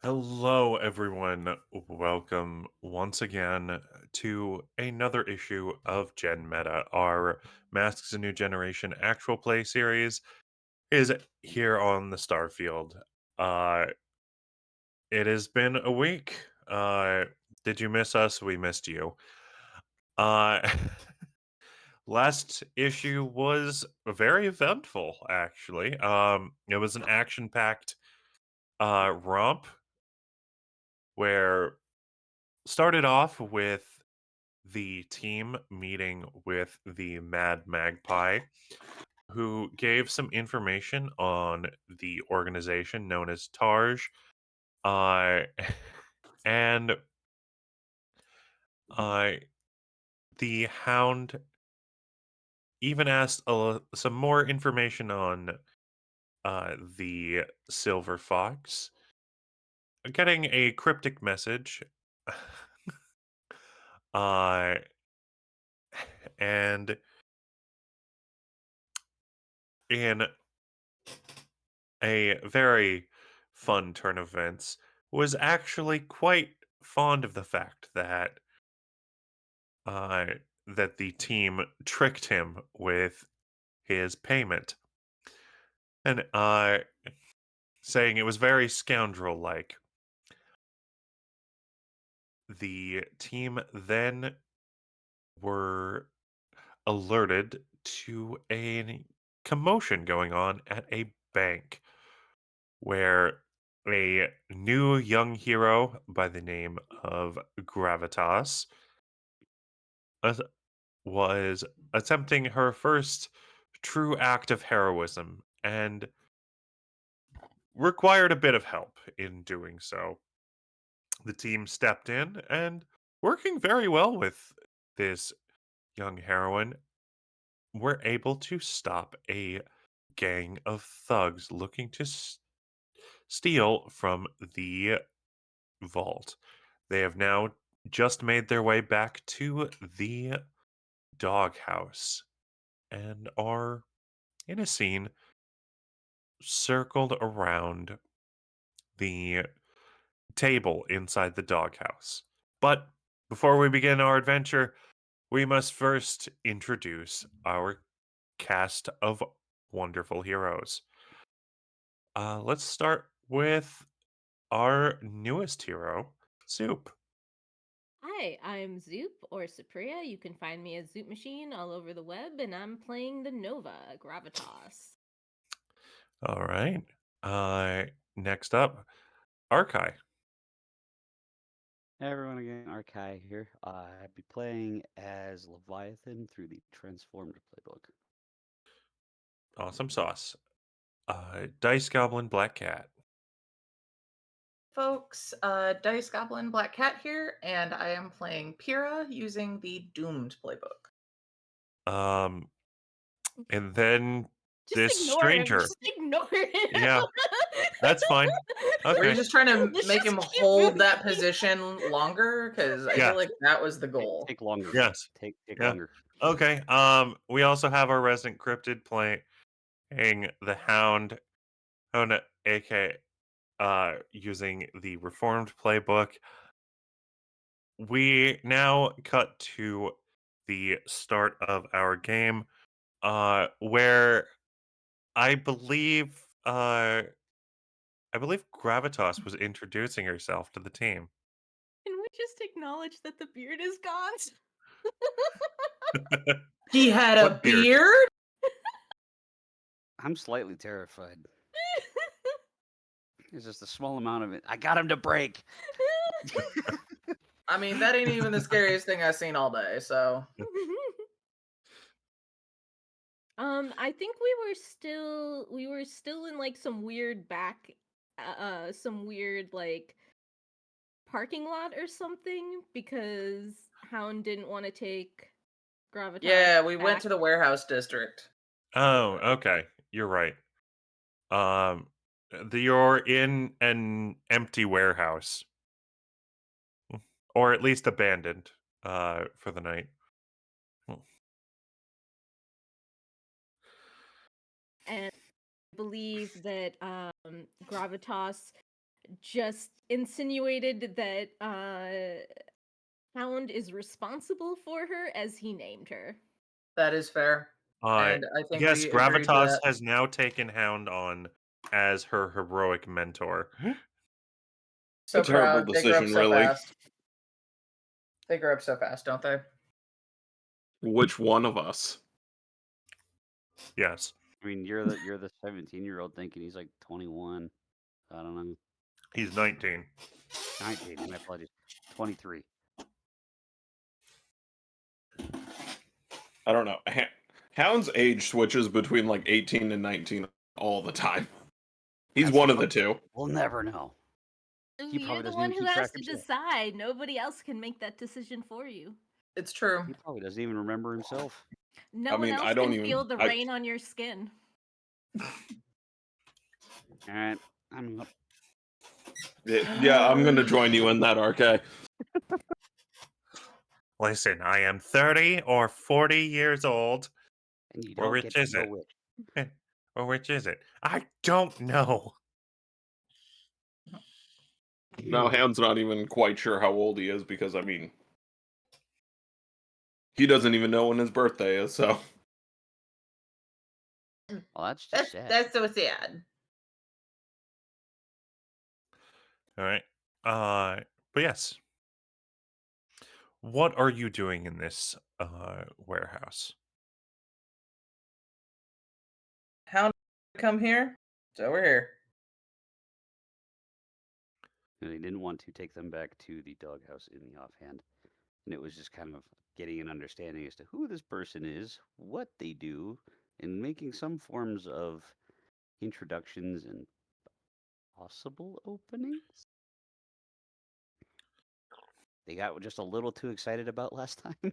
Hello, everyone. Welcome once again to another issue of GenMeta. Our Masks a New Generation actual play series is here on the Starfield. Uh, it has been a week. Did you miss us? We missed you. Uh, last issue was very eventful, actually. It was an action-packed romp where started off with the team meeting with the Mad Magpie, who gave some information on the organization known as Tarj. Uh, and uh, the Hound even asked some more information on the Silver Fox, getting a cryptic message. uh, and in a very fun turn of events, was actually quite fond of the fact uh, that the team tricked him with his payment, and saying it was very scoundrel-like. The team then were alerted to a commotion going on at a bank where a new young hero by the name of Gravitas as- was attempting her first true act of heroism and required a bit of help in doing so. The team stepped in and working very well with this young heroine, were able to stop a gang of thugs looking to steal from the vault. They have now just made their way back to the doghouse and are in a scene circled around the table inside the doghouse. But before we begin our adventure, we must first introduce our cast of wonderful heroes. Let's start with our newest hero, Soup. Hi, I'm Zoup or Sapria. You can find me as Zoup Machine all over the web, and I'm playing the Nova, Gravitas. All right. Uh, Next up, Arkai. Hey everyone again, Arkai here. I'll be playing as Leviathan through the Transformed playbook. Awesome sauce. Dice Goblin Black Cat. Folks, Dice Goblin Black Cat here, and I am playing Pyrrha using the Doomed playbook. Um, and then Just this ignore him. stranger. Just ignore him. Yeah, that's fine. Were you Okay. just trying to Let's make just him keep hold moving. that position longer? Because I feel Yeah. like that was the Take, goal. take longer. Yes. Take Yeah. longer. Okay. We also have our resident cryptid playing the Hound, aka using the reformed playbook. We now cut to the start of our game, where I believe uh I believe Gravitas was introducing herself to the team. Can we just acknowledge that the beard is gone? He had a What beard? beard? I'm slightly terrified. It's just a small amount of it. I got him to break. I mean, that ain't even the scariest thing I've seen all day, so. I think we were still in like some weird some weird like parking lot or something because Hound didn't want to take Gravitas Yeah, we went back. to the warehouse district. Oh, okay. You're right. Um, you're in an empty warehouse, or at least abandoned, for the night. Hmm. And believe that Gravitas just insinuated that Hound is responsible for her as he named her. That is fair. Uh, And I think yes, we agreed to Gravitas that. has now taken Hound on as her heroic mentor. So A terrible proud. They grow up decision, so really. fast. They grow up so fast, don't they? Which one of us? Yes, I mean, you're the 17-year-old thinking he's like 21. I don't know. he's 19. 19. My apologies. 23. I don't know. Hound's age switches between like 18 and 19 all the time. He's That's one the of the fun- two. We'll never know. He You're probably the doesn't one even who keep has track to of shit. decide. Nobody else can make that decision for you. It's true. He probably doesn't even remember himself. No I one mean, else I don't can even- feel the I- rain on your skin. All right, I'm up. Yeah, I'm gonna join you in that, Arkai. Listen, I am 30 or 40 years old. And you Or don't which get to is know it? which. Or which is it? I don't know. No, Hound's not even quite sure how old he is because, I mean, he doesn't even know when his birthday is, so. Well, that's just That's sad. that's so sad. All right. But yes. What are you doing in this warehouse? Hound come here, so we're here. And he didn't want to take them back to the doghouse in the offhand. And it was just kind of getting an understanding as to who this person is, what they do, and making some forms of introductions and possible openings. They got just a little too excited about last time.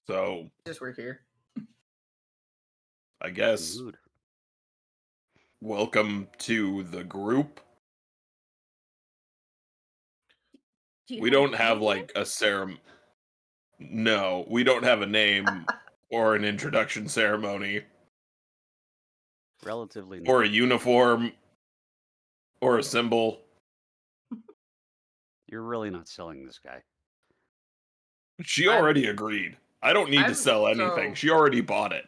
So, Just we're here. I guess, Mood. welcome to the group. Do you We have a don't have, name? like, a ceremony. No, we don't have a name or an introduction ceremony Relatively or a new. uniform or a symbol. You're really not selling this guy. She I'm- already agreed. I don't need to I'm sell anything. so- She already bought it.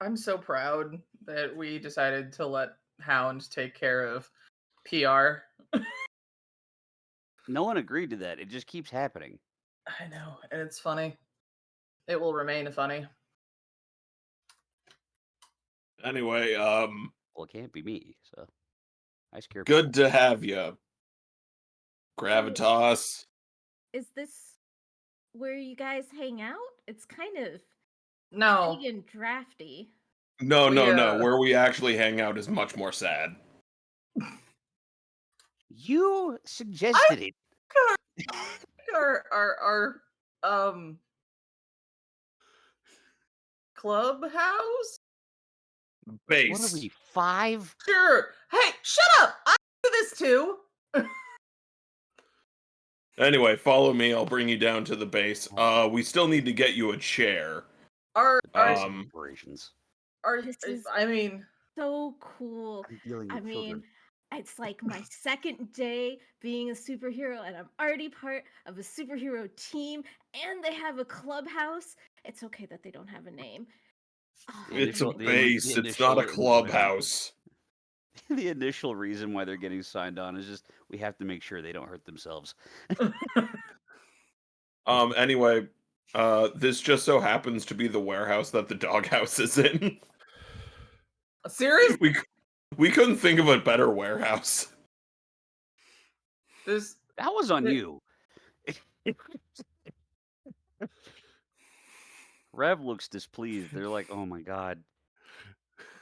I'm so proud that we decided to let Hound take care of PR. No one agreed to that. It just keeps happening. I know, and it's funny. It will remain funny. Anyway, Well, it can't be me, so I scare good people. to have you, Gravitas. Is this where you guys hang out? It's kind of No, big and drafty. No, no, no. We, Where we actually hang out is much more sad. You suggested it. our clubhouse. Base. What are we, 5? Sure. Hey, shut up! I do this too. Anyway, follow me. I'll bring you down to the base. We still need to get you a chair. Our The base Um, of operations. This is I mean, so cool. I'm dealing I with mean, children. it's like my second day being a superhero, and I'm already part of a superhero team, and they have a clubhouse. It's okay that they don't have a name. Oh, The it's a initial- the- base. the It's not a initial- clubhouse. The initial reason why they're getting signed on is just we have to make sure they don't hurt themselves. Anyway, this just so happens to be the warehouse that the doghouse is in. seriously, We couldn't think of a better warehouse. this That was on The- you. Rev looks displeased. They're like, "Oh my god,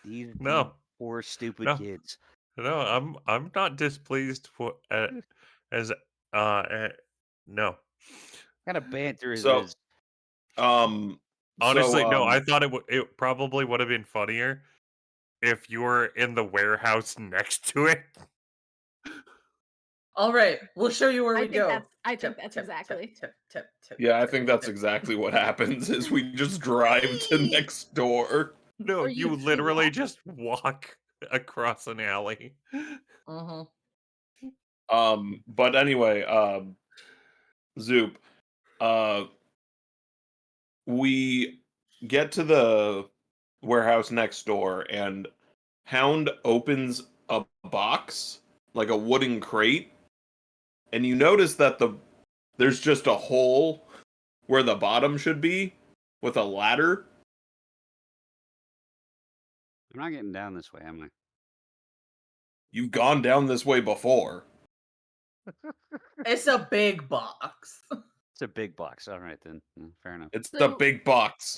these No, poor stupid No. kids." no, I'm not displeased for as no. What kind of banter is So, this? Honestly, no. so, I thought it probably would have been funnier if you were in the warehouse next to it. all right. We'll show you where I we think go. that's I think Tip, that's tip, exactly. tip. yeah, I tip, think that's tip. exactly what happens. Is we just drive to Whee! next door. No, Or you you literally walk. just walk. across an alley. Mm-hmm. But anyway, Zoop, uh, we get to the warehouse next door, and Hound opens a box, like a wooden crate, and you notice that there's just a hole where the bottom should be with a ladder. I'm not getting down this way, am I? You've gone down this way before. It's a big box. It's a big box. All right then. Fair enough. It's the So big box.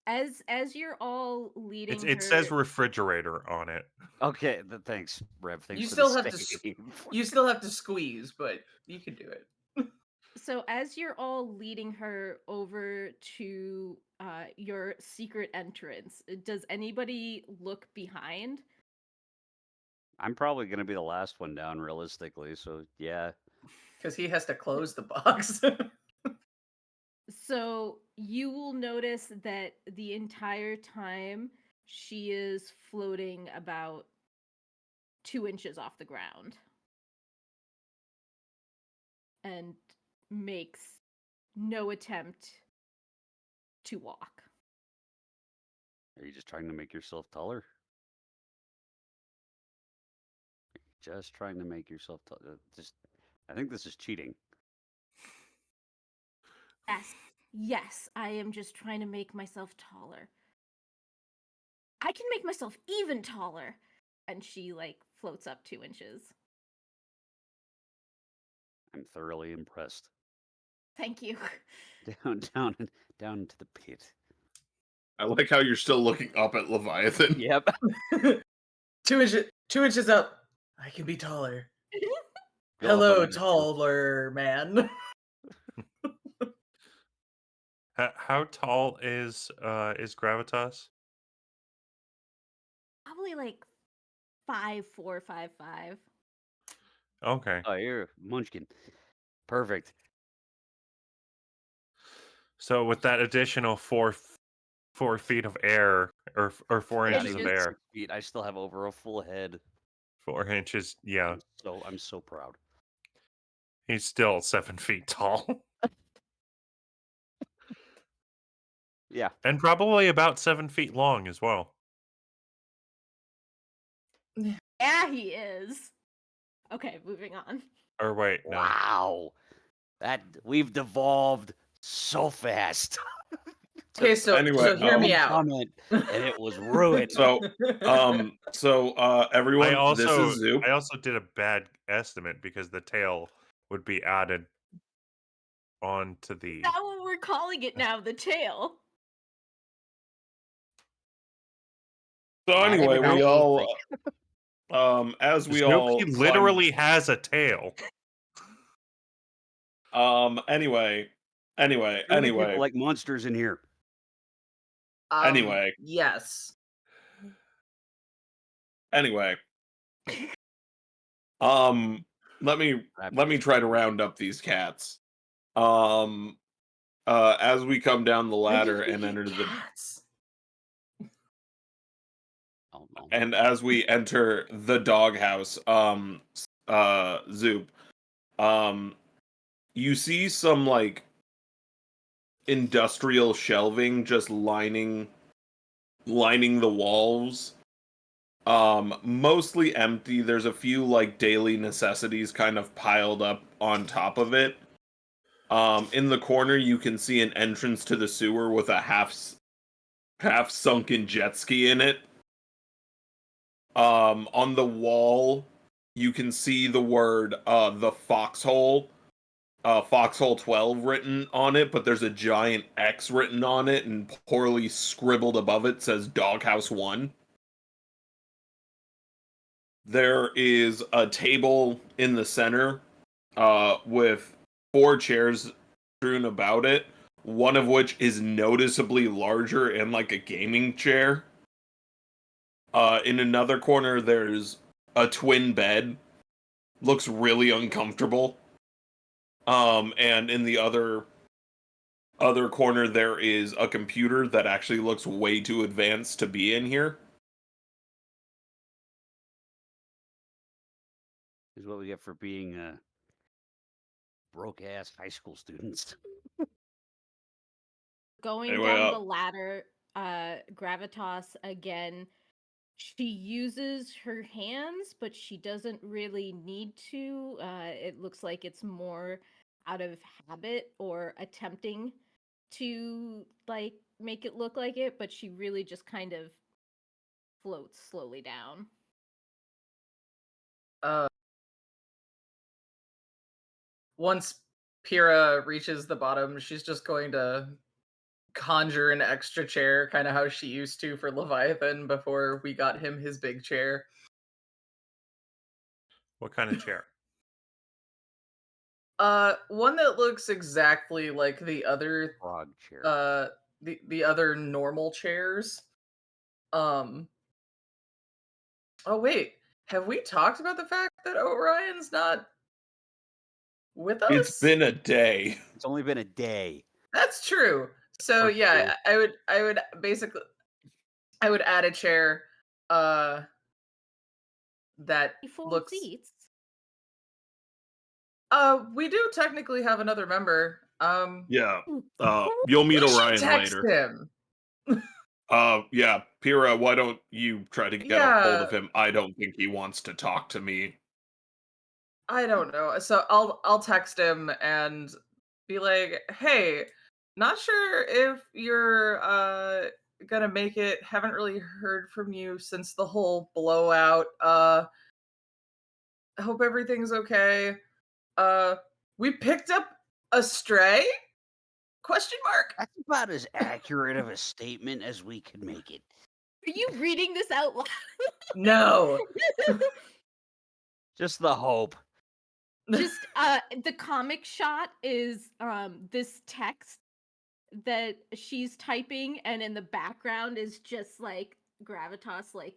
as you're all leading It says her, refrigerator on it. Okay, thanks, Rev. Thanks You for still the have to save. you still have to squeeze, but you can do it. so as you're all leading her over to your secret entrance, does anybody look behind? I'm probably gonna be the last one down, realistically. So yeah. Because he has to close the box. So you will notice that the entire time she is floating about 2 inches off the ground and makes no attempt to walk. Are you just trying to make yourself taller? Just trying to make yourself taller. Just, I think this is cheating. Yes, I am just trying to make myself taller. I can make myself even taller. And she like floats up 2 inches. I'm thoroughly impressed. Thank you. Down into the pit. I like how you're still looking up at Leviathan. Yep. 2 inches up. I can be taller. Go up Hello, on that. taller man. How tall is Gravitas? Probably like 5'4", 5'5". Okay. Oh, you're a munchkin. Perfect. So with that additional 4 feet of air, or 4 inches Adding of the Inches. air, 6 feet, I still have over a full head. 4 inches, yeah, I'm so proud. he's still 7 feet tall, Yeah. and probably about 7 feet long as well. Yeah, he is. Okay, moving on. Or wait, no. Wow. That we've devolved so fast. Okay, so Anyway, hear me out. Comment, and it was ruined. So, everyone, this is Zoop. I also did a bad estimate because the tail would be added onto the. That's what we're calling it now, the tail. So anyway, we Everybody all, think- as we Zoop, all he climb- literally has a tail. Anyway, Too many people like monsters in here. Anyway. Yes. Anyway, let me try to round up these cats. As we come down the ladder and enter cats. and as we enter the doghouse, Zoop, you see some like industrial shelving just lining the walls. Mostly empty. There's a few like daily necessities kind of piled up on top of it. In the corner you can see an entrance to the sewer with a half sunken jet ski in it. On the wall you can see the word the foxhole, foxhole 12 written on it, but there's a giant X written on it, and poorly scribbled above it says Doghouse 1. There is a table in the center with 4 chairs strewn about it, one of which is noticeably larger and like a gaming chair. In another corner, there's a twin bed. Looks really uncomfortable. And in the other corner, there is a computer that actually looks way too advanced to be in here. Here's what we get for being broke ass high school students. Going Anyway, down the ladder, Gravitas again. She uses her hands, but she doesn't really need to. It looks like it's more out of habit or attempting to like make it look like it, but she really just kind of floats slowly down. Once Pyrrha reaches the bottom, she's just going to conjure an extra chair, kind of how she used to for Leviathan before we got him his big chair. What kind of chair? One that looks exactly like the other Frog chair. the other normal chairs. Oh wait, have we talked about the fact that Orion's not with us? it's been a day. It's only been a day. That's true. So Or yeah, I would basically I would add a chair that 4 looks seats. we do technically have another member. Yeah. You'll meet We should Orion text later. him. Yeah, Pyrrha, why don't you try to get a hold Yeah. of him? I don't think he wants to talk to me. I don't know. So I'll text him and be like, "Hey, not sure if you're gonna make it. Haven't really heard from you since the whole blowout. Hope everything's okay. We picked up a stray? Question mark. That's about as accurate of a statement as we could make it. Are you reading this out loud? No. Just the hope. Just the comic shot is this text that she's typing, and in the background is just like Gravitas like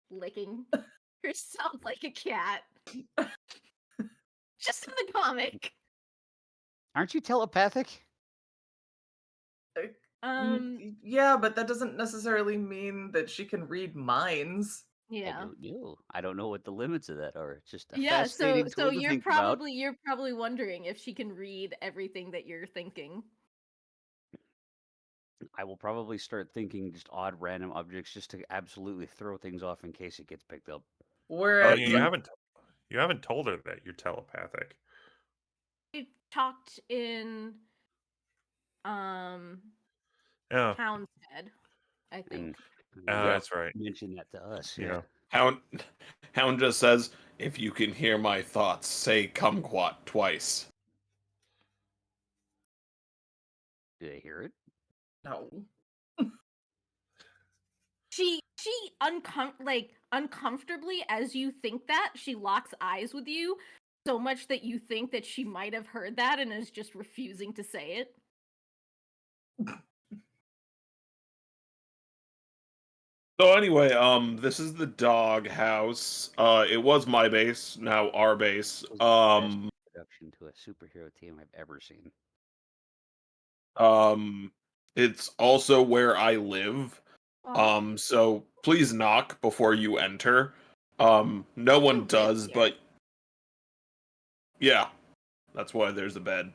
licking herself like a cat. Just in the comic. Aren't you telepathic? Yeah, but that doesn't necessarily mean that she can read minds. I Yeah. don't know. I don't know what the limits of that are. It's just a Yeah, fascinating so tool to you're think about. probably wondering if she can read everything that you're thinking. I will probably start thinking just odd random objects just to absolutely throw things off in case it gets picked up. Whereas You haven't told her that you're telepathic. We talked in Yeah, Hound's head, I think. And that's right. mention that to us. Yeah. Hound just says, if you can hear my thoughts, say kumquat twice. Do they hear it? no. She uncomfortably, as you think that, she locks eyes with you so much that you think that she might have heard that and is just refusing to say it. So anyway, this is the dog house. It was my base, now our base. This is the best introduction to a superhero team I've ever seen. It's also where I live. Aw. So please knock before you enter. No one You live does, here. but yeah, that's why there's a bed.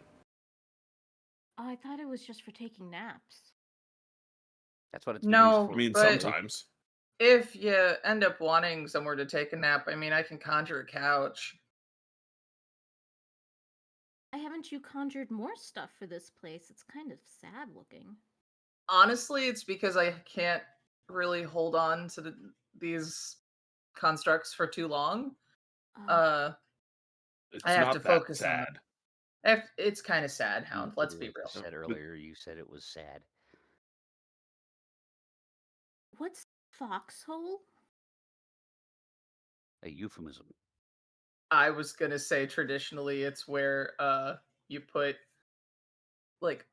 Oh, I thought it was just for taking naps. That's what it's No, used for. I mean, but sometimes. if you end up wanting somewhere to take a nap, I mean, I can conjure a couch. Why haven't you conjured more stuff for this place? It's kind of sad looking. Honestly, it's because I can't really hold on to these constructs for too long. Oh. It's I have not to that focus on them. sad. It's kind of sad, Hound. Let's be Like real. you said earlier, you said it was sad. What's foxhole? A euphemism. I was gonna say traditionally it's where you put like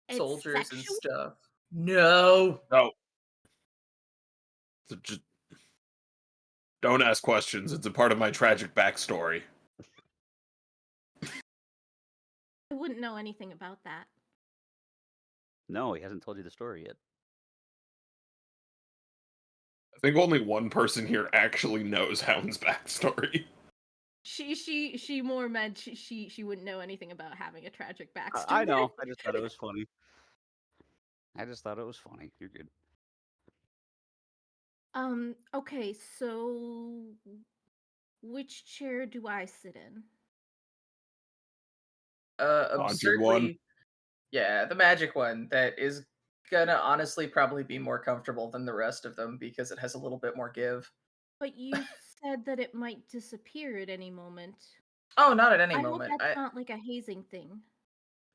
It's soldiers and sexual? stuff. No. No. So just don't ask questions. It's a part of my tragic backstory. I wouldn't know anything about that. No, he hasn't told you the story yet. I think only one person here actually knows Hound's backstory. She more meant she wouldn't know anything about having a tragic backstory. I know. I just thought it was funny. You're good. Okay, so which chair do I sit in? Haunted one. Absurdly, yeah, the magic one that is gonna honestly probably be more comfortable than the rest of them because it has a little bit more give. But you said that it might disappear at any moment. Oh, not at any I hope moment. that's not like a hazing thing.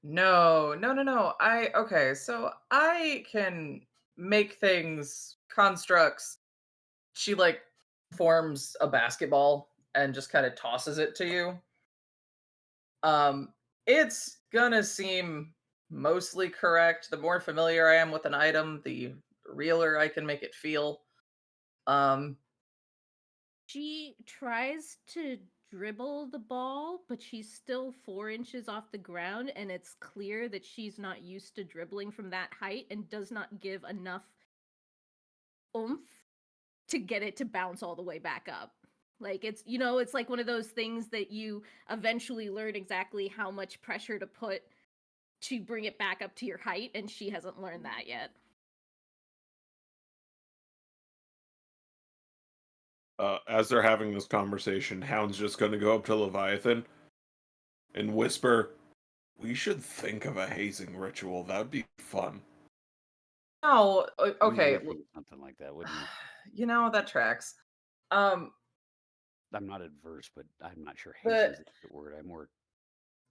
No, no, no, no. Okay, so I can make things, constructs. She like forms a basketball and just kind of tosses it to you. It's gonna seem mostly correct. The more familiar I am with an item, the realer I can make it feel. Um, She tries to dribble the ball, but she's still 4 inches off the ground, and it's clear that she's not used to dribbling from that height and does not give enough oomph to get it to bounce all the way back up. Like it's like one of those things that you eventually learn exactly how much pressure to put to bring it back up to your height, and she hasn't learned that yet. As they're having this conversation, Hound's just going to go up to Leviathan and whisper, "We should think of a hazing ritual. That'd be fun." no, You okay, would think something like that, wouldn't you? you know that tracks. Um, I'm not adverse, but I'm not sure the hazing's the right word. I'm more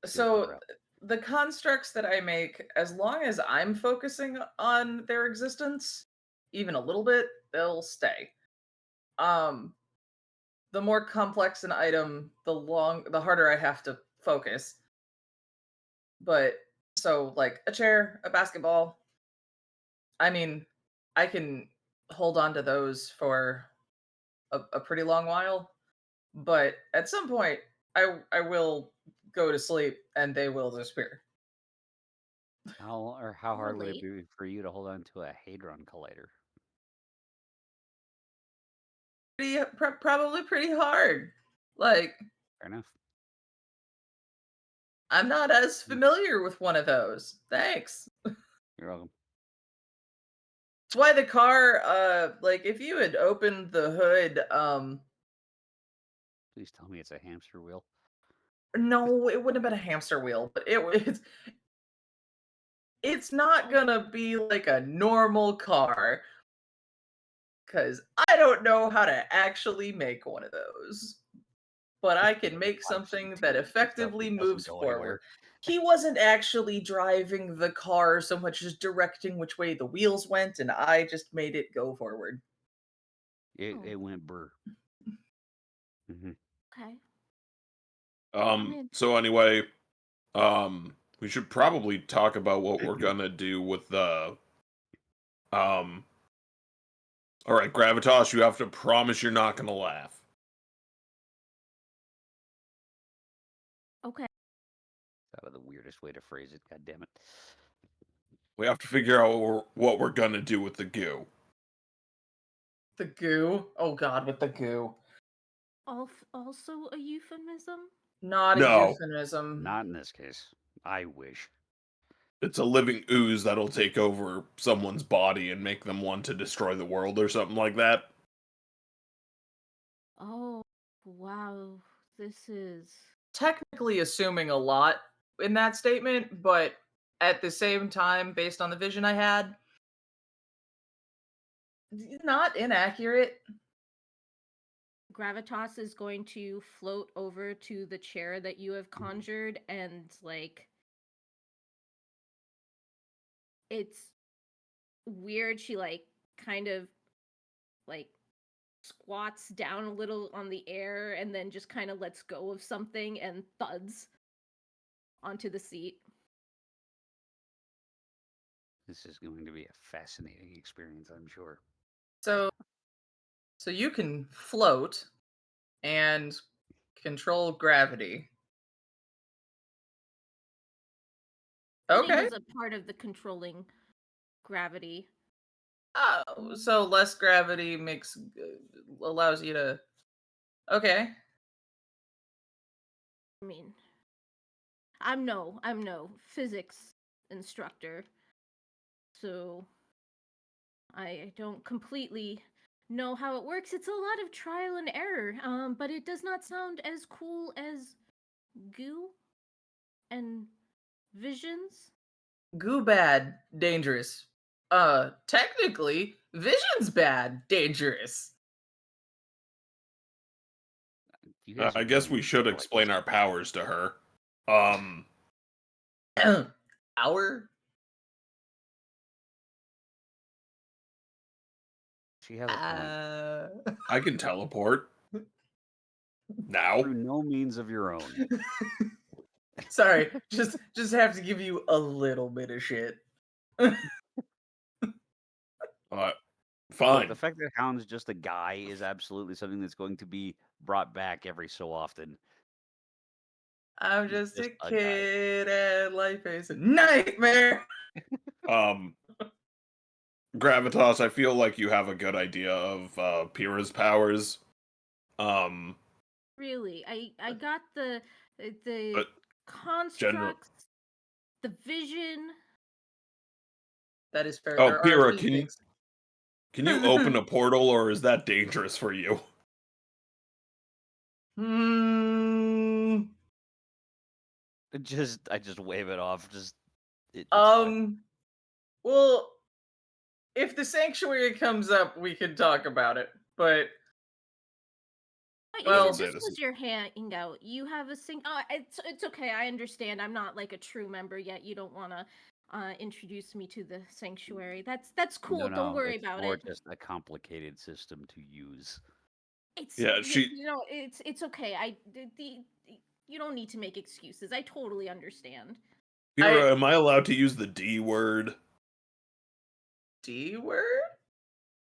here's the so route. the constructs that I make, as long as I'm focusing on their existence, even a little bit, they'll stay. Um, the more complex an item, the harder I have to focus. But so like a chair, a basketball, I mean, I can hold on to those for a pretty long while, but at some point I will go to sleep and they will disappear. How hard would it Really? be for you to hold on to a hadron collider? Probably pretty hard. Like Fair enough. I'm not as familiar with one of those. Thanks. You're welcome. That's why the car, like if you had opened the hood, Please tell me it's a hamster wheel. no, it wouldn't have been a hamster wheel, but it's not gonna be like a normal car because I don't know how to actually make one of those. But I can make Watch something that YouTube and stuff. effectively It doesn't moves go forward. anywhere. He wasn't actually driving the car so much as directing which way the wheels went, and I just made it go forward. It went burr. Hmm. Okay. I'm in. So anyway, we should probably talk about what we're gonna do with the, um, all right, Gravitas, you have to promise you're not gonna laugh. Okay. That was the weirdest way to phrase it. God damn it. We have to figure out what we're gonna do with the goo. The goo. Oh god, with the goo. Also a euphemism? Not a No, euphemism. Not in this case. I wish. it's a living ooze that'll take over someone's body and make them want to destroy the world or something like that. Oh, wow. This is Technically assuming a lot in that statement, but at the same time, based on the vision I had, not inaccurate. Gravitas is going to float over to the chair that you have conjured, and like it's weird. She like kind of like squats down a little on the air and then just kind of lets go of something and thuds onto the seat. This is going to be a fascinating experience, I'm sure. So you can float and control gravity. Floating Okay. is a part of the controlling gravity. Oh, so less gravity allows you to. Okay. I mean, I'm no physics instructor, so I don't completely know how it works. It's a lot of trial and error, but it does not sound as cool as goo and visions. Goo bad, dangerous. Technically, vision's bad, dangerous. You guys are I guess really we should like explain our powers to her. Um, Our she has a point. I can teleport now. Through no means of your own. Sorry, just have to give you a little bit of shit. Uh, Look, fine. the fact that Hound's just a guy is absolutely something that's going to be brought back every so often. I'm He's just a just a guy. kid and life is a nightmare. Um, Gravitas, I feel like you have a good idea of Pyrrha's powers. Um, Really, I got the but general. constructs, the vision. That is fair. Oh, There are a Pyrrha, few things. can you open a portal, or is that dangerous for you? Hmm. I just wave it off. It's fine. Well, if the sanctuary comes up, we can talk about it. But But Well, you said say this this was is- your hangout. You have a sing. Oh, it's okay. I understand. I'm not like a true member yet. You don't want to introduce me to the sanctuary. That's cool. Don't worry it's about more it. just a complicated system to use. Yeah, It's okay. You don't need to make excuses. I totally understand. Pyrrha, am I allowed to use the D word? D word?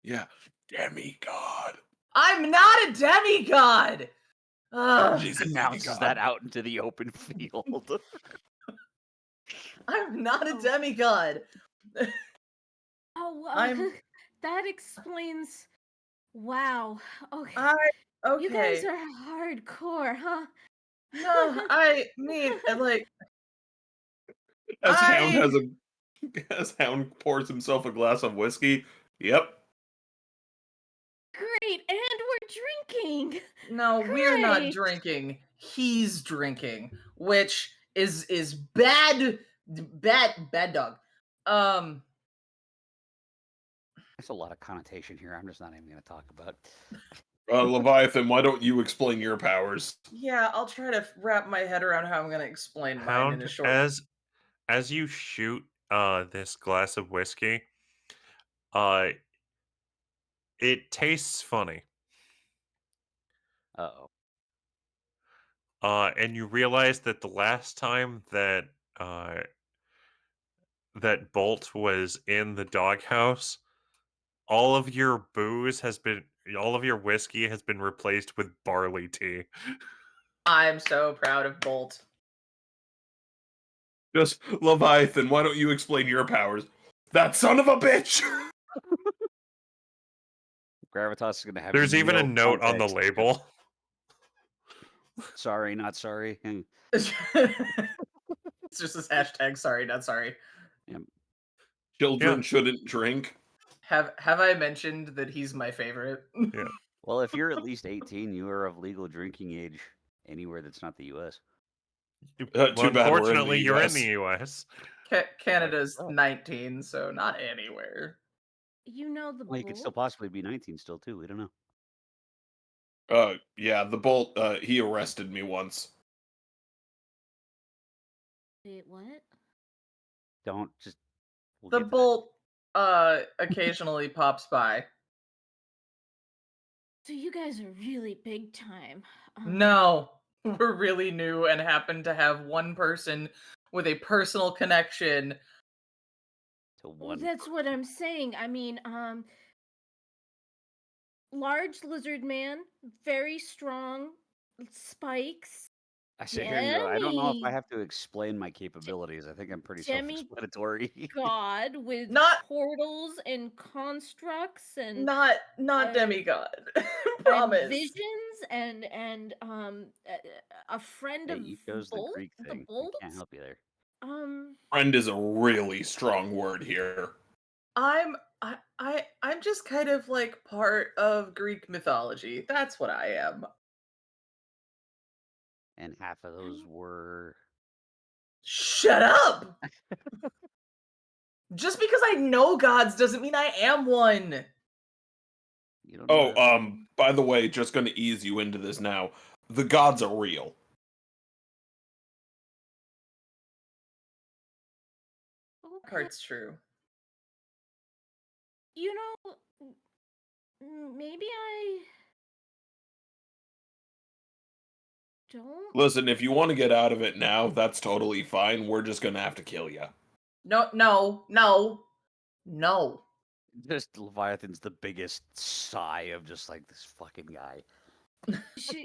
Yeah, demigod. I'm not a demigod. Ugh, She's a Announces demigod. that out into the open field. I'm not a Oh. demigod. Oh, I'm- that explains. Wow. Okay. Okay. You guys are hardcore, huh? No, I mean, like, As Hound I- has as Hound pours himself a glass of whiskey. Yep. Great, and we're drinking. no, we're not Great. drinking. He's drinking, which is bad dog. There's a lot of connotation here. I'm just not even going to talk about. Leviathan, why don't you explain your powers? Yeah, I'll try to wrap my head around how I'm going to explain mine in Hound, a short. as you shoot this glass of whiskey, it tastes funny. Uh-oh. And you realize that the last time that that Bolt was in the doghouse, all of your whiskey has been replaced with barley tea. I'm so proud of Bolt. Just Leviathan, why don't you explain your powers? That son of a bitch! Gravitas is going to have. There's even a no note on the context. label. Sorry, not sorry. It's just this hashtag. Sorry, not sorry. Children Yeah. shouldn't drink. Have I mentioned that he's my favorite? Yeah. Well, if you're at least 18, you are of legal drinking age anywhere that's not the U.S. Too Well, bad we're in the unfortunately, you're in US. the US. Canada's Oh. 19, so not anywhere. You know the Well, you could still Bolt? possibly be 19 still too. We don't know. Yeah, the Bolt, he arrested me once. Wait, what? Don't just. We'll The get to that. Bolt occasionally pops by. So you guys are really big time. No, we're really new and happen to have one person with a personal connection. To Well, one. that's what I'm saying. I mean, large lizard man, very strong, spikes. I sit here and go, I don't know if I Demi, have to explain my capabilities. I think I'm pretty Demi self-explanatory. God with Not portals and constructs not uh, demigod. and Promise. visions and a friend Hey, of you chose the bolt Greek the thing. I can't bolts. help you there. Friend is a really strong word here. I'm just kind of like part of Greek mythology. That's what I am. And half of those were Shut up! Just because I know gods doesn't mean I am one. you don't know Oh, everything. by the way, just going to ease you into this now. The gods are real. That part's true. You know, maybe I don't. Listen, if you want to get out of it now, that's totally fine. We're just going to have to kill you. No. Just Leviathan's the biggest sigh of just like this fucking guy. She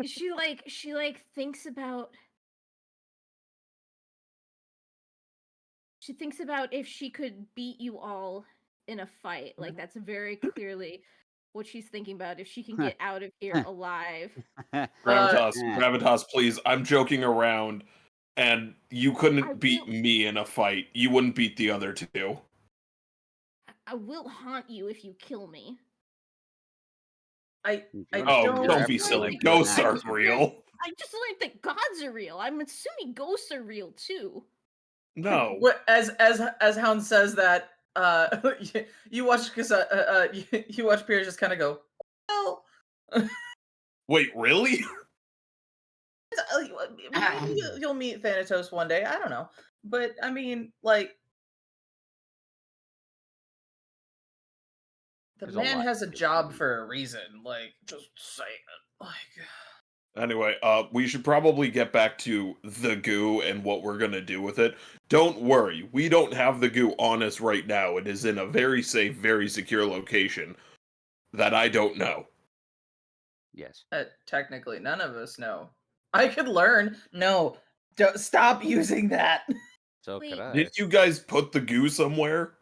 thinks about if she could beat you all in a fight. Like that's very clearly what she's thinking about, if she can get out of here alive. Gravitas, please. I'm joking around. And you couldn't beat me in a fight. You wouldn't beat the other two. I will haunt you if you kill me. I don't be silly. Ghosts aren't real. I just learned that gods are real. I'm assuming ghosts are real too. No. As Hound says that, you watch you watch Pyrrha just kind of go, well. Wait, really? Maybe you'll meet Thanatos one day. I don't know, but I mean, like, the man has a job for a reason. Like, just saying. Like, anyway, we should probably get back to the goo and what we're gonna do with it. Don't worry, we don't have the goo on us right now. It is in a very safe, very secure location that I don't know. Yes. Technically, none of us know. I could learn. No, stop using that. So could I. Did you guys put the goo somewhere?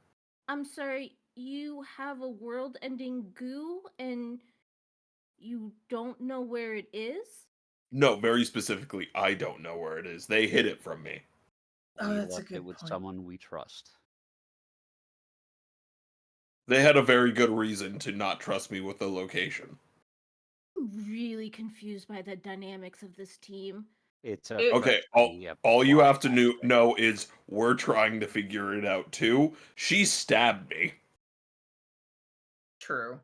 I'm sorry, you have a world-ending goo and you don't know where it is? No, very specifically, I don't know where it is. They hid it from me. We That's a left good it with point. someone we trust. They had a very good reason to not trust me with the location. I'm really confused by the dynamics of this team. It's okay. All you have to know is we're trying to figure it out too. She stabbed me. True.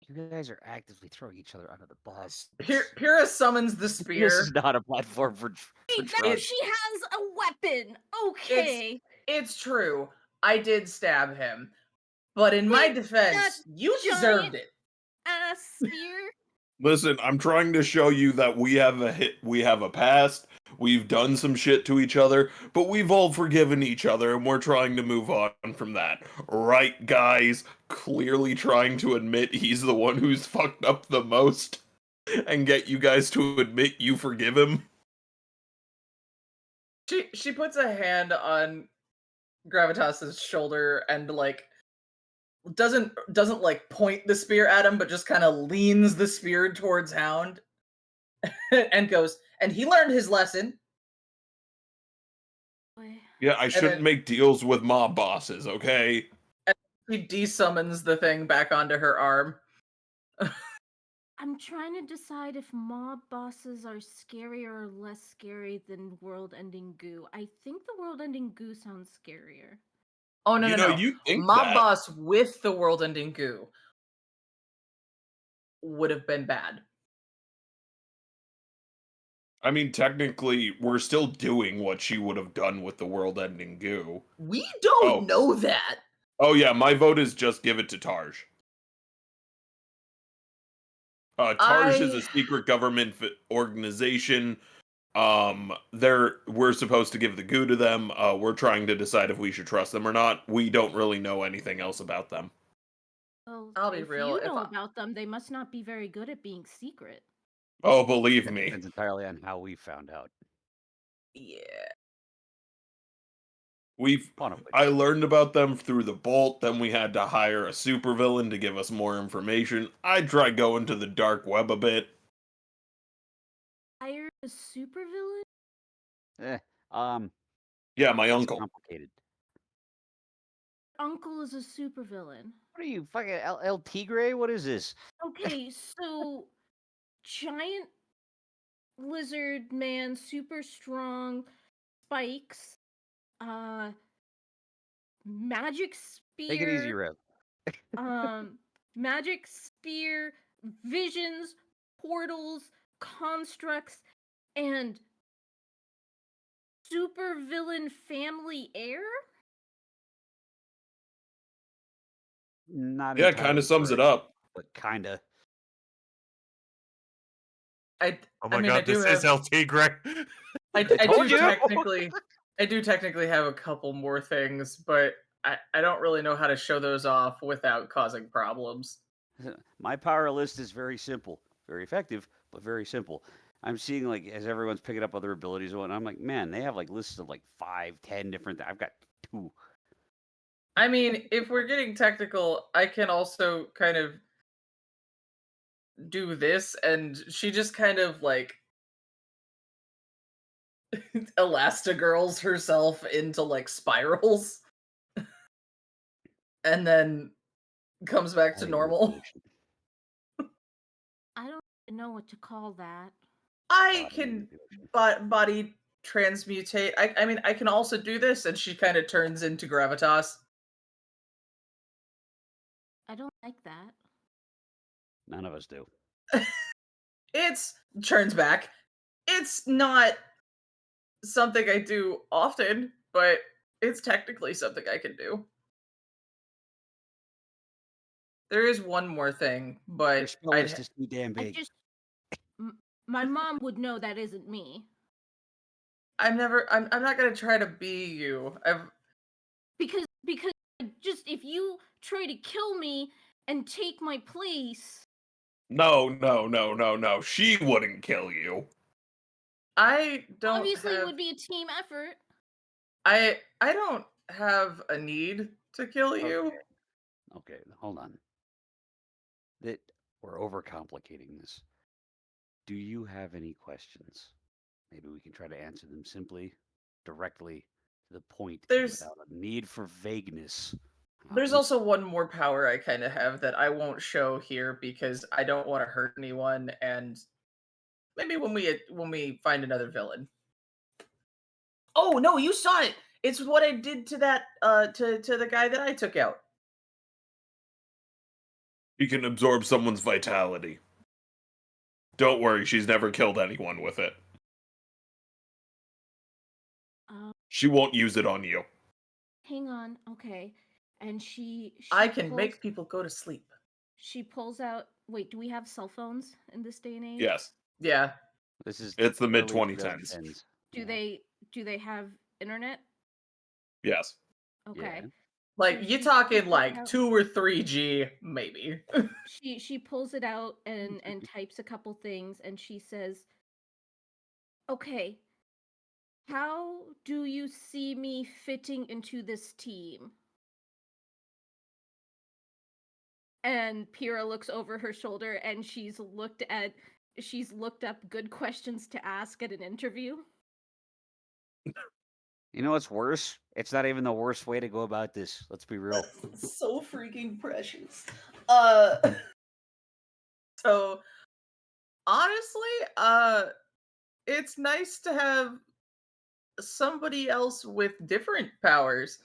You guys are actively throwing each other under the bus. Pyrrha summons the spear. This is not a platform for trust. She has a weapon. Okay. It's true. I did stab him, but in my defense, you deserved it. Ass spear. Listen, I'm trying to show you that we have a past. We've done some shit to each other, but we've all forgiven each other and we're trying to move on from that. Right, guys? Clearly trying to admit he's the one who's fucked up the most and get you guys to admit you forgive him. She puts a hand on Gravitas's shoulder and like doesn't like point the spear at him, but just kind of leans the spear towards Hound and goes, and he learned his lesson. Yeah, I shouldn't make deals with mob bosses, okay? And he desummons the thing back onto her arm. I'm trying to decide if mob bosses are scarier or less scary than world-ending goo. I think the world-ending goo sounds scarier. Oh, no. You think mob that. boss with the world-ending goo would have been bad. I mean, technically, we're still doing what she would have done with the world-ending goo. We don't know that. Oh yeah, my vote is just give it to Tarj. Tarj is a secret government organization. We're supposed to give the goo to them. We're trying to decide if we should trust them or not. We don't really know anything else about them. Well, I'll be real. If you know about them, they must not be very good at being secret. Oh, believe me. Depends entirely on how we found out. Yeah. Upon of which, I learned about them through the Bolt, then we had to hire a supervillain to give us more information. I tried going to the dark web a bit. Hire a supervillain? eh, Yeah, my it's uncle. complicated. Uncle is a supervillain. What are you, fucking El Tigre? What is this? Okay, so giant lizard man, super strong, spikes, uh, magic Take it easy, spear, Rev. magic spear, visions, portals, constructs, and supervillain family heir? Not Yeah, it kind entirely of sums it correct, up. but kinda. I Oh I my mean, I god, do this is have El Tigre. I I told do you! technically have a couple more things, but I don't really know how to show those off without causing problems. My power list is very simple, very effective, but very simple. I'm seeing like as everyone's picking up other abilities and whatnot, I'm like, man, they have like lists of like 5, 10 different. I've got 2. I mean, if we're getting technical, I can also kind of do this, and she just kind of like elastigirls herself into like spirals and then comes back to Body normal. manipulation. I don't even know what to call that. I Body can manipulation. body transmutate. I mean, I can also do this, and she kind of turns into Gravitas. I don't like that. None of us do. It's turns back. It's not something I do often, but it's technically something I can do. There is one more thing, Your but spell list is too damn I big. just my mom would know that isn't me. I'm not gonna try to be you. Because just if you try to kill me and take my place, No. She wouldn't kill you. I don't obviously it have would be a team effort. I don't have a need to kill you. Okay, hold on. That we're overcomplicating this. Do you have any questions? Maybe we can try to answer them simply, directly, to the point, and There's without a need for vagueness. there's Hound? also one more power I kind of have that I won't show here because I don't want to hurt anyone, and maybe when we find another villain. Oh no, you saw it. It's what I did to that to the guy that I took out. She can absorb someone's vitality. Don't worry, she's never killed anyone with it. She won't use it on you. Hang on, okay. And she I can pulls, make people go to sleep. she pulls out. Wait, do we have cell phones in this day and age? Yes. Yeah. This is It's the mid early 2010s. 2010s. Do they have internet? Yes. Okay. Yeah. Like So you she talking pulls it like out. 2 or 3G maybe. She pulls it out and types a couple things, and she says, "Okay, how do you see me fitting into this team?" And Pyrrha looks over her shoulder, and she's looked up good questions to ask at an interview. You know what's worse? It's not even the worst way to go about this. Let's be real. So freaking precious. So honestly, it's nice to have somebody else with different powers.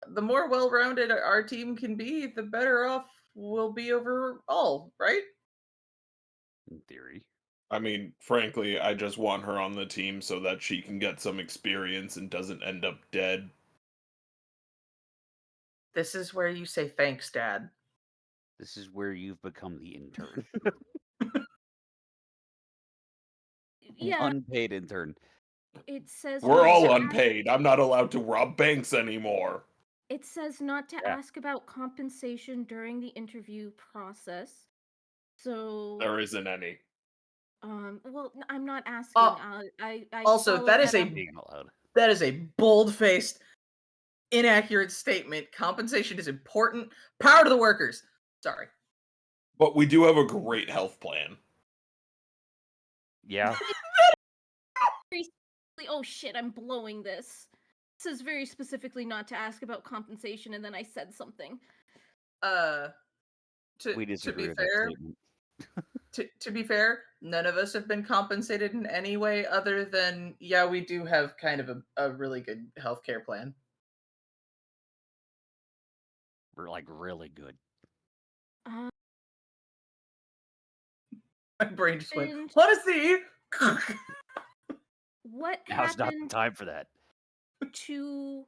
The more well-rounded our team can be, the better off we'll be overall, right? In theory. I mean, frankly, I just want her on the team so that she can get some experience and doesn't end up dead. This is where you say thanks, Dad. This is where you've become the intern. Yeah, Unpaid intern. it says We're not all to ask, unpaid. I'm not allowed to rob banks anymore. it says not to Yeah. ask about compensation during the interview process. So There isn't any. Well, I'm not asking. I Also, followed that is that a up. Being allowed. that is a bold-faced, inaccurate statement. Compensation is important. Power to the workers. Sorry. But we do have a great health plan. Yeah. Oh shit, I'm blowing this. This is very specifically not to ask about compensation, and then I said something. We To disagree be with that fair, statement. to be fair, none of us have been compensated in any way other than, yeah, we do have kind of a really good healthcare plan. We're like really good. Uh, My brain just went, and Honesty! what Now's not the happened time for that. to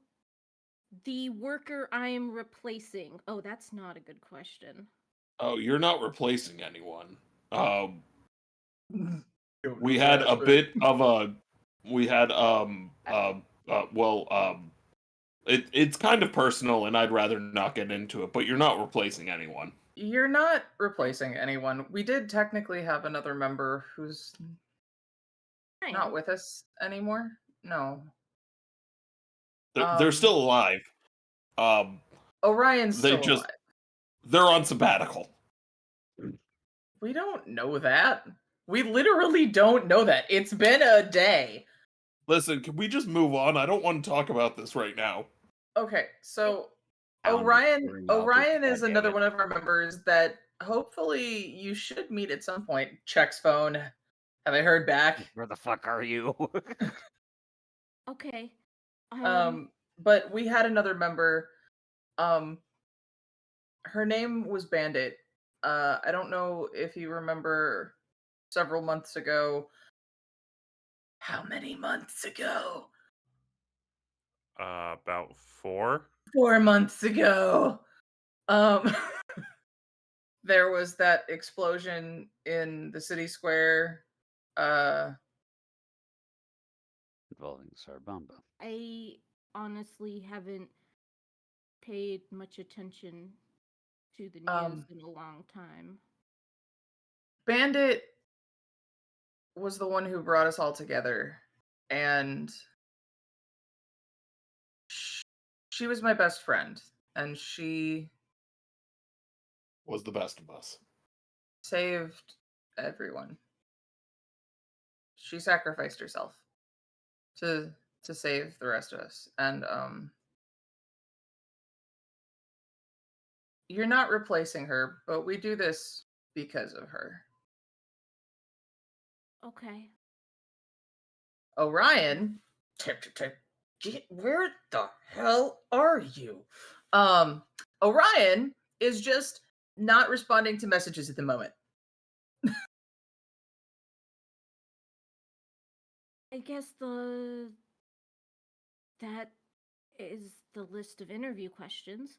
the worker I am replacing? Oh, that's not a good question. Oh, you're not replacing anyone. Don't We know had that, a but- bit of a. We had it's kind of personal, and I'd rather not get into it. But you're not replacing anyone. You're not replacing anyone. We did technically have another member who's not Fine. with us anymore. No. They're still alive. Orion's They still just alive. they're on sabbatical. We don't know that. We literally don't know that. It's been a day. Listen, can we just move on? I don't want to talk about this right now. Okay, so Hound is squaring off with Orion is that, another damn one of our members that hopefully you should meet at some point. Checks phone. Have I heard back? it. Where the fuck are you? Okay. But we had another member. Her name was Bandit. I don't know if you remember several months ago. How many months ago? About 4. 4 months ago. Um, there was that explosion in the city square. Involving Sarbamba. I honestly haven't paid much attention to the news in a long time. Bandit was the one who brought us all together, and she was my best friend, and she Was the best of us. saved everyone. She sacrificed herself to save the rest of us, and you're not replacing her, but we do this because of her. Okay. Orion, where the hell are you? Orion is just not responding to messages at the moment. I guess that is the list of interview questions.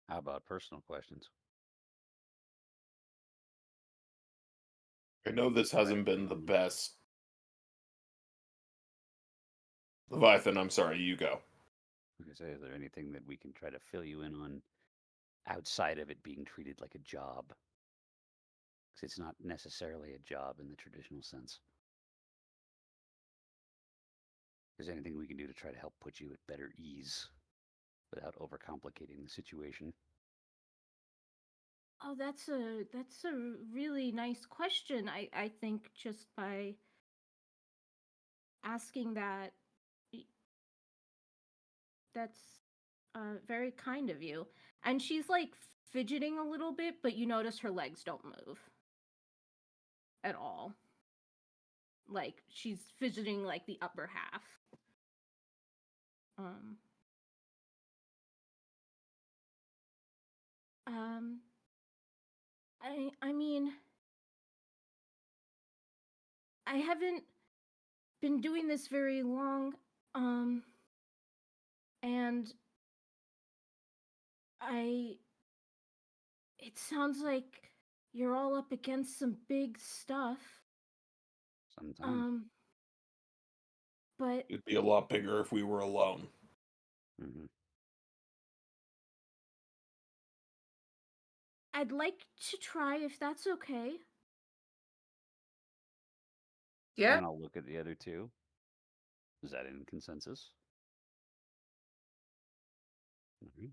How about personal questions? I know this hasn't been the best. Leviathan, I'm sorry, you go. Like I say, is there anything that we can try to fill you in on outside of it being treated like a job? Because it's not necessarily a job in the traditional sense. Is there anything we can do to try to help put you at better ease without overcomplicating the situation? Oh, that's a really nice question. I think just by asking that, that's very kind of you. And she's like fidgeting a little bit, but you notice her legs don't move at all. Like she's fidgeting like the upper half. Um. I mean, I haven't been doing this very long, and it sounds like you're all up against some big stuff. Sometimes. But It'd be a lot bigger if we were alone. Mm-hmm. I'd like to try if that's okay. Yeah. And I'll look at the other two. Is that in consensus? Mhm.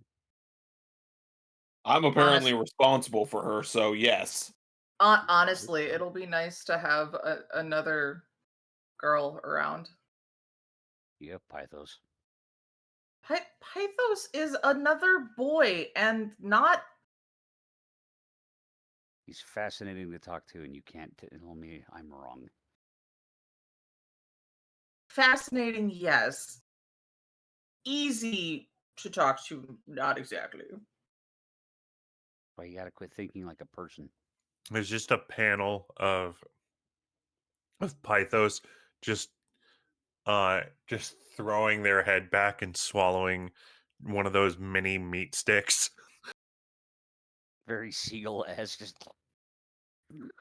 I'm apparently responsible for her, so yes. Honestly, it'll be nice to have another girl around. You have Pythos. Pythos is another boy and not He's fascinating to talk to, and you can't tell me I'm wrong. fascinating, yes. Easy to talk to, not exactly. Why you gotta quit thinking like a person. There's just a panel of Pythos just throwing their head back and swallowing one of those mini meat sticks. Very seagull-esque. Just like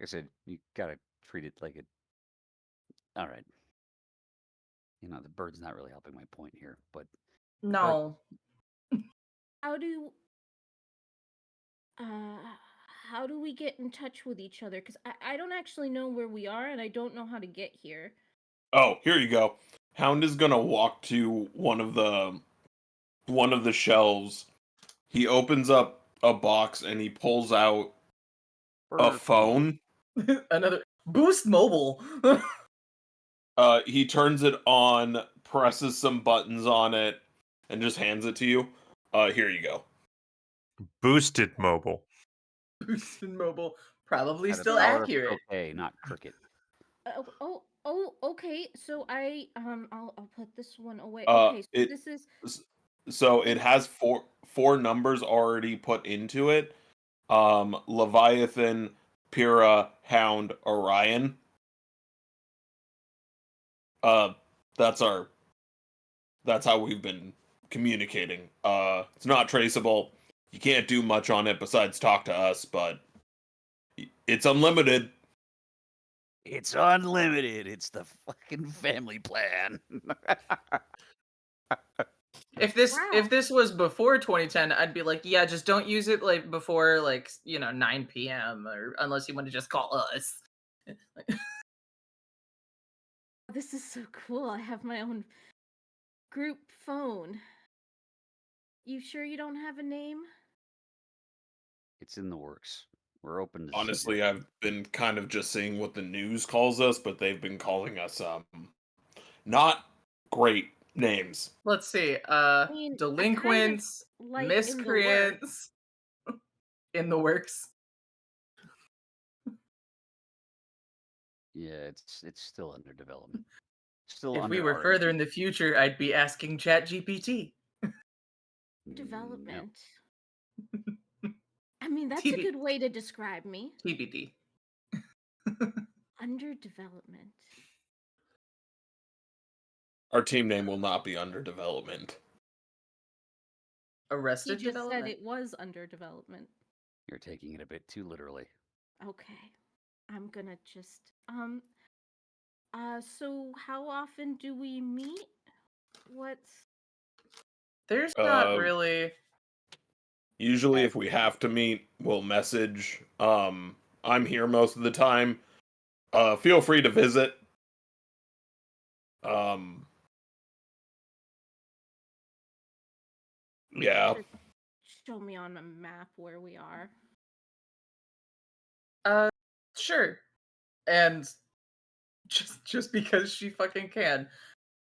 I said, you gotta treat it like it. All right. You know, the bird's not really helping my point here, but No. How do uh how do we get in touch with each other? Because I don't actually know where we are and I don't know how to get here. Oh, here you go. Hound is gonna walk to one of the shelves. He opens up a box and he pulls out a phone. Another Boost Mobile. He turns it on, presses some buttons on it, and just hands it to you. Here you go. Boosted mobile. Boost Mobile. Probably Had a still power of accurate. croquet, not cricket. Okay. So I'll put this one away. Okay, so It this is so it this has four numbers already put into it. Leviathan, Pyrrha, Hound, Orion. Uh, that's how we've been communicating. It's not traceable. You can't do much on it besides talk to us, but it's unlimited. It's unlimited. It's the fucking family plan. If wow. this was before 2010, I'd be like, yeah, just don't use it like before 9 p.m. or unless you want to just call us. This is so cool. I have my own group phone. You sure you don't have a name? It's in the works. We're open to Honestly, suggestions. I've been kind of just seeing what the news calls us, but they've been calling us not great names. Let's see. I mean, I kind of Delinquents, like in the work. miscreants in the works. Yeah, it's still under development. Still If we under were further in R&D. the future, I'd be asking ChatGPT. No. Development. I mean, that's a TB good way to describe me. TBD. Under development. Our team name will not be under development. He Arrested just said development. it was under development. You're taking it a bit too literally. Okay. I'm gonna just so how often do we meet? What's There's not Uh, really. Usually, if we have to meet, we'll message. I'm here most of the time. Feel free to visit. Um, yeah. just show me on a map where we are? Sure. And just because she fucking can.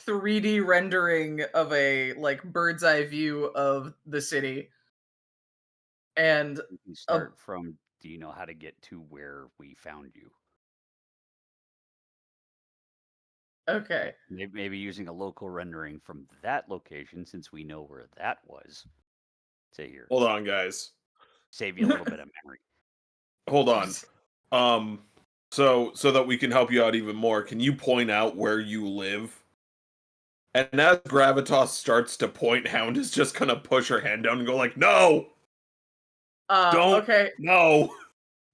3D rendering of a bird's eye view of the city. And You can a start from, do you know how to get to where we found you? okay. Maybe using a local rendering from that location, since we know where that was. Say here. Hold on, guys. Save you a little bit of memory. Hold on. So that we can help you out even more, can you point out where you live? And as Gravitas starts to point, Hound is just gonna push her hand down and go like, "No, don't, Okay. no."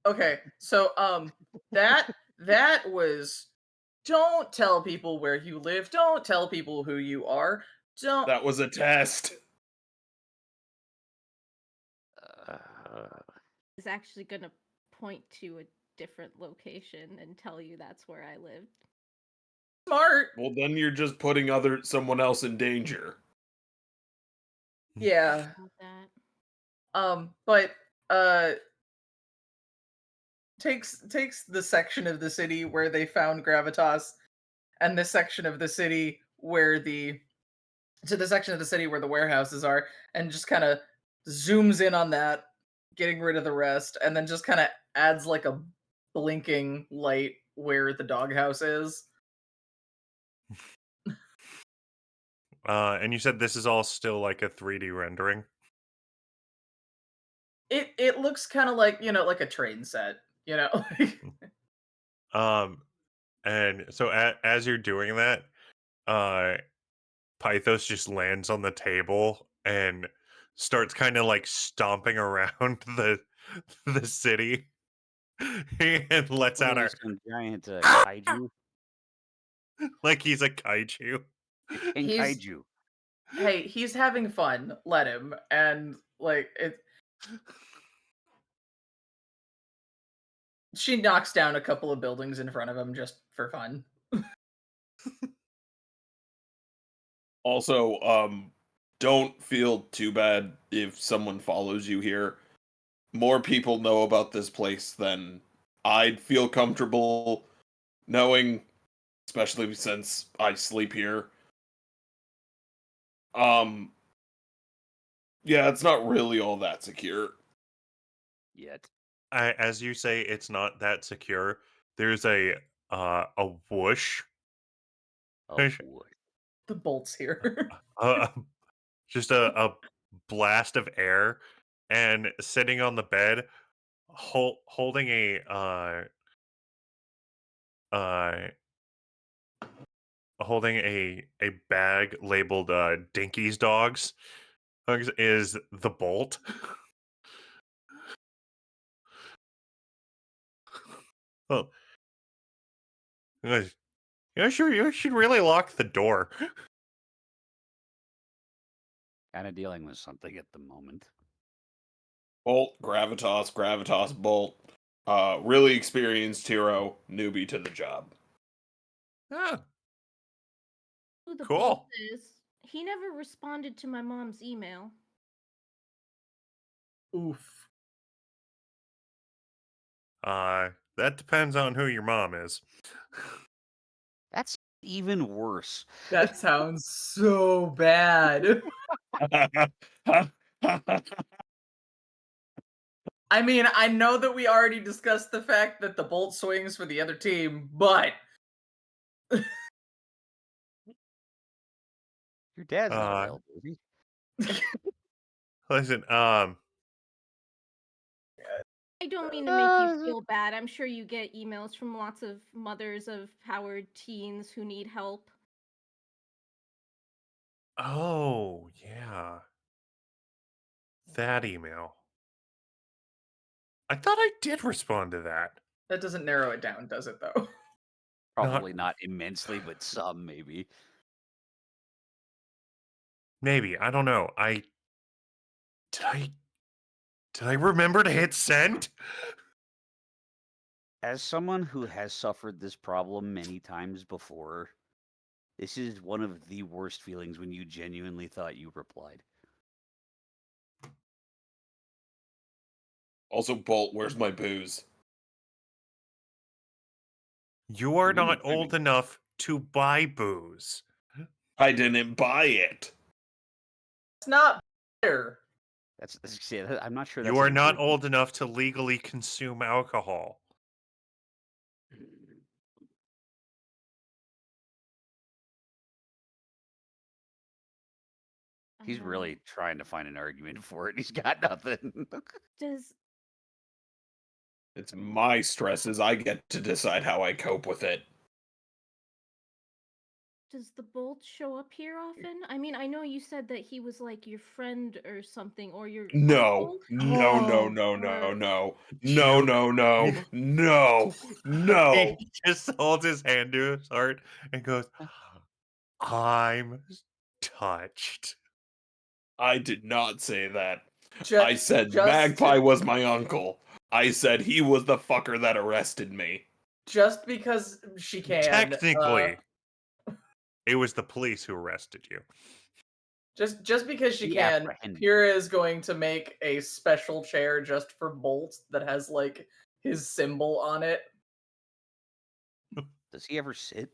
Okay. So that was, don't tell people where you live. Don't tell people who you are. Don't. That was a test. Uh, Is actually gonna point to a different location and tell you that's where I lived. Smart. Well, then you're just putting someone else in danger. Yeah. About that. But takes the section of the city where they found Gravitas and the section of the city where the section of the city where the warehouses are, and just kind of zooms in on that, getting rid of the rest, and then just kind of adds like a blinking light where the doghouse is. And you said this is all still like a 3D rendering? It looks kind of like, like a train set, And so as you're doing that, uh, Pythos just lands on the table and starts kind of like stomping around the city and lets What out are you, our some giant kaiju? like he's a kaiju. A king He's kaiju. hey, he's having fun. Let him. And like she knocks down a couple of buildings in front of him just for fun. Also, don't feel too bad if someone follows you here. More people know about this place than I'd feel comfortable knowing, especially since I sleep here. Yeah, it's not really all that secure. Yet. As you say, it's not that secure. There's a whoosh, Oh boy. The bolts here. uh, just a blast of air, and sitting on the bed, holding uh a bag labeled Dinky's dogs is the bolt. Oh, you should really lock the door. Kind of dealing with something at the moment. Bolt, Gravitas, Bolt. Really experienced hero, newbie to the job. Ah, Who the cool. bolt is? He never responded to my mom's email. Oof. That depends on who your mom is. That's even worse. That sounds so bad. I mean, I know that we already discussed the fact that the bolt swings for the other team, but Your dad's not Uh, available, is he? Listen, I don't mean to make you feel bad. I'm sure you get emails from lots of mothers of powered teens who need help. oh yeah, that email. I thought I did respond to that. that doesn't narrow it down, does it though? Probably not immensely, but some maybe. Maybe I don't know. Did I did I remember to hit send? As someone who has suffered this problem many times before, this is one of the worst feelings when you genuinely thought you replied. Also, Bolt, where's my booze? You are You didn't not buy old me. enough to buy booze. I didn't buy it. It's not better. See, I'm not sure You that's are an not improvement. old enough to legally consume alcohol. He's really trying to find an argument for it. He's got nothing. Does It's my stresses. I get to decide how I cope with it. does the bolt show up here often? I mean, I know you said that he was like your friend or something, or your No, uncle. no, no, Oh, no, no, or no, no, no, no, no, no. He just holds his hand to his heart and goes, "I'm touched." I did not say that. Just, I said just Magpie to, was my uncle. I said he was the fucker that arrested me. Just because she can. Technically, it was the police who arrested you. Just because she He can, apprehended. Pyrrha is going to make a special chair just for Bolt that has like his symbol on it. Does he ever sit?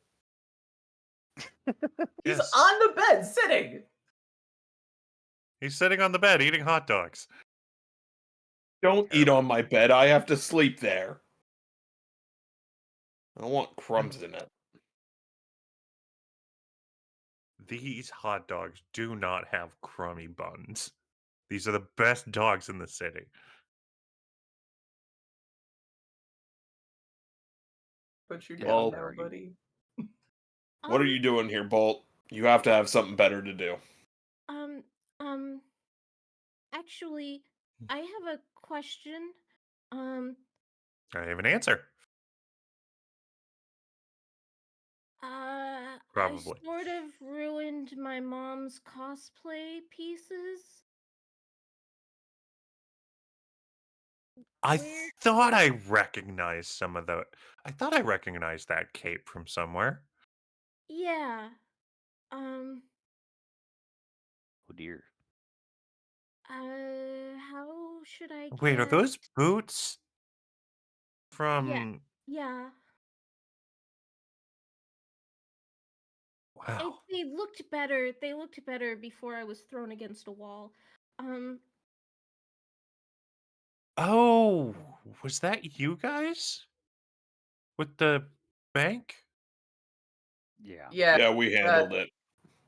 He's Yes. on the bed sitting. He's sitting on the bed eating hot dogs. Don't eat on my bed. I have to sleep there. I don't want crumbs in it. These hot dogs do not have crummy buns. These are the best dogs in the city. Put you Yeah, down Well, now, argue. buddy. What are you doing here, Bolt? You have to have something better to do. Um, um, actually, I have a question. Um, I have an answer. I Probably. sort of ruined my mom's cosplay pieces. I Where? thought I recognized some of the. I thought I recognized that cape from somewhere. Yeah. Um, Oh dear. how should I Wait, are get? those boots Yeah, from? yeah. Wow. They looked better. They looked better before I was thrown against a wall. Um, Oh, was that you guys with the bank? Yeah. Yeah, Yeah, we handled it.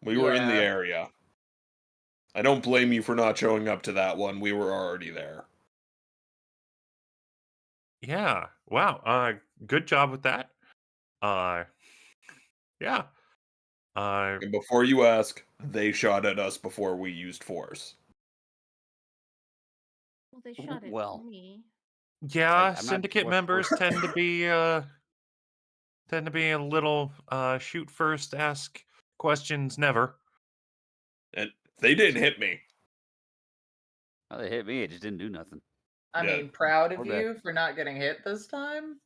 We were in the yeah. area. I don't blame you for not showing up to that one. We were already there. Yeah. Wow. Good job with that. Uh, yeah. And before you ask, they shot at us before we used force. well, they shot at Well, me. Yeah. I'm not Syndicate sure what members force. tend to be a little shoot first, ask questions never. And they didn't hit me. Oh, they hit me. It just didn't do nothing. I Yeah. mean, proud of We're back. you for not getting hit this time.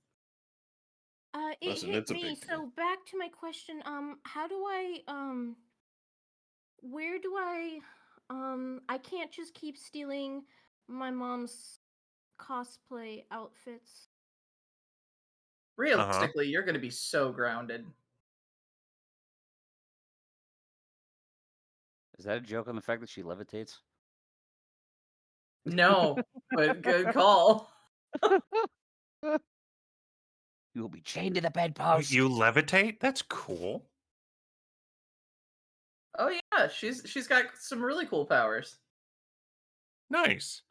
It Listen, hit it's a me. big deal. So back to my question. How do I where do I can't just keep stealing my mom's cosplay outfits. Uh-huh. Realistically, you're going to be so grounded. Is that a joke on the fact that she levitates? No, but good call. You will be chained to the Wait, bedpost. you levitate? That's cool. Oh yeah, she's got some really cool powers. Nice.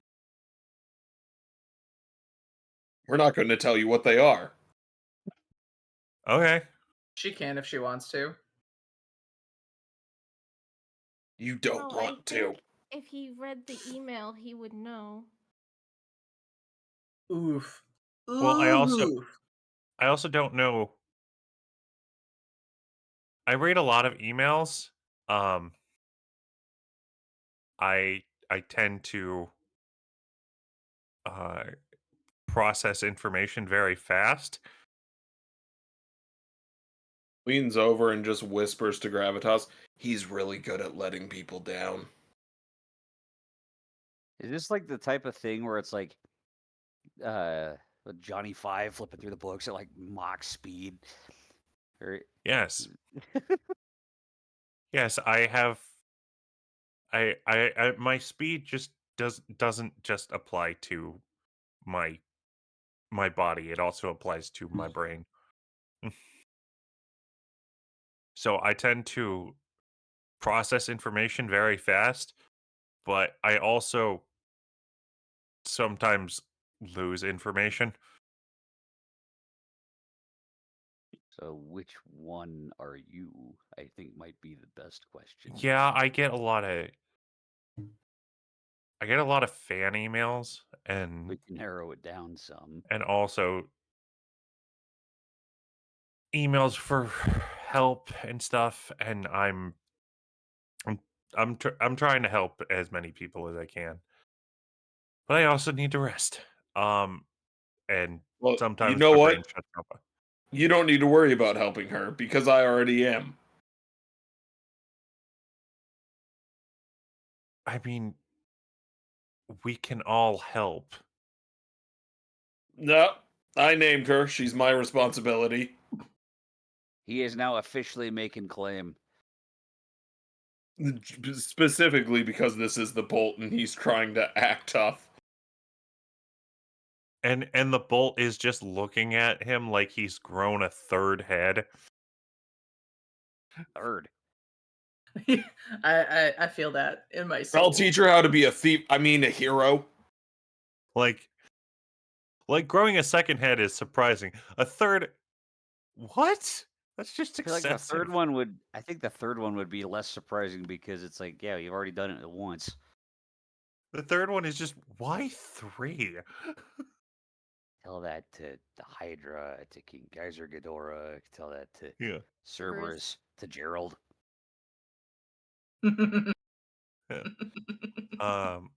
We're not going to tell you what they are. Okay. She can if she wants to. You don't Well, I want to. think if he read the email, he would know. Oof. Well, I Oof. also don't know. I read a lot of emails. Um I tend to uh process information very fast. Leans over and just whispers to Gravitas, he's really good at letting people down. Is this like the type of thing where it's like with Johnny Five flipping through the books at like Mach speed? Or Yes. Yes, I have I my speed just doesn't just apply to my body. It also applies to my brain. So I tend to process information very fast, but I also sometimes lose information. so which one are you? I think might be the best question. Yeah, I get a lot of fan emails We can narrow it down some. and also emails for help and stuff, and I'm I'm trying to help as many people as I can. But I also need to rest. Um and Well, you sometimes know my what? brain shuts off. You don't need to worry about helping her because I already am. I mean, we can all help. No, I named her. She's my responsibility. He is now officially making claim. Specifically because this is the Bolt and he's trying to act tough. And the bolt is just looking at him like he's grown a third head. Third. I feel that in my soul. I'll teach her how to be a thief. I mean, a hero. Like growing a second head is surprising. A third, what? That's just I feel like excessive. I think the third one would be less surprising because it's like, yeah, you've already done it once. The third one is just, why 3? Tell that to the Hydra, to King Geyser Ghidorah, tell that to Yeah. Cerberus, to Gerald. Yeah. Um.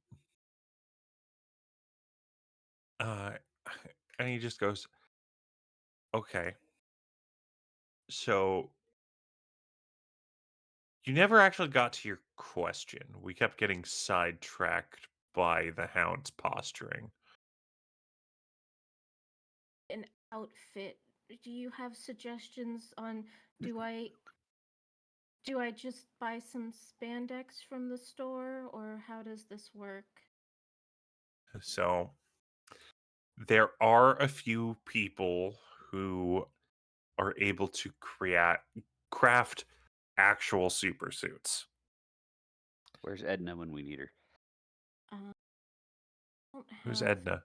And he just goes, okay. So you never actually got to your question. We kept getting sidetracked by the Hound's posturing. An outfit. Do you have suggestions on do I just buy some spandex from the store, or how does this work? So there are a few people who are able to craft actual super suits. Where's Edna when we need her? I don't Who's have Edna?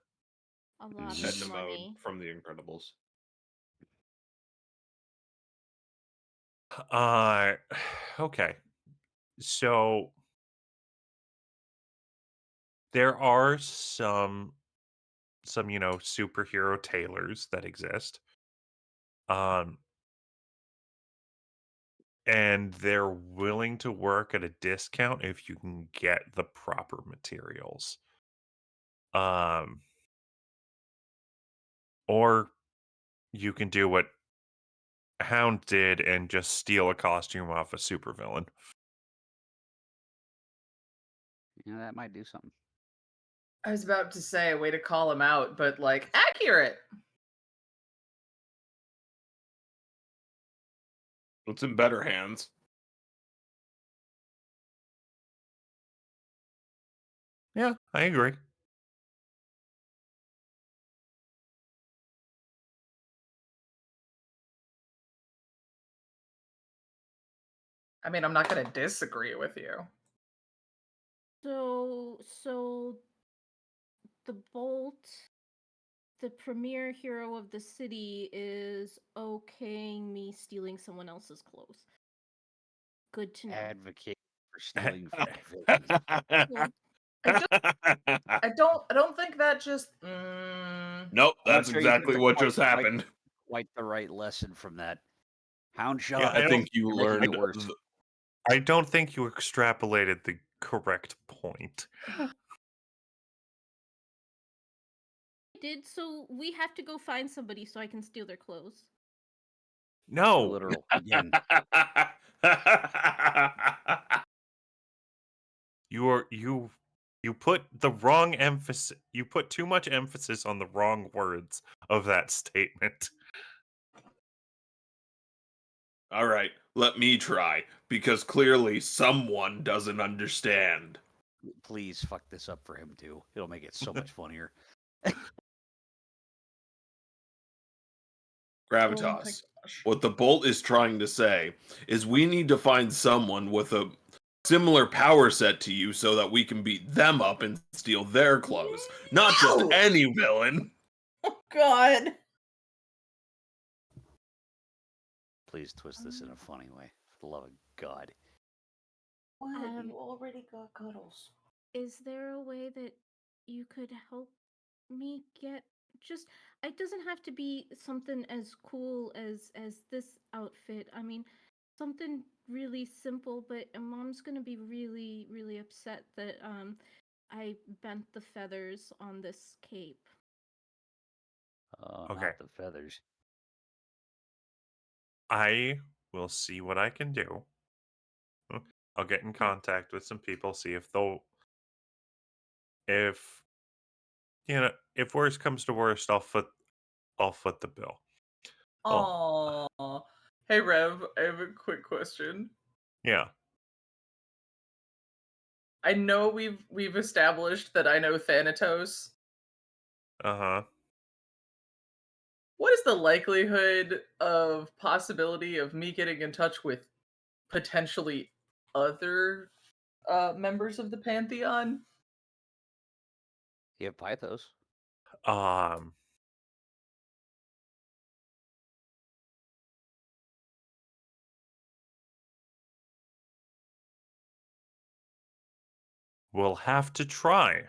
a lot Edna of Edna mode money. from The Incredibles. Uh okay. So there are some superhero tailors that exist. Um and they're willing to work at a discount if you can get the proper materials. Um or you can do what Hound did and just steal a costume off a supervillain. You know, that might do something. I was about to say a way to call him out, but like accurate. It's in better hands. Yeah, I agree. I mean, I'm not going to disagree with you. So the Bolt, the premier hero of the city, is okaying me stealing someone else's clothes. Good to know. Advocate for stealing from villains. Cool. I don't think that just. Nope, I'm not that's sure you took exactly the what just happened. quite the right lesson from that. Hound shot. Yeah, I think you You're making learned. it worse. I don't think you extrapolated the correct point. Did so we have to go find somebody so I can steal their clothes. No, Literal again. you put the wrong emphasis. You put too much emphasis on the wrong words of that statement. All right, let me try because clearly someone doesn't understand. Please fuck this up for him too. It'll make it so much funnier. Gravitas. What the Bolt is trying to say is we need to find someone with a similar power set to you so that we can beat them up and steal their clothes. Not just No! any villain. Oh God. Please twist this in a funny way. For the love of God. What? You already got cuddles. Is there a way that you could help me get just it doesn't have to be something as cool as this outfit. I mean, something really simple, but mom's going to be really really upset that I bent the feathers on this cape. Okay. Not the feathers. I will see what I can do. I'll get in contact with some people, see if they'll, if if worst comes to worst, I'll foot the bill. Oh, Aww. Hey Rev, I have a quick question. yeah. I know we've established that I know Thanatos. Uh huh. What is the likelihood of possibility of me getting in touch with potentially other members of the Pantheon? You have Pythos. Um. We'll have to try.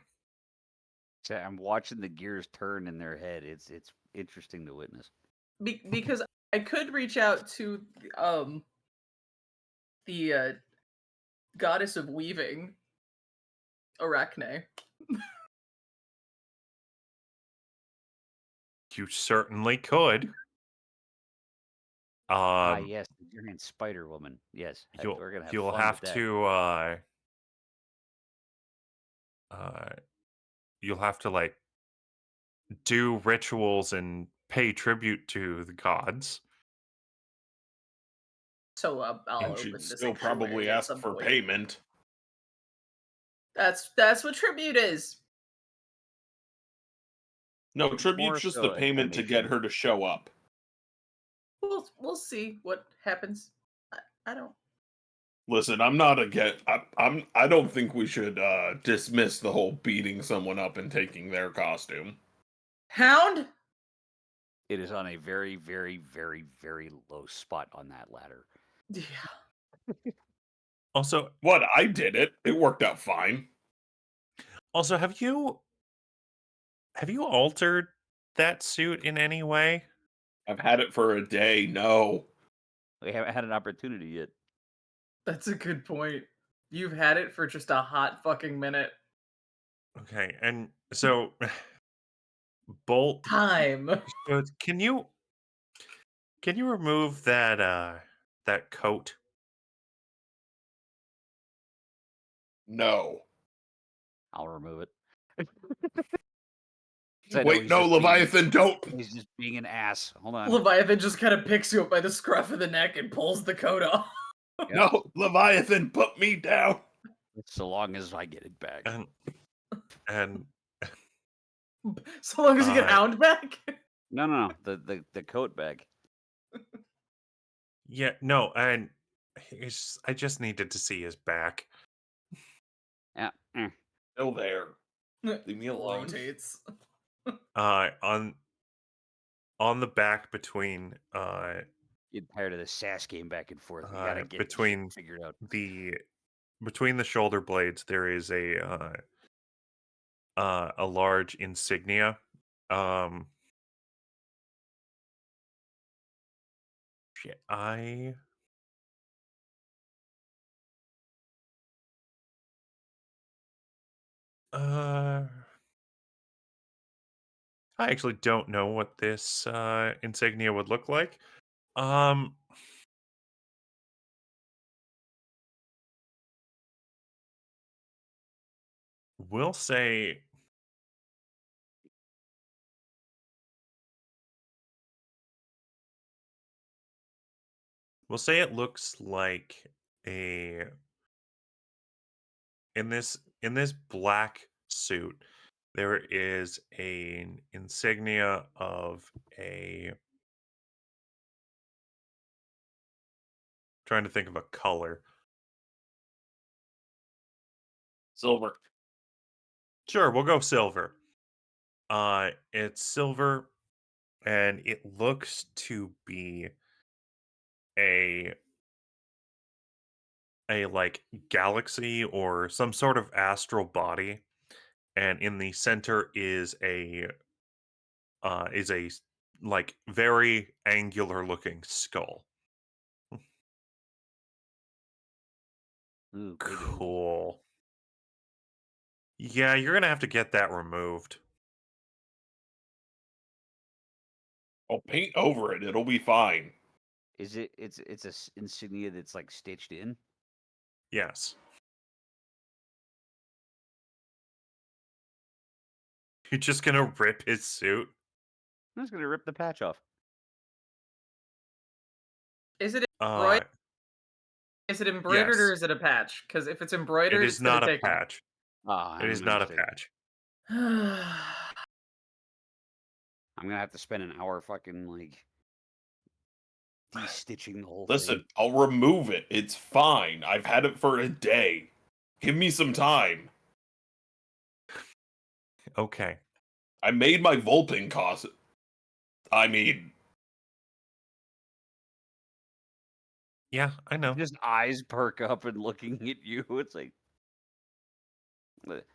So I'm watching the gears turn in their head. It's interesting to witness. Because I could reach out to the goddess of weaving, Arachne. You certainly could. Yes, the giant spider woman. Yes, we're gonna have You'll fun with have that. to you'll have to like do rituals and pay tribute to the gods. So I'll And she'd open the still probably sanctuary at ask some for point. payment. That's what tribute is. No, It's tribute's more just so the a payment to get donation. her to show up. We'll see what happens. I don't. Listen, I'm not I don't think we should dismiss the whole beating someone up and taking their costume. Hound? It is on a very, very, very, very low spot on that ladder. Yeah. Also, What? I did it. It worked out fine. have you altered that suit in any way? I've had it for a day. No. We haven't had an opportunity yet. That's a good point. You've had it for just a hot fucking minute. Okay, and so Bolt, Time. so can you remove that coat? No. I'll remove it. I know Wait, no, Leviathan, don't. he's just being an ass. Hold on. Leviathan just kind of picks you up by the scruff of the neck and pulls the coat off. Yep. No, Leviathan, put me down. So long as I get it back. And So long as you get Hound back. No. The coat back. yeah, no, and I just needed to see his back. Yeah. Still there. Leave me alone. Rotates. On the back between Get tired of the sass game back and forth. We gotta get this between shit figured out. between the shoulder blades there is a large insignia. Shit, uh I actually don't know what this insignia would look like. Um we'll say it looks like a in this black suit there is an insignia of a trying to think of a color. Silver. Sure, we'll go silver. It's silver and it looks to be a like galaxy or some sort of astral body, and in the center is a like very angular looking skull. Ooh, big Cool. Yeah, you're gonna have to get that removed. I'll paint over it. It'll be fine. Is it? It's a insignia that's like stitched in. Yes. You're just gonna rip his suit? I'm just gonna rip the patch off. Is it Uh, embroidered? Is it embroidered or yes. is it a patch? Because if it's It embroidered, is it's gonna not a take patch. Ah, It I'm is gonna not have a to. patch. I'm gonna have to spend an hour fucking like de-stitching the whole Listen, thing. I'll remove it. It's fine. I've had it for a day. Give me some time. Okay. I made my Vulpin cost. I mean, Yeah, I know. Just eyes perk up and looking at you. It's like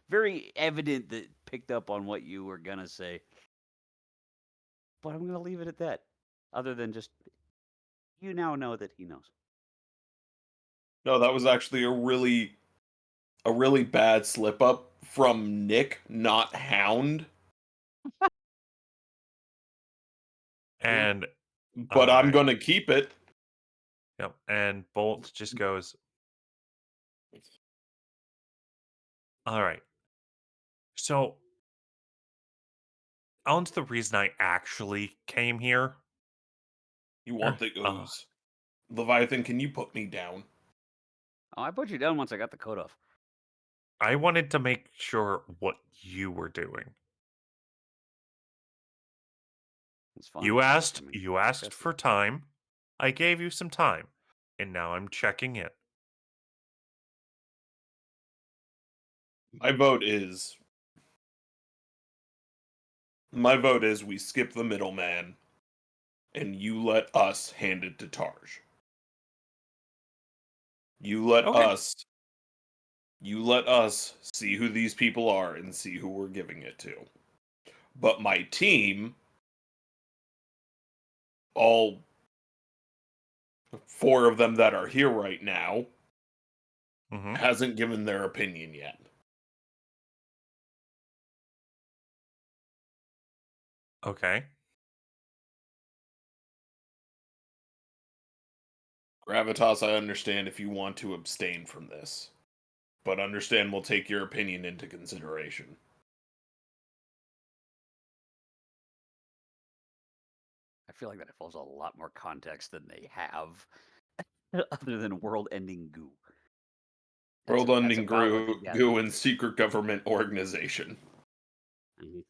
very evident that picked up on what you were gonna say. But I'm gonna leave it at that. Other than just you now know that he knows. no, that was actually a really bad slip up from Nick, not Hound. And But I'm gonna keep it. yep, and Bolt just goes, all right. So, on to the reason I actually came here. You want the ooze. Leviathan, can you put me down? Oh, I put you down once I got the coat off. I wanted to make sure what you were doing. It's fine. You asked I mean, you asked discuss it. for time. I gave you some time, and now I'm checking in. My vote is we skip the middleman and you let us hand it to Tarj. Okay. You let us see who these people are and see who we're giving it to. But my team, all four of them that are here right now, Mm-hmm. hasn't given their opinion yet. Okay. Gravitas, I understand if you want to abstain from this, but understand we'll take your opinion into consideration. I feel like that involves a lot more context than they have, other than world-ending goo. World That's Ending about what they got. Goo and Secret Government Organization. Mhm.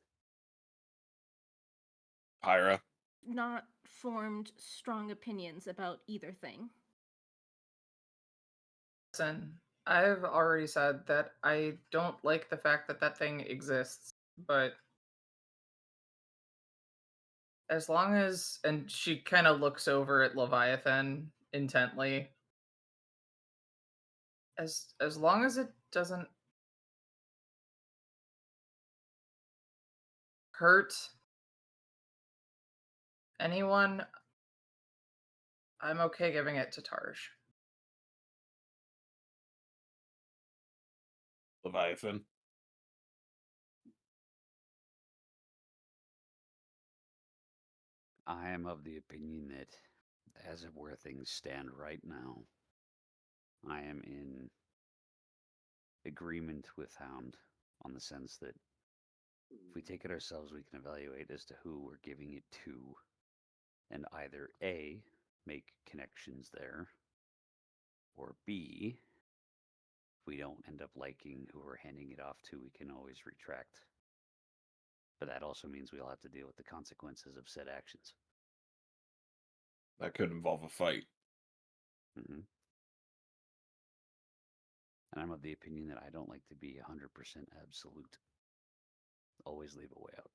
Pyrrha. Not formed strong opinions about either thing. Listen, I've already said that I don't like the fact that that thing exists, but as long as, and she kind of looks over at Leviathan intently, as long as it doesn't hurt anyone, I'm okay giving it to Tarj. Leviathan. I am of the opinion that, as of where things stand right now, I am in agreement with Hound on the sense that if we take it ourselves, we can evaluate as to who we're giving it to, and either A, make connections there, or B, if we don't end up liking who we're handing it off to, we can always retract. But that also means we'll have to deal with the consequences of said actions. That could involve a fight. Mm-hmm. And I'm of the opinion that I don't like to be 100% absolute. Always leave a way out.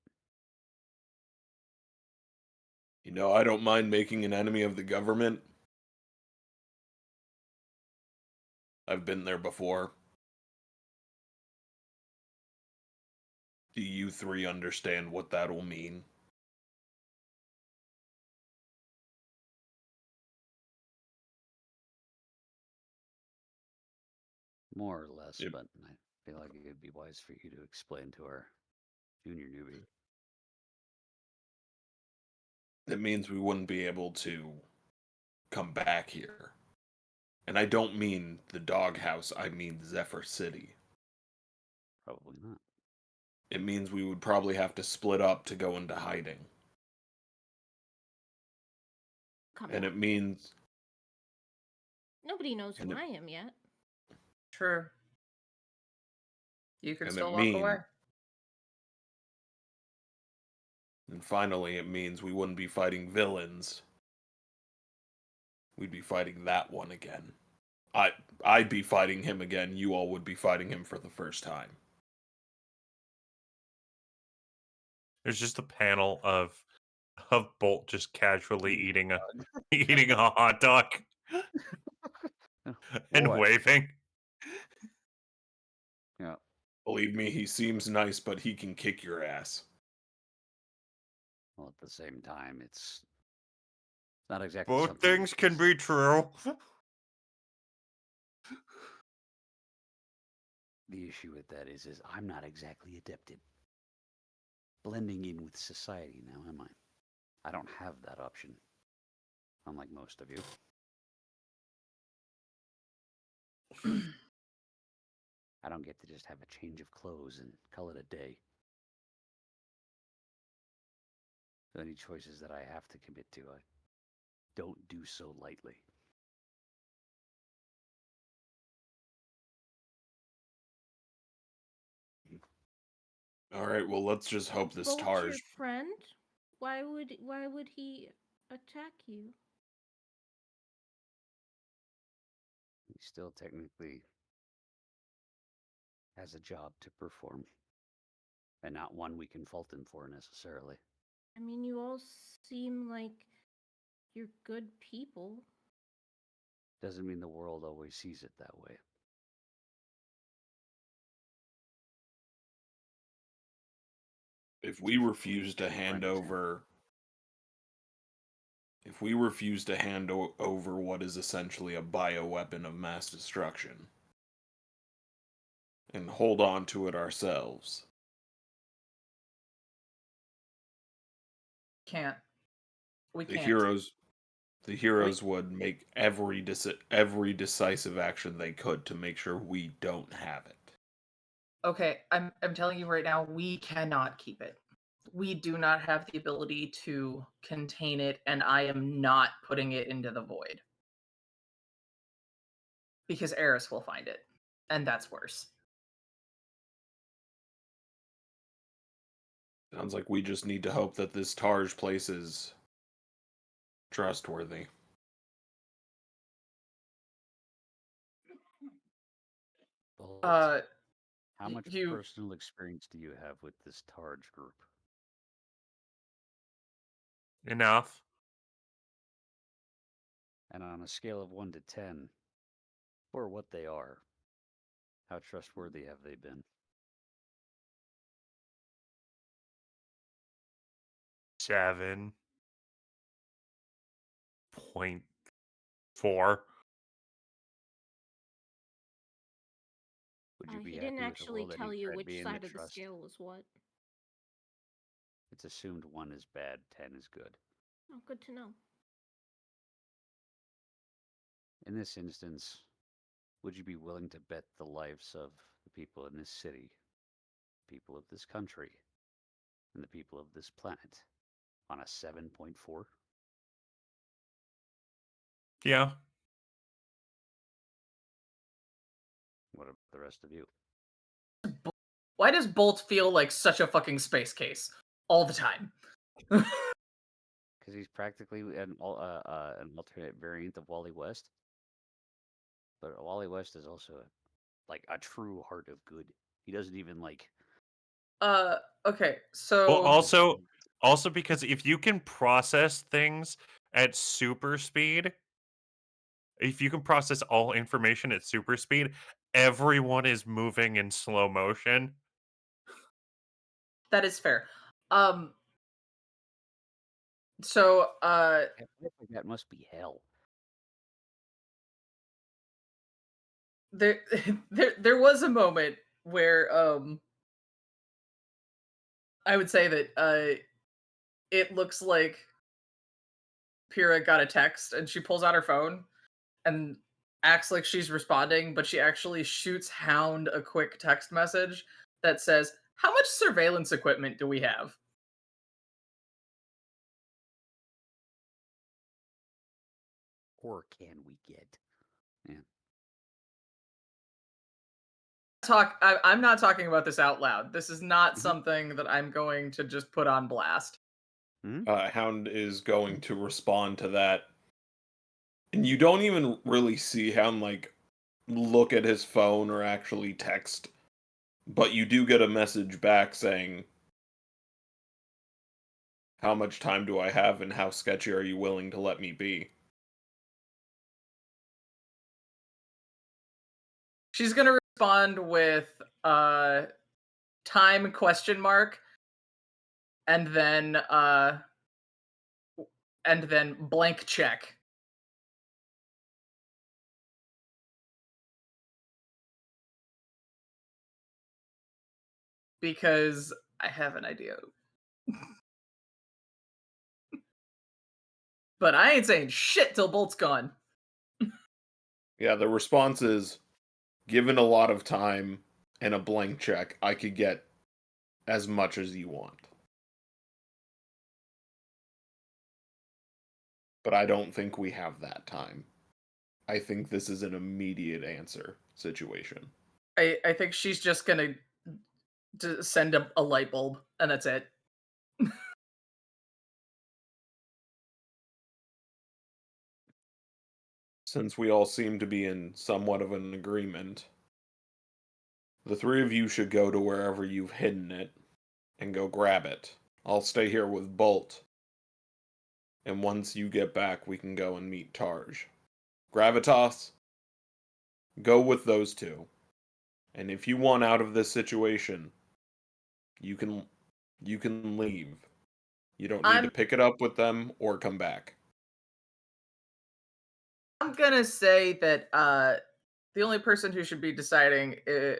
You know, I don't mind making an enemy of the government. I've been there before. Do you three understand what that'll mean? More or less, Yep. but I feel like it would be wise for you to explain to our junior newbie. it means we wouldn't be able to come back here. And I don't mean the doghouse, I mean Zephyr City. Probably not. It means we would probably have to split up to go into hiding. Come And on. it means Nobody knows and who it- I am yet. True. You could and still it walk away. and finally it means we wouldn't be fighting villains. We'd be fighting that one again. I'd be fighting him again, you all would be fighting him for the first time. There's just a panel of Bolt just casually eating a hot dog and What? waving. Yeah. Believe me, he seems nice, but he can kick your ass. Well, at the same time, it's not exactly Both something things can be true. The issue with that is I'm not exactly adept at blending in with society now, am I? I don't have that option, unlike most of you. I don't get to just have a change of clothes and call it a day. So any choices that I have to commit to, I don't do so lightly. All right, well, let's just hope this Bolt's your Tarj. friend? Why would he attack you? He still technically has a job to perform, and not one we can fault him for necessarily. I mean, you all seem like you're good people. Doesn't mean the world always sees it that way. If we refuse to hand Prime over, if we refuse to hand over what is essentially a bioweapon of mass destruction, and hold on to it ourselves, Can't. We the can't. heroes would make every decisive action they could to make sure we don't have it. Okay, I'm telling you right now, we cannot keep it. We do not have the ability to contain it, and I am not putting it into the void. Because Eris will find it, and that's worse. Sounds like we just need to hope that this Tarj place is trustworthy. Bolt, Uh, how much you personal experience do you have with this Targe group? Enough. And on a scale of 1 to 10, for what they are, how trustworthy have they been? 7.4. Would you be He happy didn't with a actually world tell ending you threat which being side the of the trust? scale was what. It's assumed 1 is bad, 10 is good. Oh, good to know. In this instance, would you be willing to bet the lives of the people in this city, people of this country, and the people of this planet on a 7.4? Yeah. What about the rest of you? why does Bolt feel like such a fucking space case all the time? Because he's practically an alternate variant of Wally West. But Wally West is also like a true heart of good. He doesn't even like. Okay, Well, so also because if you can process things at super speed, if you can process all information at super speed, everyone is moving in slow motion. that is fair. So A life like that must be hell. there there was a moment where I would say that it looks like Pyrrha got a text and she pulls out her phone and acts like she's responding, but she actually shoots Hound a quick text message that says, "How much surveillance equipment do we have?" Or can we get? Yeah. I'm not talking about this out loud. This is not Mhm. something that I'm going to just put on blast. Hound is going to respond to that, and you don't even really see Hound like look at his phone or actually text, but you do get a message back saying, "How much time do I have, and how sketchy are you willing to let me be?" She's gonna respond with time question mark and then blank check. Because I have an idea. But I ain't saying shit till Bolt's gone. Yeah, the response is, given a lot of time and a blank check, I could get as much as you want. But I don't think we have that time. I think this is an immediate answer situation. I think she's just gonna send a light bulb, and that's it. Since we all seem to be in somewhat of an agreement, the three of you should go to wherever you've hidden it and go grab it. I'll stay here with Bolt. And once you get back, we can go and meet Tarj. Gravitas, go with those two. And if you want out of this situation, you can leave. You don't need I'm to pick it up with them or come back. I'm gonna say that the only person who should be deciding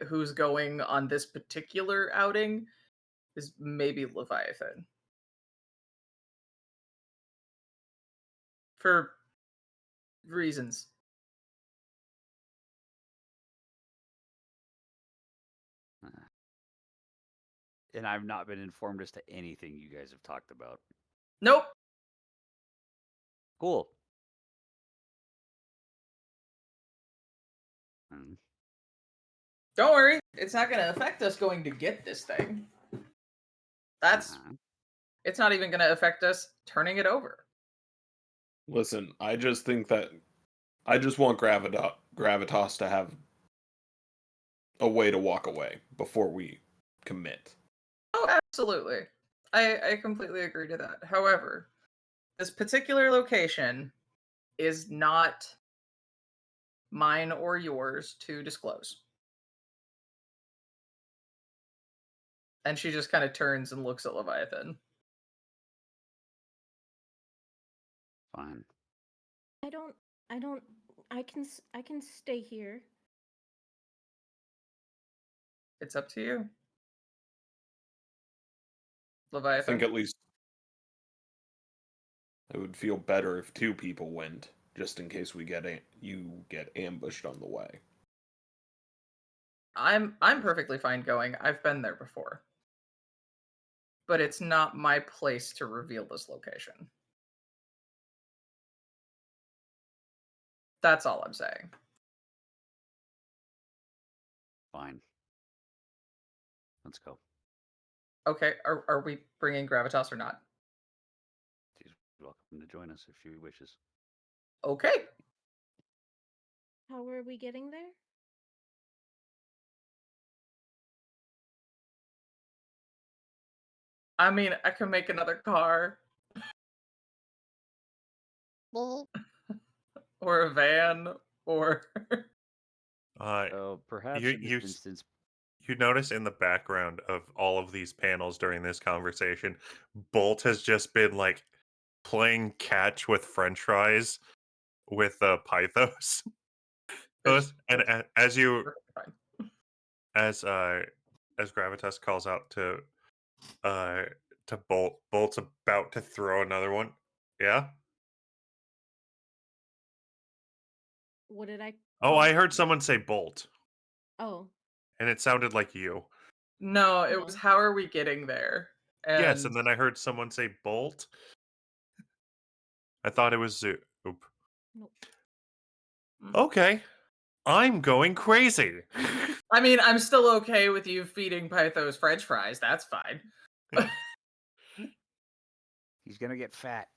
who's going on this particular outing is maybe Leviathan. For reasons. And I've not been informed as to anything you guys have talked about. Nope. Cool. Hmm. Don't worry. It's not gonna affect us going to get this thing. That's Uh-huh. it's not even gonna affect us turning it over. Listen, I just think that I just want Gravitas to have a way to walk away before we commit. Oh, absolutely. I completely agree to that. However, this particular location is not mine or yours to disclose. And she just kind of turns and looks at Leviathan. Fine. I don't. I don't. I can stay here. It's up to you. I Leviathan. think at least it would feel better if two people went, just in case you get ambushed on the way. I'm perfectly fine going. I've been there before. But it's not my place to reveal this location. That's all I'm saying. Fine. Let's go. Okay, are we bringing Gravitas or not? She's welcome to join us if she wishes. Okay. How are we getting there? I mean, I can make another car or a van or So perhaps you in you this s- instance, you notice in the background of all of these panels during this conversation, Bolt has just been like playing catch with French fries with Pythos. it's, And it's as you perfectly fine. as uh as Gravitas calls out uh to Bolt, Bolt's about to throw another one. Yeah. What did I Oh, call I it? heard someone say bolt, Oh, and it sounded like you. No, it was no. how are we getting there? Yes, And and then I heard someone say bolt. I thought it was Zoup. Nope. Okay, I'm going crazy. I mean, I'm still okay with you feeding Pythos French fries. That's fine. He's gonna get fat.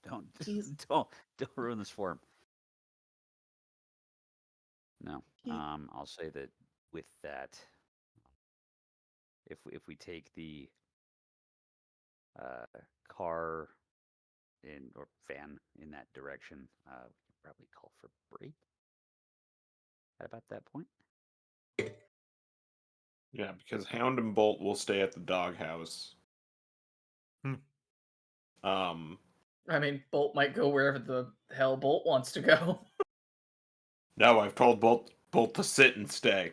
Don't He's don't ruin this for him. No. he, I'll say that with that, if we take the uh, car in or van in that direction, we can probably call for break at about that point. Yeah, because Hound and Bolt will stay at the doghouse. Hmm. I mean, Bolt might go wherever the hell Bolt wants to go. No, I've told Bolt to sit and stay.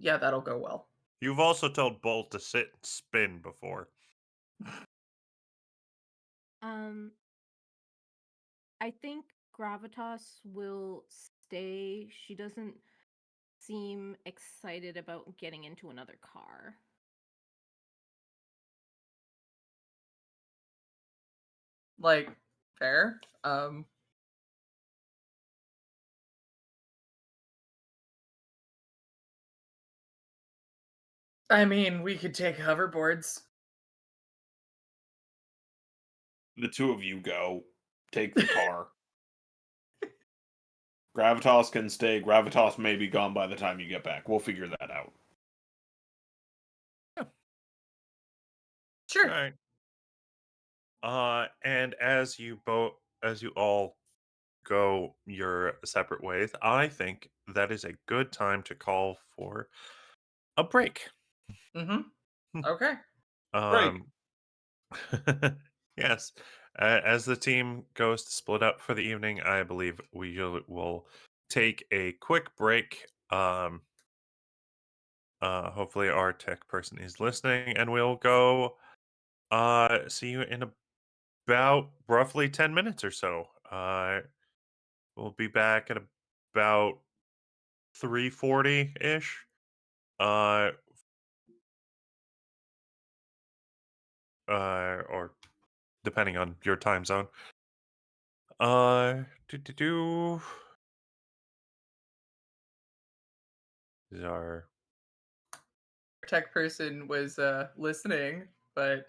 Yeah, that'll go well. You've also told Bolt to sit and spin before. I think Gravitas will stay. She doesn't seem excited about getting into another car. Like, fair. I mean, we could take hoverboards. The two of you go. Take the car. Gravitas can stay. Gravitas may be gone by the time you get back. We'll figure that out. Sure. All right. And as you all go your separate ways, I think that is a good time to call for a break. Mm-hmm. Okay. Break. Um, yes. As the team goes to split up for the evening, I believe will take a quick break. Hopefully our tech person is listening, and we'll go see you in about roughly 10 minutes or so. We'll be back at about 3:40 ish. Uh, or depending on your time zone. Do do do. These are Tech person was listening, but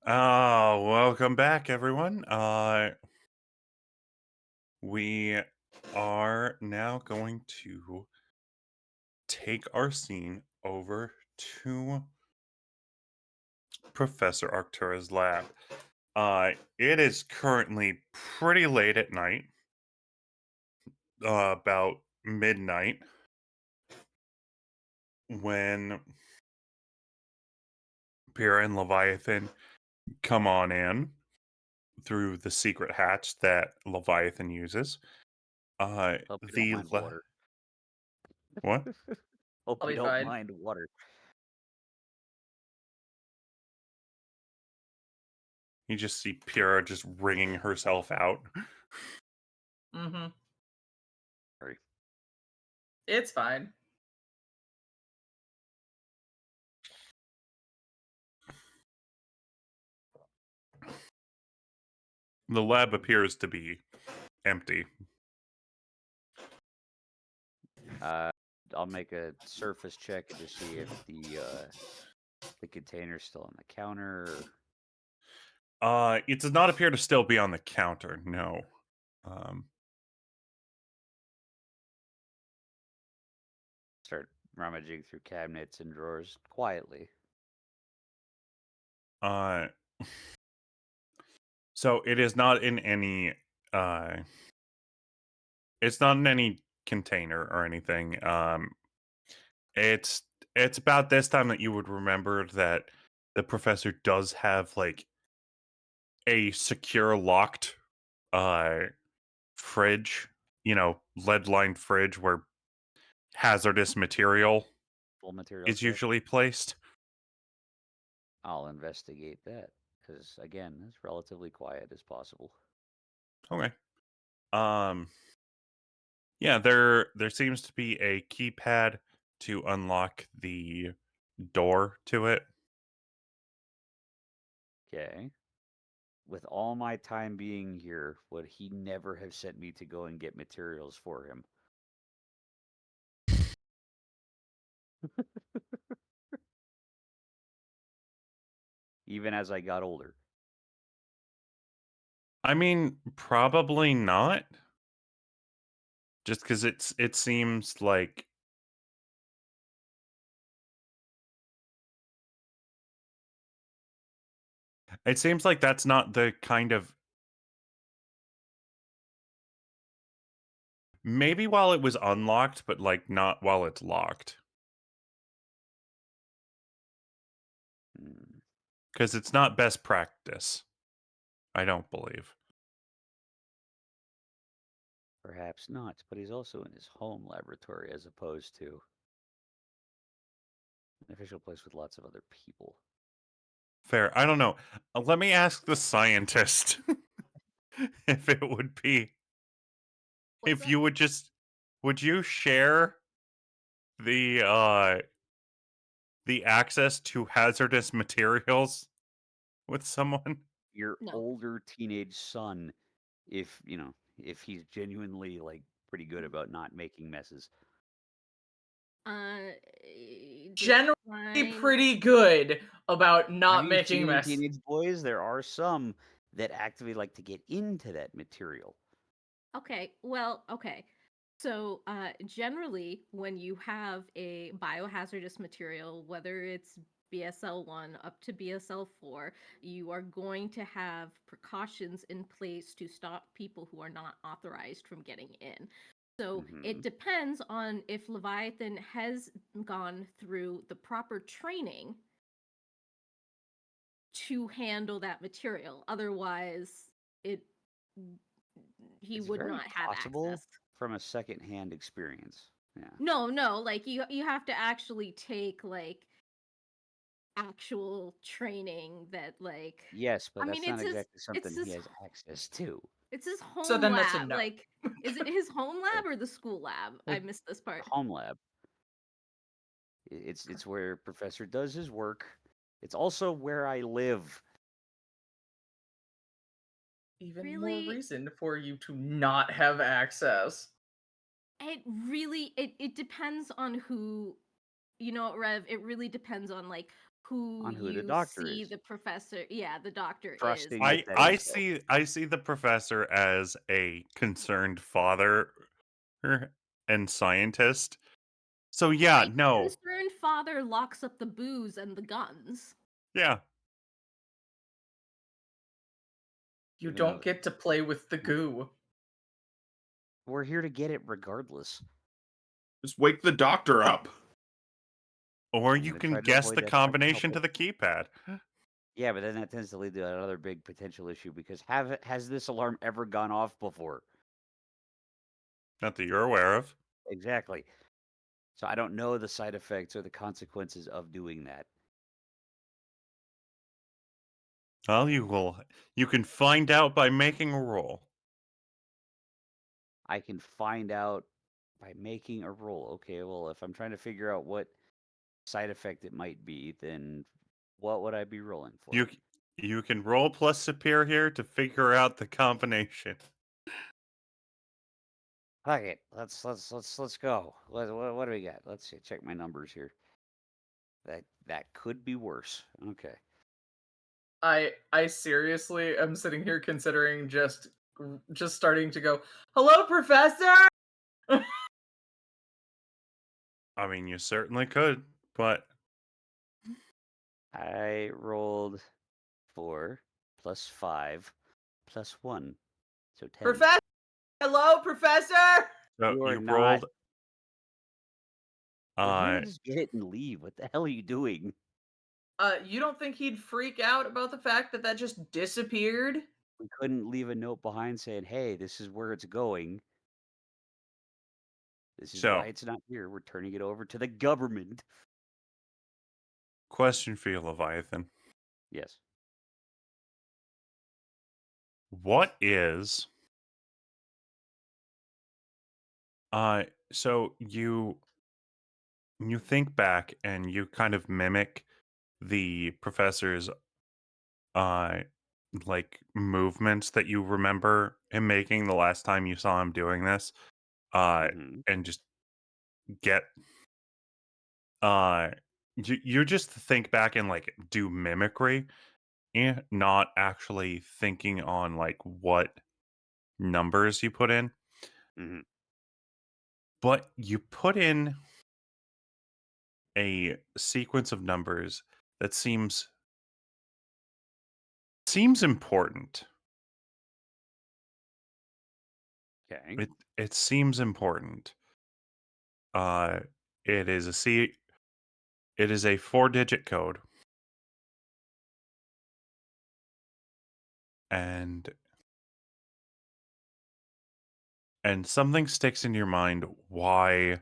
Welcome back, everyone. We are now going to take our scene over to Professor Arctura's lab. It is currently pretty late at night, about midnight, when Pyrrha and Leviathan come on in through the secret hatch that Leviathan uses. Hope you don't The mind water. what? Hope I'll you be don't fine. mind water. You just see Pyrrha just wringing herself out. Mm-hmm. Sorry. It's fine. The lab appears to be empty. I'll make a surface check to see if the container's still on the counter. It does not appear to still be on the counter, no. Start rummaging through cabinets and drawers quietly. So it is not in any it's not in any container or anything. It's about this time that you would remember that the professor does have like a secure locked fridge, lead lined fridge where hazardous material Full material is check. usually placed. I'll investigate that because again, it's relatively quiet as possible. Okay. Yeah, there seems to be a keypad to unlock the door to it. Okay. With all my time being here, would he never have sent me to go and get materials for him? Even as I got older. I mean, probably not. Just because it seems like that's not the kind of maybe while it was unlocked, but like not while it's locked. Because it's not best practice. I don't believe. Perhaps not, but he's also in his home laboratory as opposed to an official place with lots of other people. Fair. I don't know. Let me ask the scientist if it would be What's if that? you would you share the access to hazardous materials with someone? Your No. older teenage son, if if he's genuinely like pretty good about not making messes. Generally define- pretty good about Have not you making seen mess. teenage boys? There are some that actively like to get into that material. Okay, well, okay. So, generally, when you have a biohazardous material, whether it's BSL-1 up to BSL-4, you are going to have precautions in place to stop people who are not authorized from getting in. So, it depends on if Leviathan has gone through the proper training to handle that material. Otherwise, he It's would very not have possible access. from a secondhand experience. Yeah. No, like you have to actually take like actual training that like Yes, but I mean that's not exactly it's something he his has access to. it's his So home then that's a lab. no. Like is it his home lab or the school lab? I missed this part. Home lab. It's where Professor does his work. It's also where I live. Even more Really? reason for you to not have access. It depends on who, you know what, Rev, it really depends on like who On who the you doctor see is. the professor. Yeah, the doctor is. Trusting I that I is so. I see the professor as a concerned father and scientist. So yeah, Right, the no. concerned father locks up the booze and the guns. Yeah. You Even though don't get to play with the goo. we're here to get it regardless. Just wake the doctor up. Or I'm you gonna can try to guess avoid the that if I can help combination to it. the keypad. Yeah, but then that tends to lead to another big potential issue because has this alarm ever gone off before? Not that you're aware of. Exactly. So I don't know the side effects or the consequences of doing that. Well, you can find out by making a roll. I can find out by making a roll. Okay, well, if I'm trying to figure out what side effect it might be, then what would I be rolling for? You can roll plus superior to figure out the combination. Fuck it. Let's go. What do we got? Let's see. Check my numbers here. That could be worse. Okay. I seriously am sitting here considering just starting to go, "Hello, professor." I mean, you certainly could, but I rolled 4 plus 5 plus 1. So 10. Professor, hello, professor. so You are you not. rolled. If you Uh, don't just get it and leave, what the hell are you doing? You don't think he'd freak out about the fact that just disappeared? We couldn't leave a note behind saying, hey, this is where it's going. This is why so it's not here. We're turning it over to the government. question for you, Leviathan. Yes. What is so you think back and you kind of mimic the professor's uh like movements that you remember him making the last time you saw him doing this. Mm-hmm. And just get uh you just think back and like do mimicry and not actually thinking on like what numbers you put in, Mm-hmm. but you put in a sequence of numbers that seems important. Okay. It seems important. Uh it is it is a 4-digit code, and something sticks in your mind. Why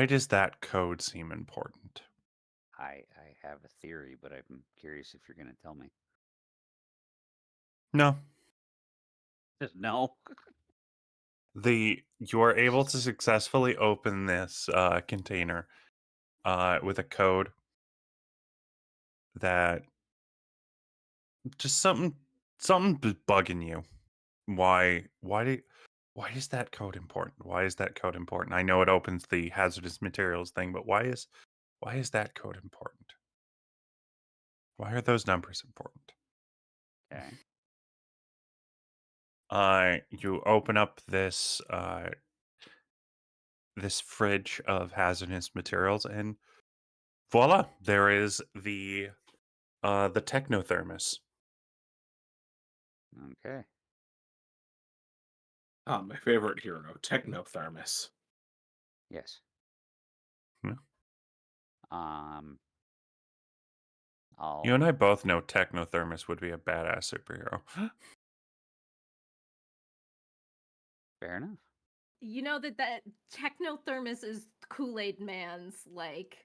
does that code seem important? I have a theory, but I'm curious if you're going to tell me. No. Just no. You are able to successfully open this container with a code that just something bugging you. Why is that code important? Why is that code important? I know it opens the hazardous materials thing, but why is that code important? Why are those numbers important? Okay. You open up this fridge of hazardous materials, and voila, there is the technothermos. Okay. Ah, my favorite hero, Technothermos. Yes. Yeah. Um, You and I'll I both know technothermos would be a badass superhero. fair enough. You know that Technothermos is Kool-Aid Man's like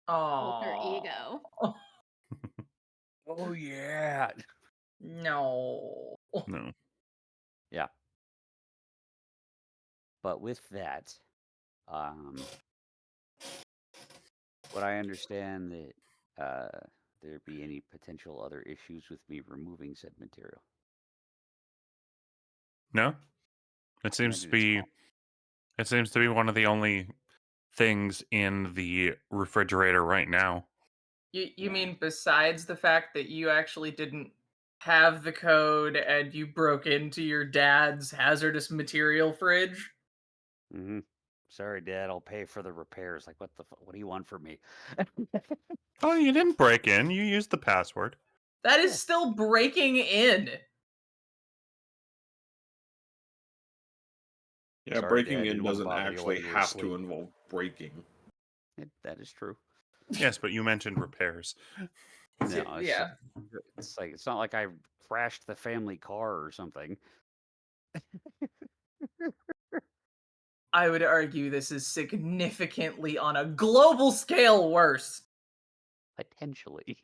alter ego. Oh Oh yeah. no. No. Yeah. But with that, um, would I understand that there be any potential other issues with me removing said material? No? It I seems to imagine it's be calm. it seems to be one of the only things in the refrigerator right now. You Yeah. mean besides the fact that you actually didn't have the code and you broke into your dad's hazardous material fridge? Mm-hmm. Sorry, Dad. I'll pay for the repairs. Like, what do you want from me? Oh, you didn't break in. You used the password. That is Yeah. still breaking in. Yeah, Sorry, breaking Dad. in Didn't want to doesn't bother you while actually you were have to asleep. involve breaking. That is true. Yes, but you mentioned repairs. No, Yeah. it's like it's not like I crashed the family car or something. I would argue this is significantly on a global scale worse. Potentially.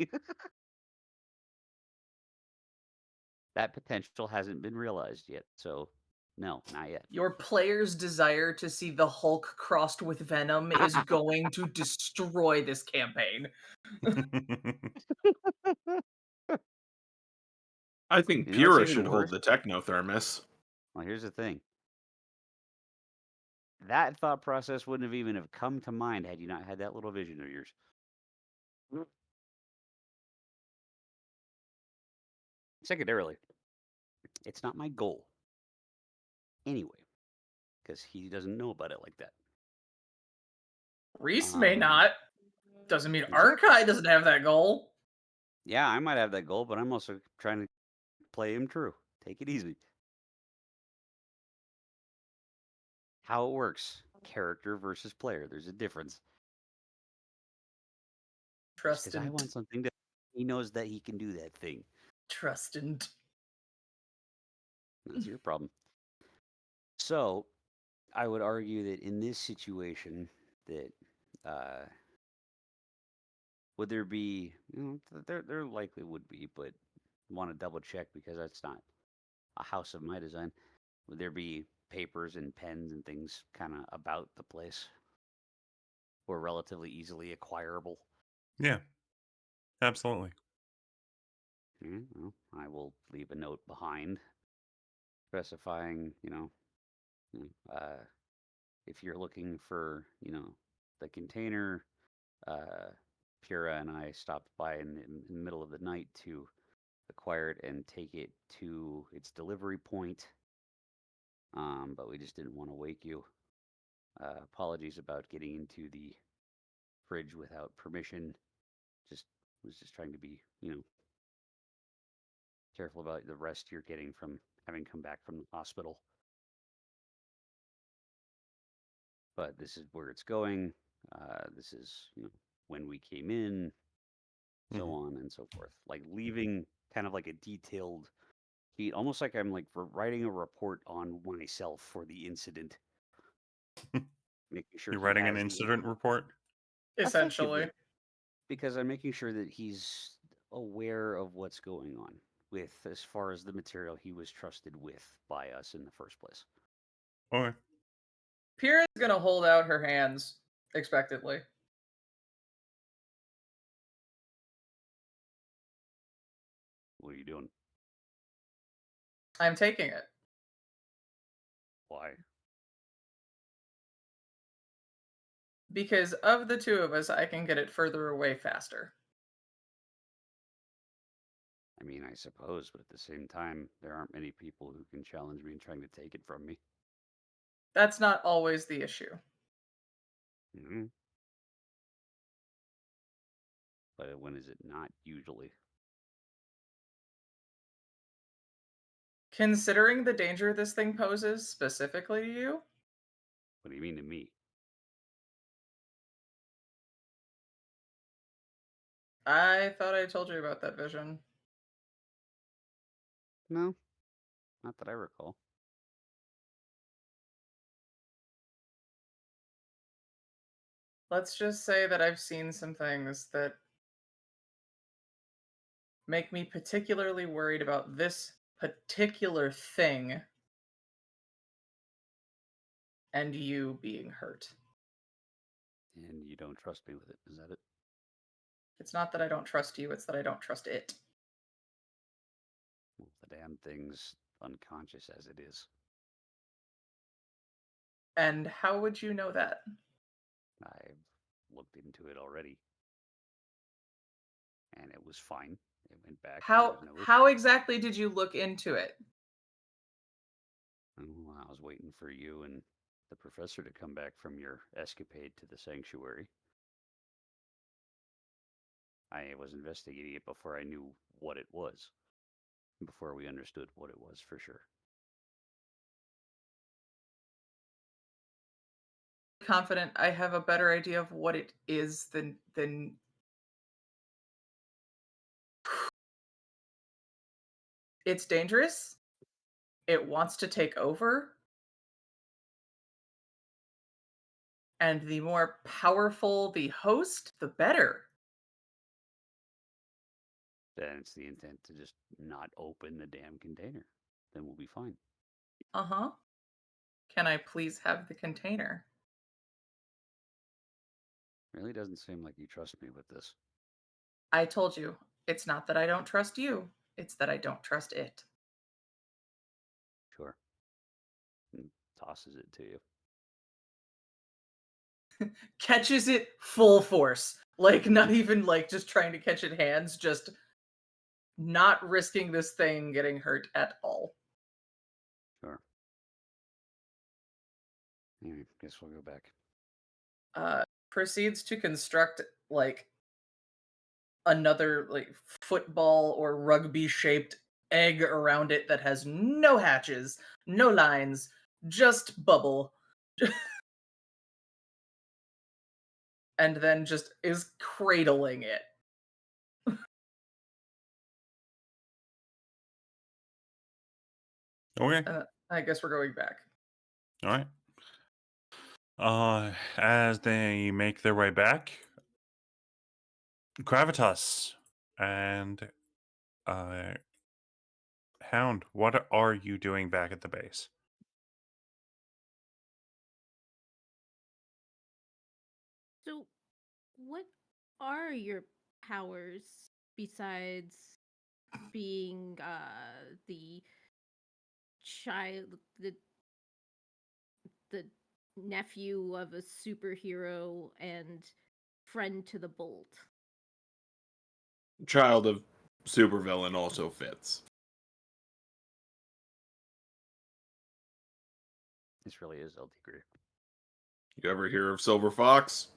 That potential hasn't been realized yet, so no, not yet. Your player's desire to see the Hulk crossed with Venom is going to destroy this campaign. I think You know what's Pyrrha even should hold worse? the technothermos. Well, here's the thing. That thought process wouldn't have even have come to mind had you not had that little vision of yours. Secondarily, it's not my goal anyway, because he doesn't know about it like that. Reese may not. Doesn't mean Exactly. Arkai doesn't have that goal. Yeah, I might have that goal, but I'm also trying to play him true. Take it easy. How it works, character versus player. There's a difference. Just because I Trust want something to, he knows that he can do that thing. and That's your problem. So, I would argue that in this situation, that would there be? There likely would be, but want to double check because that's not a house of my design. Would there be papers and pens and things kind of about the place, or relatively easily acquirable? Yeah, absolutely. Well, I will leave a note behind specifying, you know, if you're looking for, the container, Pyrrha and I stopped by in the middle of the night to acquire it and take it to its delivery point. But we just didn't want to wake you. Apologies about getting into the fridge without permission. Just was just trying to be, careful about the rest you're getting from having come back from the hospital. But this is where it's going. This is, when we came in, so Mhm. on and so forth. Like leaving kind of like a detailed sheet, almost like I'm like writing a report on myself for the incident, making sure You're he writing an has the incident report? essentially. effectively, because I'm making sure that he's aware of what's going on with as far as the material he was trusted with by us in the first place. Okay. Pyrrha's gonna hold out her hands expectantly. What are you doing? I'm taking it. Why? Because of the two of us, I can get it further away faster. I mean, I suppose, but at the same time, there aren't many people who can challenge me in trying to take it from me. That's not always the issue. hmm But when is it not usually? Considering the danger this thing poses specifically to you, What do you mean to me? I thought I told you about that vision. No, not that I recall. Let's just say that I've seen some things that make me particularly worried about this particular thing and you being hurt. And you don't trust me with it. Is that it? It's not that I don't trust you, it's that I don't trust it. Well, the damn thing's unconscious as it is. And how would you know that? looked into it already, and it was fine. It went back. How There was no how exactly did you look into it? issue. I was waiting for you and the professor to come back from your escapade to the sanctuary. I was investigating it before I knew what it was, before we understood what it was for sure. Confident I have a better idea of what it is than it's dangerous. It wants to take over. And the more powerful the host, the better. Then it's the intent to just not open the damn container. Then we'll be fine. Uh-huh. Can I please have the container? Really doesn't seem like you trust me with this. I told you, it's not that I don't trust you, it's that I don't trust it. Sure. And tosses it to you. Catches it full force. Like, not even like just trying to catch it hands, just not risking this thing getting hurt at all. Sure. Anyway, guess we'll go back. Proceeds to construct like another like football or rugby shaped egg around it that has no hatches, no lines, just bubble. And then just is cradling it. Okay. I guess we're going back. All right. As they make their way back, Gravitas and uh, Hound, what are you doing back at the base? So, what are your powers besides being the child, the nephew of a superhero and friend to the Bolt? Child of supervillain also fits. This really is LT Greer. You ever hear of Silver Fox?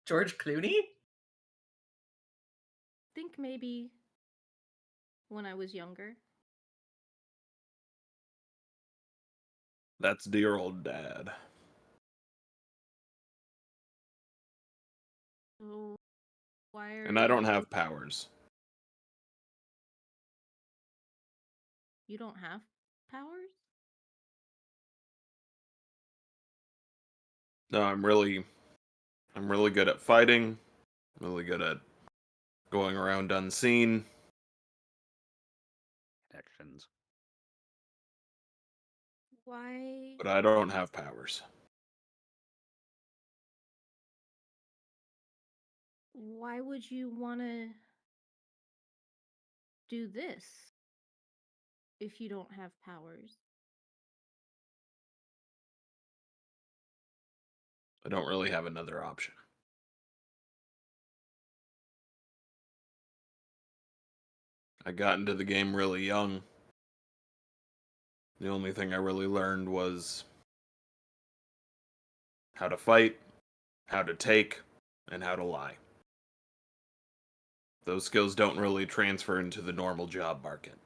George Clooney? Think maybe when I was younger. That's dear old dad. So why are And I don't you- have powers. You don't have powers? No, I'm really good at fighting. Really good at going around unseen. Connections. Why? But I don't have powers. Why would you want to do this if you don't have powers? I don't really have another option. I got into the game really young. The only thing I really learned was how to fight, how to take, and how to lie. Those skills don't really transfer into the normal job market.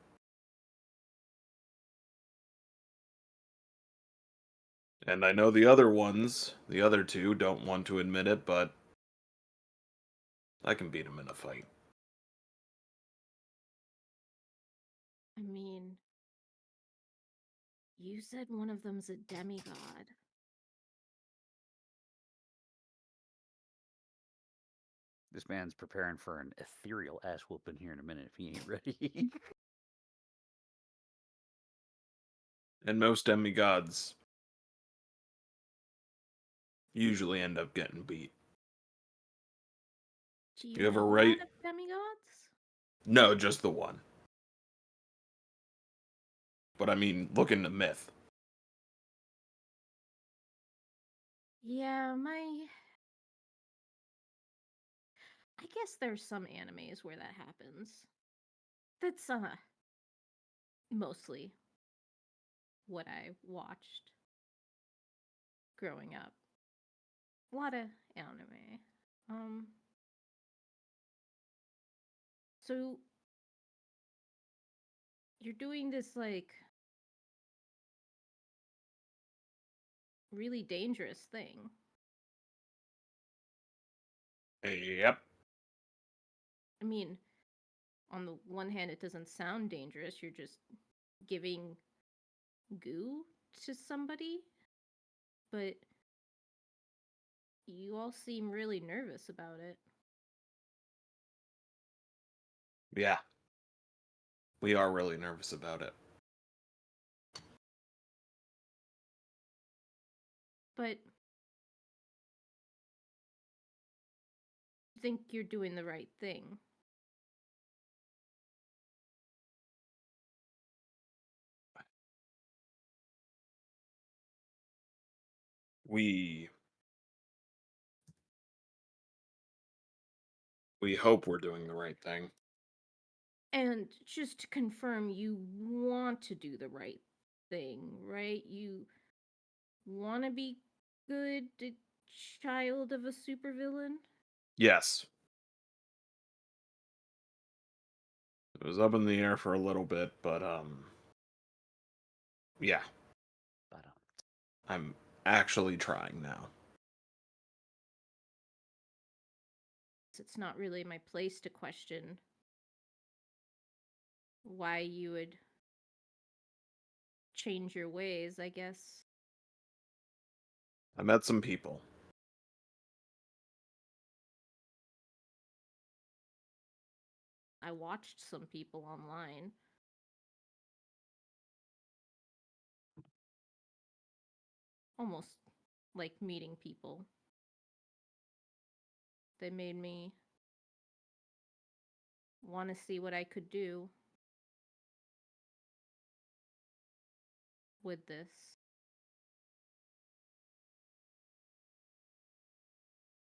And I know the other ones, the other two, don't want to admit it, but I can beat them in a fight. I mean, you said one of them's a demigod. This man's preparing for an ethereal ass whooping here in a minute if he ain't ready. And most demigods usually end up getting beat. Do You ever know a write? lot of demigods? No, just the one. But I mean, look into myth. Yeah, I guess there's some animes where that happens. That's mostly what I watched growing up. A lot of anime. So you're doing this like really dangerous thing. Yep. I mean, on the one hand, it doesn't sound dangerous. You're just giving goo to somebody, but you all seem really nervous about it. Yeah. We are really nervous about it. But I think you're doing the right thing. We hope we're doing the right thing. And just to confirm, you want to do the right thing, right? You want to be good child of a supervillain? Yes. It was up in the air for a little bit, but yeah. But I'm actually trying now. It's not really my place to question why you would change your ways, I guess. I met some people. I watched some people online. Almost like meeting people. They made me want to see what I could do with this.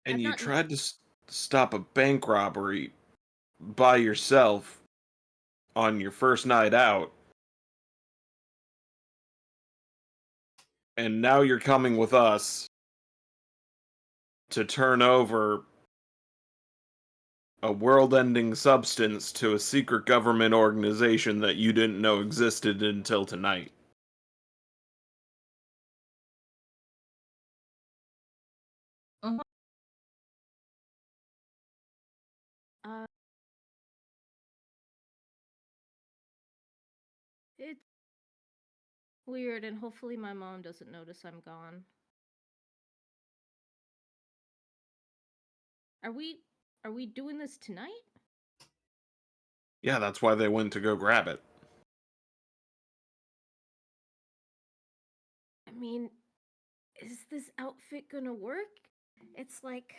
And I've you not tried to stop a bank robbery by yourself on your first night out. And now you're coming with us to turn over a world-ending substance to a secret government organization that you didn't know existed until tonight. Uh, it's weird, and hopefully my mom doesn't notice I'm gone. Are we doing this tonight? Yeah, that's why they went to go grab it. I mean, is this outfit gonna work? It's like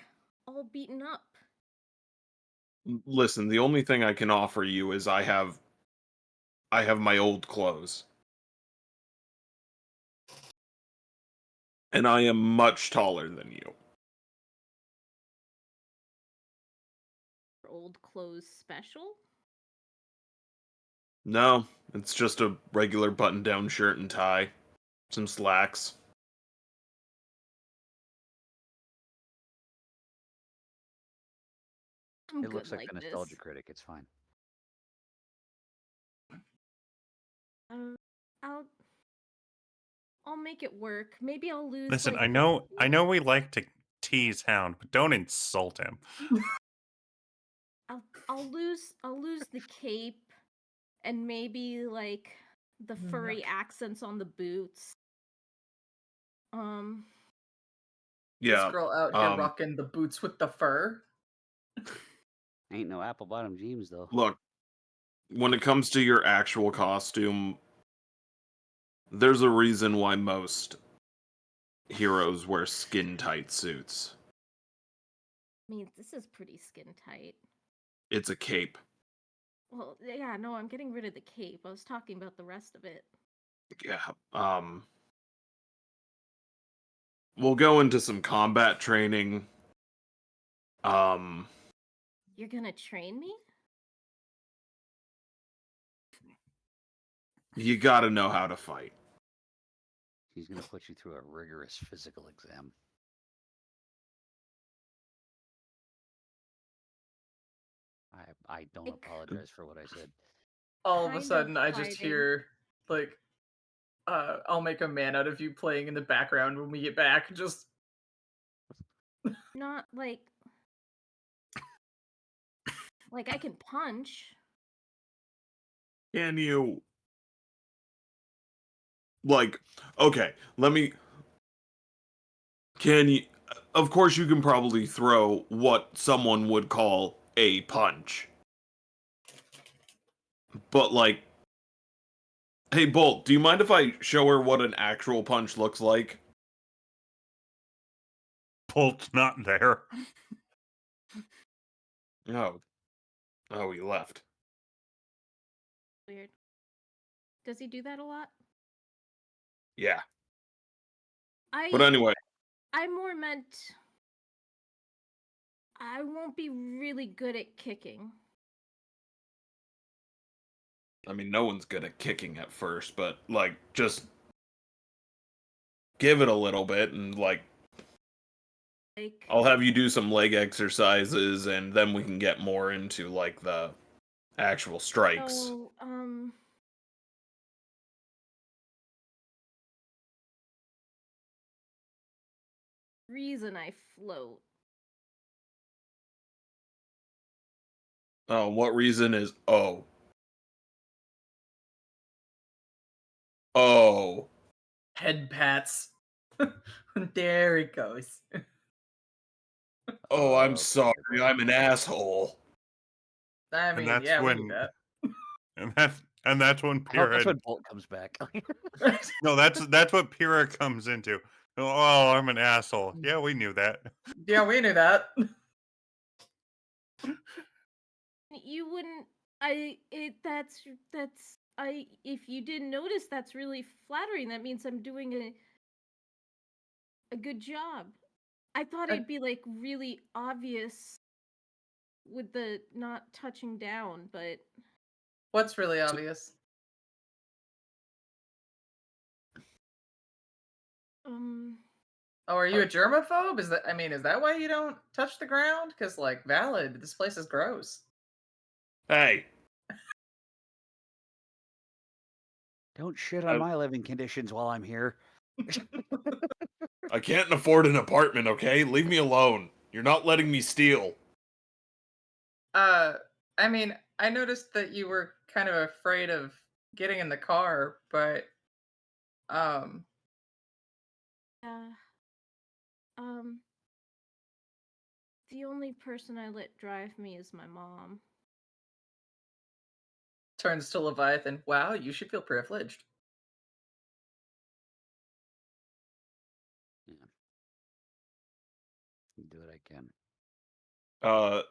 all beaten up. Listen, the only thing I can offer you is I have my old clothes. And I am much taller than you. Old clothes special? No, it's just a regular button-down shirt and tie. Some slacks. I'm it good looks like like the this. nostalgia critic. It's fine. I'll make it work. Maybe I'll lose. Listen, like, I know we like to tease Hound, but don't insult him. I'll lose the cape and maybe like the furry accents on the boots. This Yeah. girl out here rocking the boots with the fur. Ain't no apple bottom jeans though. Look, when it comes to your actual costume, there's a reason why most heroes wear skin-tight suits. I mean, this is pretty skin tight. It's a cape. Well, yeah, no, I'm getting rid of the cape. I was talking about the rest of it. Yeah. we'll go into some combat training. You're gonna train me? You gotta know how to fight. He's going to put you through a rigorous physical exam. I don't Like- apologize for what I said. All of a Kind of sudden, I just fighting. hear like, "I'll make a man out of you" playing in the background when we get back. Just Not like I can punch. Can you like okay, let me can you of course you can probably throw what someone would call a punch. But like hey Bolt, do you mind if I show her what an actual punch looks like? Bolt's not there. Oh. Oh, he left. Weird. Does he do that a lot? Yeah. But anyway, I more meant I won't be really good at kicking. I mean no one's good at kicking at first, but like just give it a little bit and like Like I'll have you do some leg exercises and then we can get more into like the actual strikes. so reason I float. Oh, what reason is oh. Oh. head pats. There it goes. Oh, I'm Okay, sorry. boy. I'm an asshole. I And mean, that's yeah, we when knew that. and that's when I hope Pyrrha that's when Bolt comes back. No, that's what Pyrrha comes into. Oh, I'm an asshole. Yeah, we knew that. Yeah, we knew that. You wouldn't that's if you didn't notice, that's really flattering. That means I'm doing a good job. I thought Uh, it'd be like really obvious with the not touching down, but What's really obvious? Oh, are you a germaphobe? Is that, I mean, is that why you don't touch the ground? Because, like, valid, this place is gross. Hey, Don't shit on my living conditions while I'm here. I can't afford an apartment, okay? Leave me alone. You're not letting me steal. I mean, I noticed that you were kind of afraid of getting in the car, but, um, uh, um, the only person I let drive me is my mom. turns to Leviathan. Wow, you should feel privileged. Yeah. Do what I can.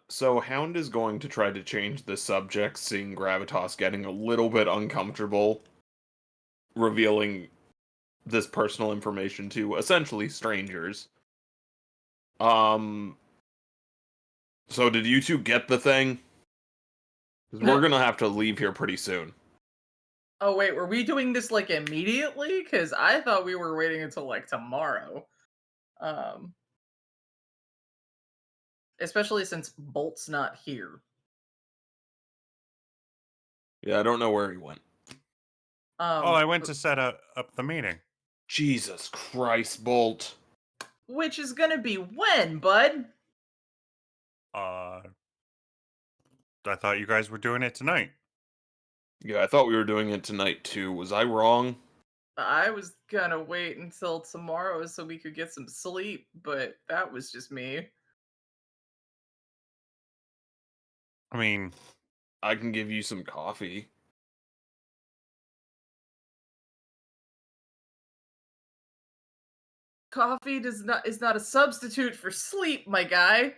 So Hound is going to try to change the subject, seeing Gravitas getting a little bit uncomfortable, revealing this personal information to essentially strangers. So did you two get the thing? 'Cause we're gonna have to leave here pretty soon. Oh, wait, were we doing this, like, immediately? Because I thought we were waiting until, like, tomorrow. Um, especially since Bolt's not here. Yeah, I don't know where he went. Oh, I went to set up the meeting. Jesus Christ, Bolt. Which is gonna be when, bud? I thought you guys were doing it tonight. Yeah, I thought we were doing it tonight too. Was I wrong? I was gonna wait until tomorrow so we could get some sleep, but that was just me. I mean, I can give you some coffee. Coffee is not a substitute for sleep, my guy.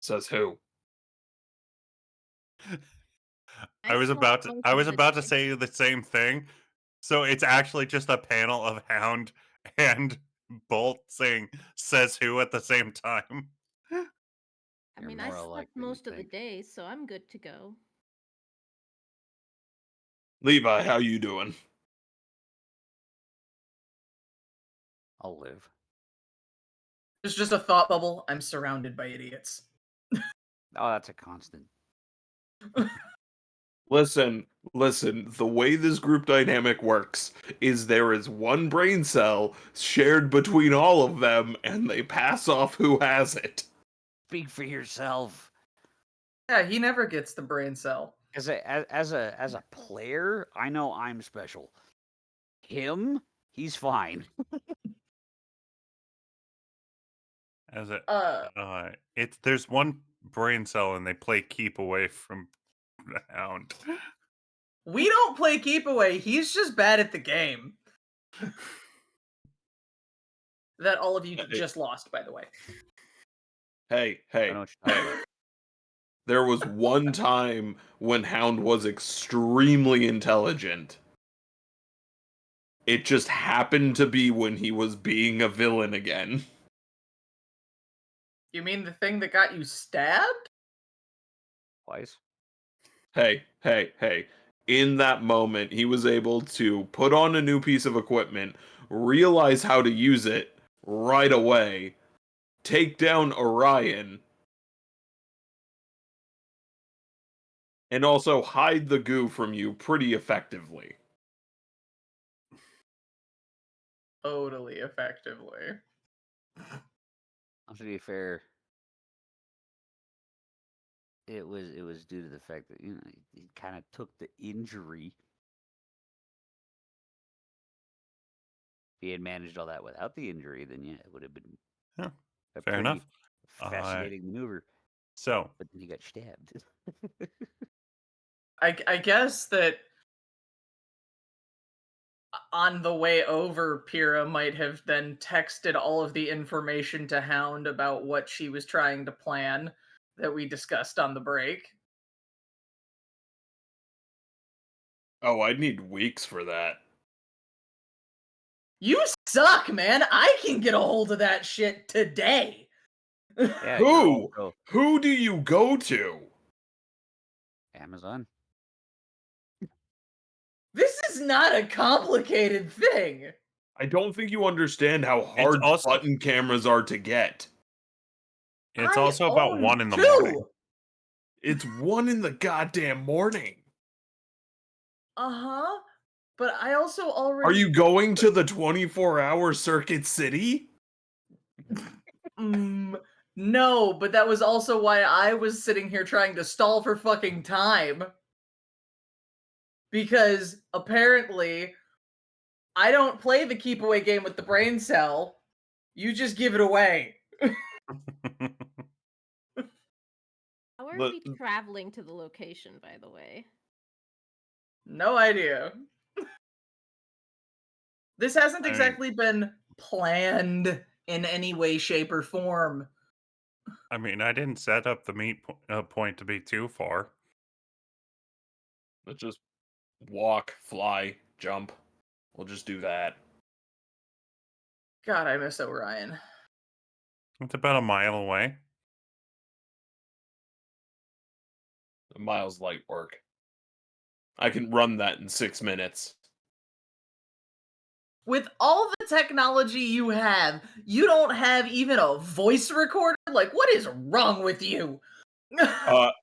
Says who? I was smell about to both I of was the about to day. say the same thing. So it's actually just a panel of Hound and Bolt saying "says who" at the same time. I You're mean, I more alike slept than you most of the think. day, so I'm good to go. Levi, how you doing? I'll live. It's just a thought bubble. I'm surrounded by idiots. Oh, that's a constant. Listen, listen. The way this group dynamic works is there is one brain cell shared between all of them, and they pass off who has it. Speak for yourself. Yeah, he never gets the brain cell. As a player, I know I'm special. Him, he's fine. As a, Uh, there's one brain cell, and they play keep away from the Hound. we don't play keep away. He's just bad at the game. That all of you Hey, just lost, by the way. hey, I know hey, what you're talking hey. about. There was one time when Hound was extremely intelligent. It just happened to be when he was being a villain again. You mean the thing that got you stabbed? Twice. Hey, hey, hey. In that moment, he was able to put on a new piece of equipment, realize how to use it right away, take down Orion, and also hide the goo from you pretty effectively. Totally effectively. To be fair, it was due to the fact that he kind of took the injury. If he had managed all that without the injury, then yeah, it would have been Yeah, a fair pretty enough. fascinating maneuver. So But then he got stabbed. I guess that on the way over, Pyrrha might have then texted all of the information to Hound about what she was trying to plan that we discussed on the break. Oh, I'd need weeks for that. You suck, man. I can get a hold of that shit today. Yeah, you're Who? also Who do you go to? Amazon. This is not a complicated thing. I don't think you understand how it's hard also button cameras are to get. it's I also about own 1 in the morning. two. It's 1 in the goddamn morning. Uh-huh. But I also Are already you going to the 24-hour Circuit City? no, but that was also why I was sitting here trying to stall for fucking time. Because apparently I don't play the keep away game with the brain cell. You just give it away. How are But we traveling to the location, by the way? No idea. This hasn't I mean, exactly been planned in any way, shape, or form. I didn't set up the point to be too far. let's just walk, fly, jump. We'll just do that. God, I miss Orion. It's about a mile away. Miles light work. I can run that in 6 minutes. With all the technology you don't have even a voice recorder? Like, what is wrong with you?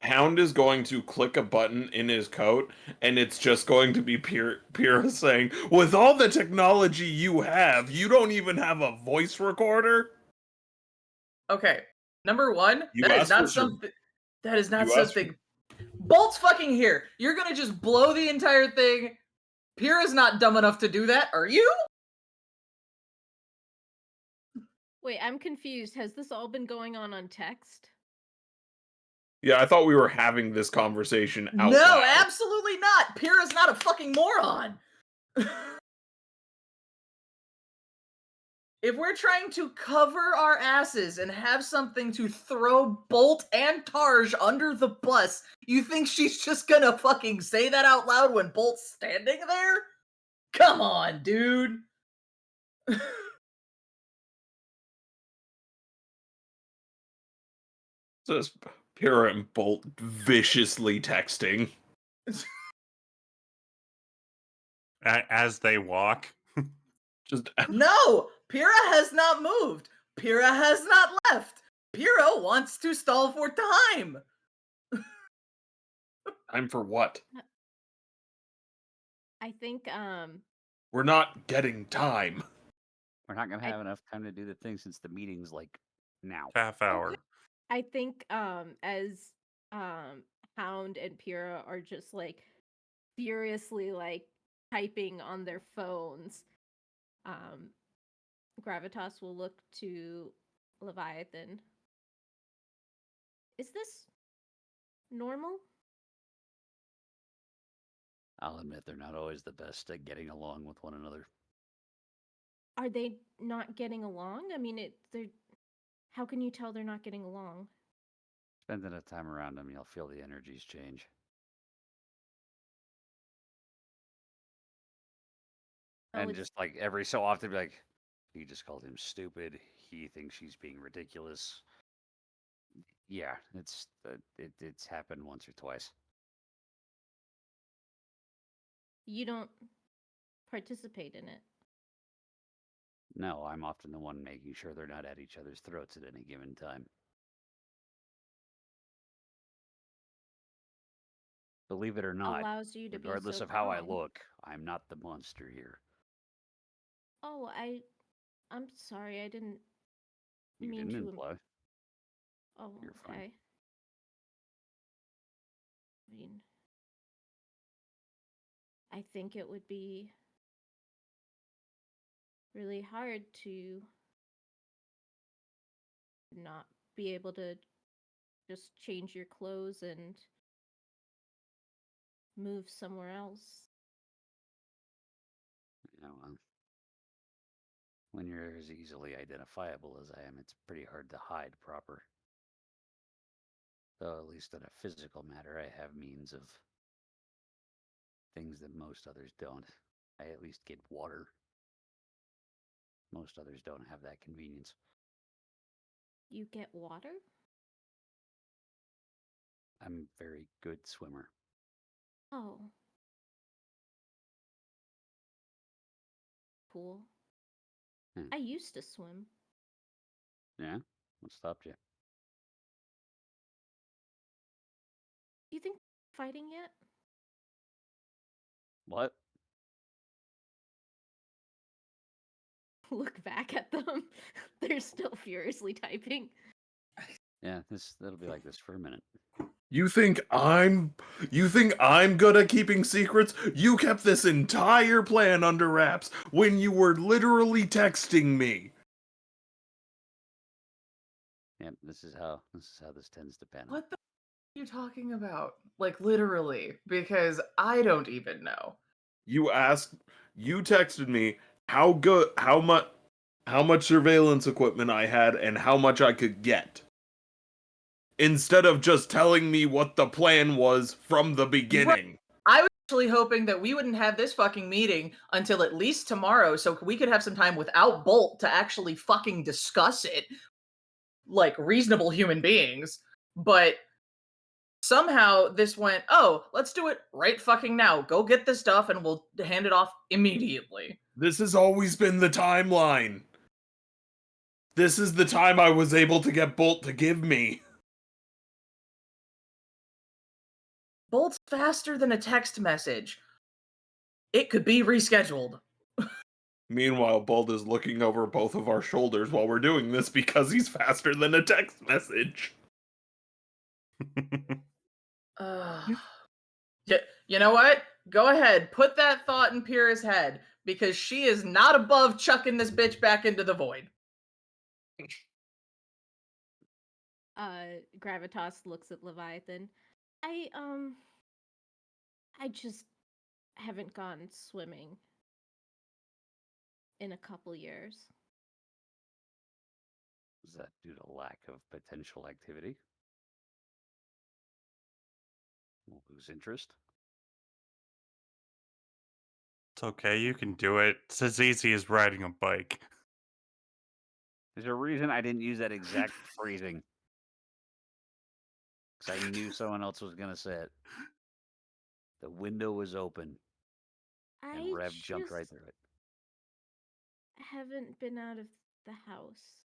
Hound is going to click a button in his coat, and it's just going to be Pyrrha saying, "With all the technology you have, you don't even have a voice recorder." Okay, number one, You that is asked not for something. That is not You asked for something. Bolt's fucking here. You're gonna just blow the entire thing. Pyrrha's not dumb enough to do that, are you? Wait, I'm confused. Has this all been going on text? Yeah, I thought we were having this conversation out No, loud. absolutely not. Pyrrha's not a fucking moron. If we're trying to cover our asses and have something to throw Bolt and Tarj under the bus, you think she's just gonna fucking say that out loud when Bolt's standing there? Come on, dude. Just Pyrrha and Bolt viciously texting. As they walk. Just No, Pyrrha has not moved. Pyrrha has not left. Pyrrha wants to stall for time. time for what? I think We're not getting time. We're not gonna I have enough time to do the thing since the meeting's like now. Half hour. I think as Hound and Pyrrha are just like furiously like typing on their phones, Gravitas will look to Leviathan. Is this normal? I'll admit they're not always the best at getting along with one another. Are they not getting along? I mean, they're. How can you tell they're not getting along? Spend enough time around them, you'll feel the energies change. Oh, And it's just like every so often, be like, he just called him stupid. He thinks she's being ridiculous. Yeah, it's happened once or twice. you don't participate in it. No, I'm often the one making sure they're not at each other's throats at any given time. Believe it or not, Allows you to be regardless so of how I calm. look, I'm not the monster here. Oh, I'm sorry. I didn't You mean didn't to. imply. Oh, You're fine. okay. I mean, I think it would be really hard to not be able to just change your clothes and move somewhere else. You know, when you're as easily identifiable as I am, it's pretty hard to hide proper. Though at least on a physical matter, I have means of things that most others don't. I at least get water. Most others don't have that convenience. You get water? I'm a very good swimmer. Oh. Cool. Hmm. I used to swim. Yeah? What stopped you? Do you think fighting yet? What? Look back at them. They're still furiously typing. Yeah, that'll be like this for a minute. You think I'm good at keeping secrets? You kept this entire plan under wraps when you were literally texting me. Yep, this is how this tends to pan out. What the are you talking about? Like literally, because I don't even know. You texted me how much surveillance equipment I had and how much I could get. Instead of just telling me what the plan was from the beginning. I was actually hoping that we wouldn't have this fucking meeting until at least tomorrow so we could have some time without Bolt to actually fucking discuss it like reasonable human beings. But somehow this went, oh, let's do it right fucking now. Go get this stuff and we'll hand it off immediately. This has always been the timeline. This is the time I was able to get Bolt to give me. Bolt's faster than a text message. It could be rescheduled. Meanwhile, Bolt is looking over both of our shoulders while we're doing this because he's faster than a text message. You know what? Go ahead, put that thought in Pyrrha's head because she is not above chucking this bitch back into the void. Gravitas looks at Leviathan. I just haven't gone swimming in a couple years. Is that due to lack of potential activity? We'll lose interest. It's okay, you can do it. It's as easy as riding a bike. There's a reason I didn't use that exact phrasing. Because I knew someone else was gonna say it. The window was open, and I Rev jumped right just through it. haven't been out of the house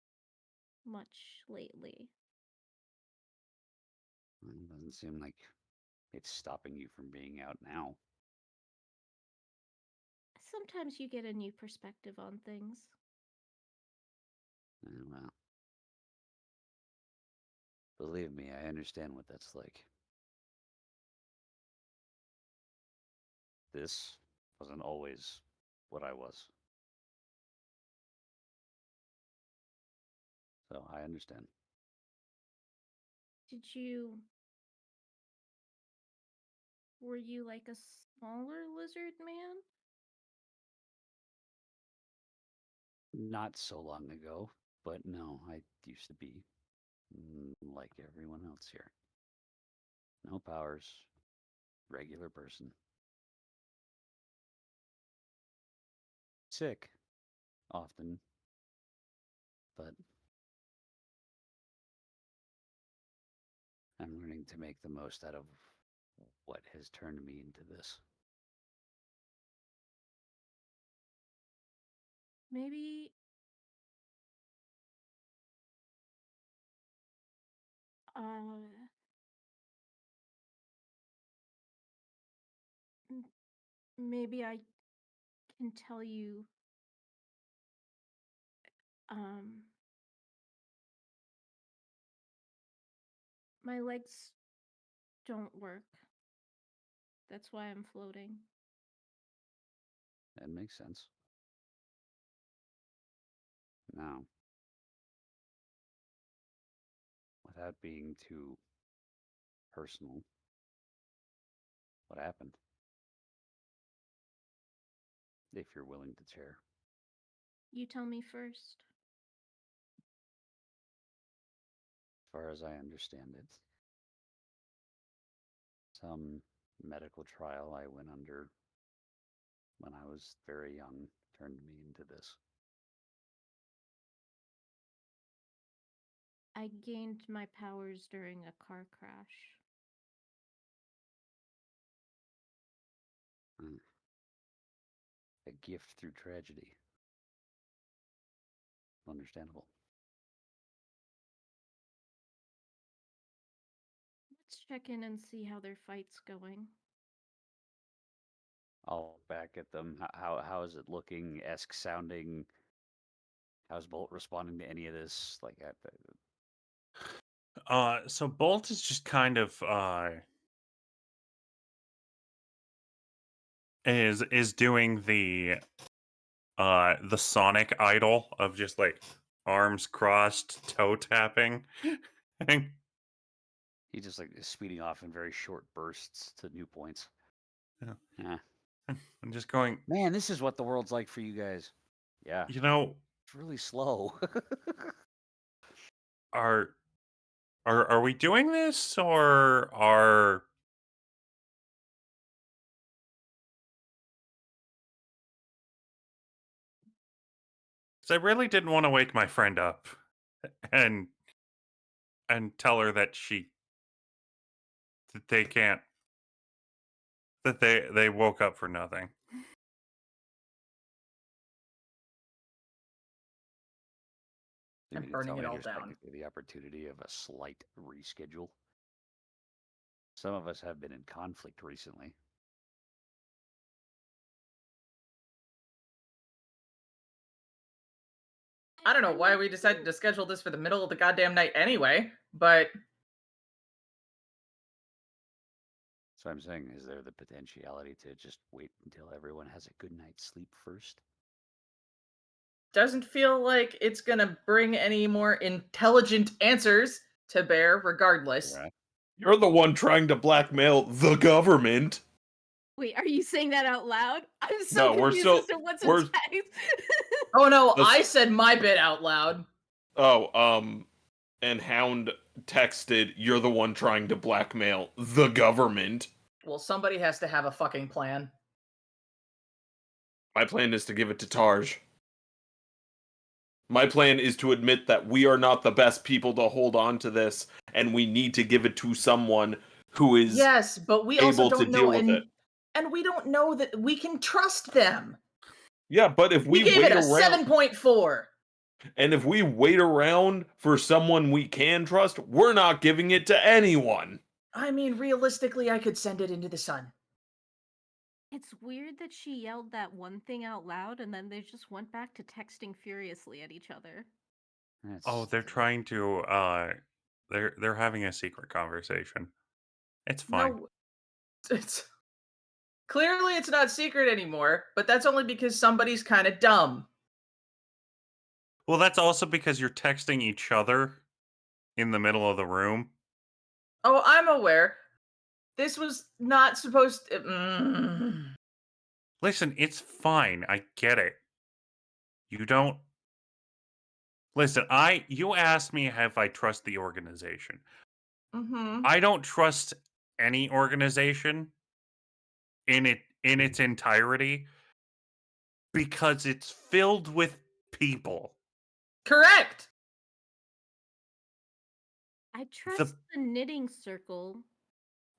much lately. It doesn't seem like it's stopping you from being out now. Sometimes you get a new perspective on things. Well, believe me, I understand what that's like. This wasn't always what I was. So I understand. Were you like a smaller lizard man? Not so long ago, but no, I used to be like everyone else here. No powers, regular person. Sick, often, but I'm learning to make the most out of what has turned me into this. Maybe uh maybe I can tell you um my legs don't work. That's why I'm floating. That makes sense. Now, without being too personal, what happened? If you're willing to share. You tell me first. As far as I understand it, some medical trial I went under when I was very young turned me into this. I gained my powers during a car crash. A gift through tragedy. Understandable. Let's check in and see how their fight's going. I'll back at them. How is it looking? Esque sounding. How's Bolt responding to any of this? Like, So Bolt is just kind of is doing the Sonic idol of just like arms crossed, toe tapping. he just like is speeding off in very short bursts to new points. Yeah. Yeah. I'm just going, Man, this is what the world's like for you guys. Yeah. you know, It's really slow. are are we doing this or are 'cause I really didn't want to wake my friend up and tell her that that they can't that they woke up for nothing. You And mean to burning tell it me all there's down. technically the opportunity of a slight reschedule? Some of us have been in conflict recently. I don't know why we decided to schedule this for the middle of the goddamn night anyway, but So I'm saying, is there the potentiality to just wait until everyone has a good night's sleep first? doesn't feel like it's gonna bring any more intelligent answers to bear regardless. Right. You're the one trying to blackmail the government. Wait, are you saying that out loud? I'm so No, we're confused still as to what's we're in text. Oh no, the I s- said my bit out loud. oh and Hound texted, "You're the one trying to blackmail the government." Well, somebody has to have a fucking plan. My plan is to give it to Tarj. My plan is to admit that we are not the best people to hold on to this, and we need to give it to someone who is Yes, but we also able to don't know, deal with it. and we don't know that we can trust them. Yeah, but if We we gave it wait a around 7.4. and if we wait around for someone we can trust, we're not giving it to anyone. I mean, realistically, I could send it into the sun. It's weird that she yelled that one thing out loud and then they just went back to texting furiously at each other. Oh, they're trying to they're having a secret conversation. It's fine. No, it's clearly it's not secret anymore, but that's only because somebody's kind of dumb. Well, that's also because you're texting each other in the middle of the room. Oh, I'm aware. This was not supposed to. Listen, it's fine. I get it. You don't listen. You asked me if I trust the organization. Mm-hmm. I don't trust any organization in its entirety because it's filled with people. Correct. I trust the knitting circle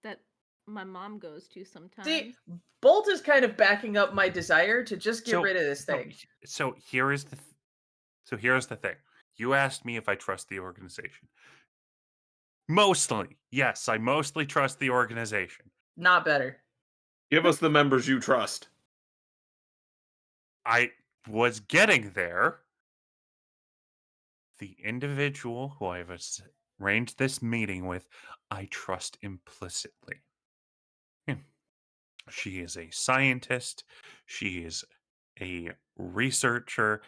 that my mom goes to sometimes. See, Bolt is kind of backing up my desire to just get rid of this thing. So here's the thing. You asked me if I trust the organization. Mostly, yes, I mostly trust the organization. Not better. Give us the members you trust. I was getting there. The individual who I've arranged this meeting with, I trust implicitly. She is a scientist. She is a researcher.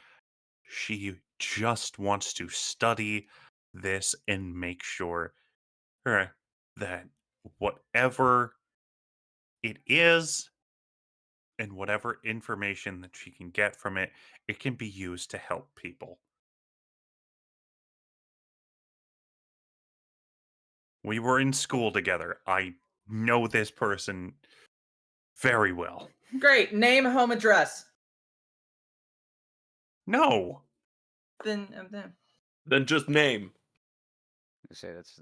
She just wants to study this and make sure that whatever it is and whatever information that she can get from it, it can be used to help people. We were in school together. I know this person very well. Great. Name, home address. No. Then. Then just name. I say that's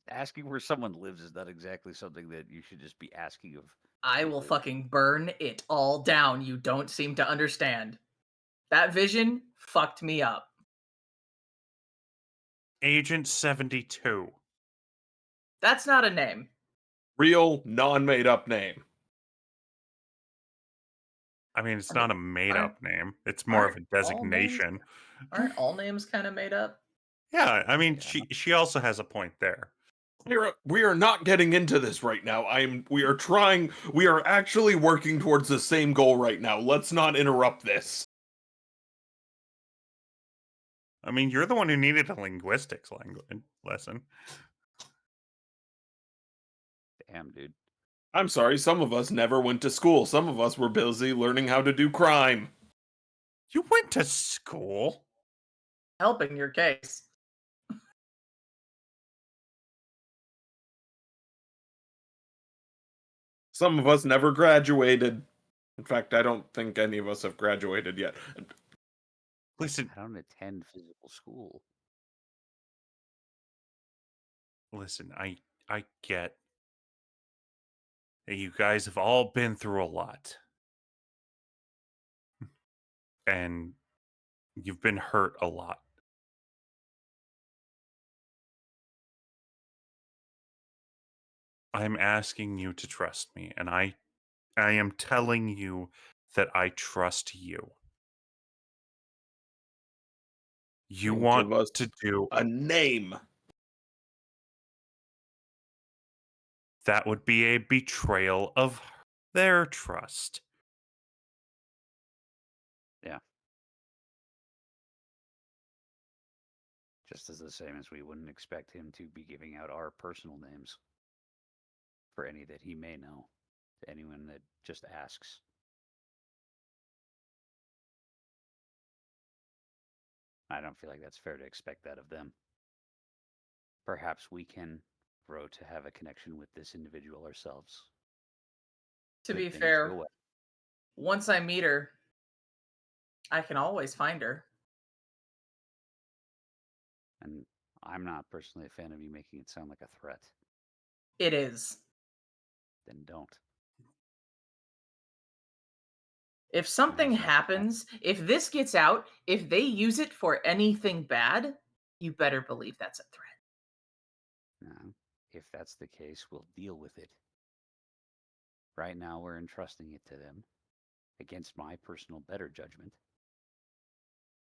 asking where someone lives is not exactly something that you should just be asking of. I will fucking burn it all down. You don't seem to understand. That vision fucked me up. Agent 72. That's not a name. Real, non-made up name. I mean, it's not a made-up name. It's more of a aren't all designation. Aren't all names kind of made up? Yeah, I mean, she also has a point there. We are not getting into this right now. We are actually working towards the same goal right now. Let's not interrupt this. I mean, you're the one who needed a linguistics lesson. Damn, dude. I'm sorry, some of us never went to school. Some of us were busy learning how to do crime. You went to school? Helping your case. Some of us never graduated. In fact, I don't think any of us have graduated yet. Listen, I don't attend physical school. listen, I get that you guys have all been through a lot. And you've been hurt a lot. I'm asking you to trust me, and I am telling you that I trust you. You And want give us to do a name. that would be a betrayal of their trust. Yeah. Just as the same as we wouldn't expect him to be giving out our personal names for any that he may know to anyone that just asks. I don't feel like that's fair to expect that of them. Perhaps we can grow to have a connection with this individual ourselves. To Make be things fair, go well. once I meet her, I can always find her. And I'm not personally a fan of you making it sound like a threat. It is. Then don't. If something How's that? happens, if this gets out, if they use it for anything bad, you better believe that's a threat. No. If that's the case, we'll deal with it. Right now, we're entrusting it to them against my personal better judgment.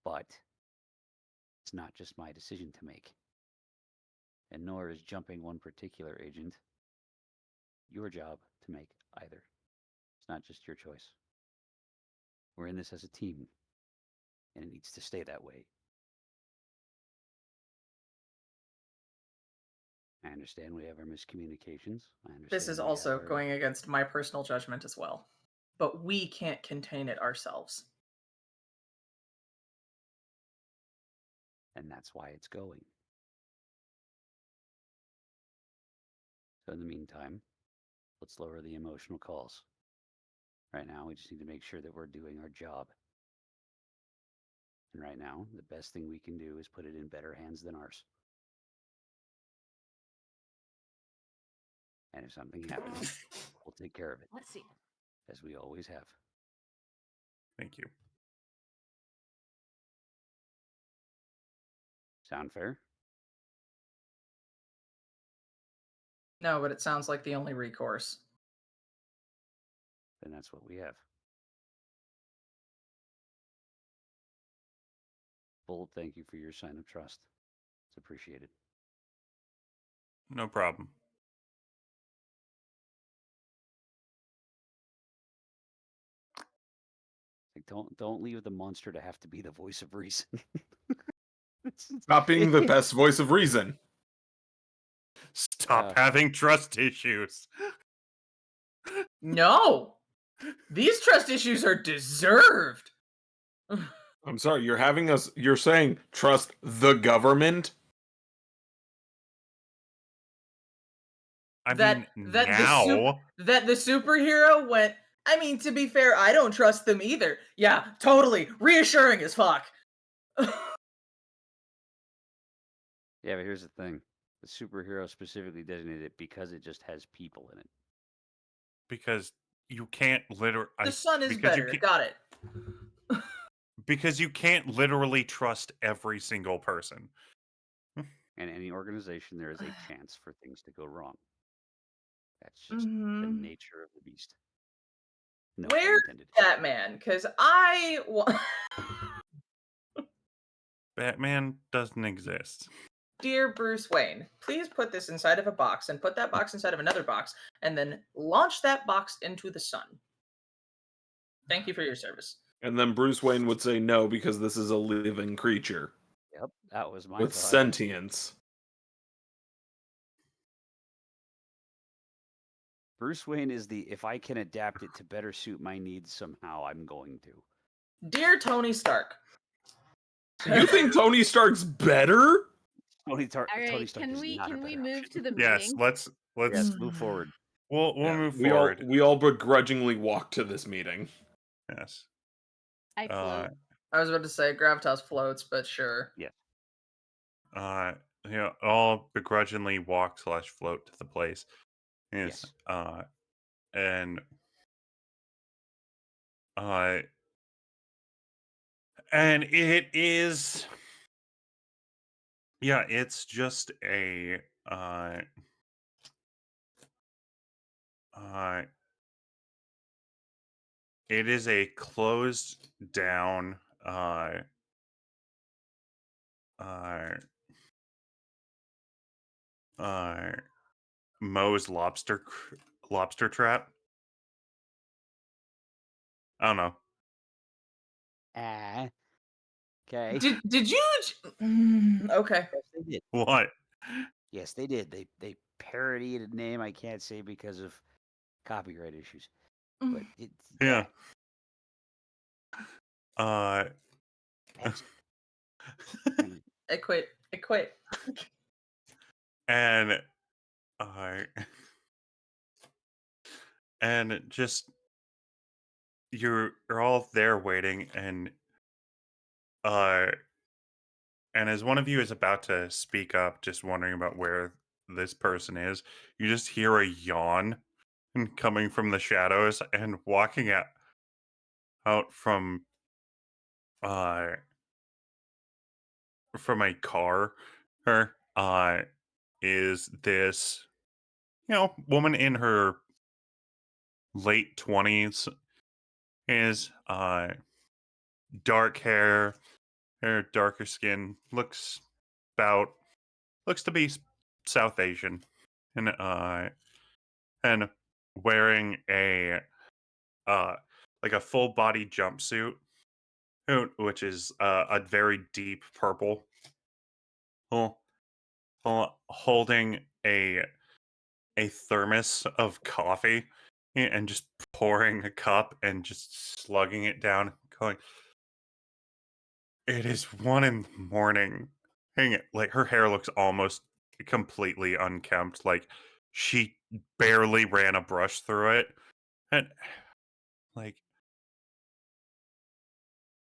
But it's not just my decision to make. And nor is jumping one particular agent your job to make either. It's not just your choice. We're in this as a team, and it needs to stay that way. I understand we have our miscommunications. I understand This is we also have our- going against my personal judgment as well. But we can't contain it ourselves. and that's why it's going. So in the meantime, let's lower the emotional calls. Right now, we just need to make sure that we're doing our job. And right now, the best thing we can do is put it in better hands than ours. And if something happens, we'll take care of it, Let's see. as we always have. Thank you. Sound fair? No, but it sounds like the only recourse. Then that's what we have. Bold, thank you for your sign of trust. It's appreciated. No problem. Like, don't leave the monster to have to be the voice of reason. Not being the best voice of reason. Stop having trust issues. No! These trust issues are deserved. I'm sorry, you're saying trust the government? I that mean, that now. that the superhero went, I mean, to be fair, I don't trust them either. Yeah, totally. Reassuring as fuck. Yeah, but here's the thing. The superhero specifically designated it because it just has people in it. Because you can't literally. The sun is better. Got it. Because you can't literally trust every single person. And any organization, there is a chance for things to go wrong. That's just the Mhm. nature of the beast. No pun Where's intended. Batman? Because Batman doesn't exist. Dear Bruce Wayne, please put this inside of a box and put that box inside of another box and then launch that box into the sun. Thank you for your service. And then Bruce Wayne would say no because this is a living creature Yep, that was my with thought. sentience. Bruce Wayne is the if I can adapt it to better suit my needs somehow, I'm going to. Dear Tony Stark. You think Tony Stark's better? Tony Stark All right, is can not we a better move option. to the Yes, meeting? let's Yes, move forward. we'll Yeah, move we forward. we all begrudgingly walk to this meeting. Yes. I float. I was about to say Gravitas floats, but sure. Yeah. All begrudgingly walk / float to the place. Yes. Yes. And it is, yeah, it's just a it is a closed down Moe's lobster trap. I don't know. Okay. Did you? Okay. Yes, they did. What? Yes, they did. They parodied a name I can't say because of copyright issues. But Yeah. That's- I quit. And and just you're all there waiting, and And as one of you is about to speak up, just wondering about where this person is, you just hear a yawn coming from the shadows and walking out uh from a car is this woman in her late 20s, is dark hair darker skin, about looks to be South Asian, and wearing a uh like a full body jumpsuit, which is a very deep purple, hol- holding a thermos of coffee, and just pouring a cup and just slugging it down, going, "It is 1 in the morning." Hang it, like her hair looks almost completely unkempt, like she barely ran a brush through it. And like,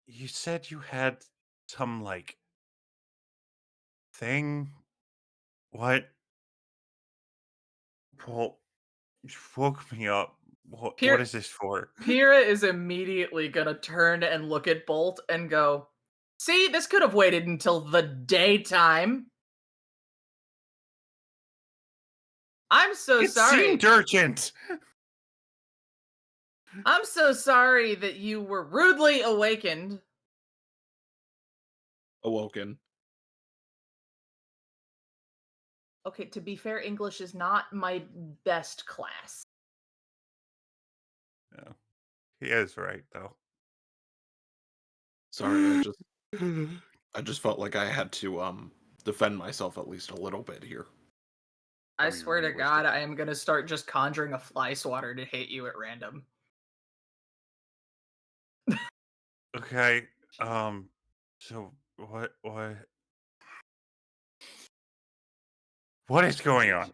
you said you had some like thing. What? Well, you woke me up. What Pier- is this for? Pyrrha is immediately gonna turn and look at Bolt and go, "See, this could have waited until the daytime. I'm so It sorry. seemed urgent. I'm so sorry that you were rudely awakened." Awoken. Okay, to be fair, English is not my best class. No, he is right though. Sorry, I just felt like I had to defend myself at least a little bit here. I Or your swear to linguistics. God, I am gonna start just conjuring a fly swatter to hit you at random. Okay. So what is going Here on?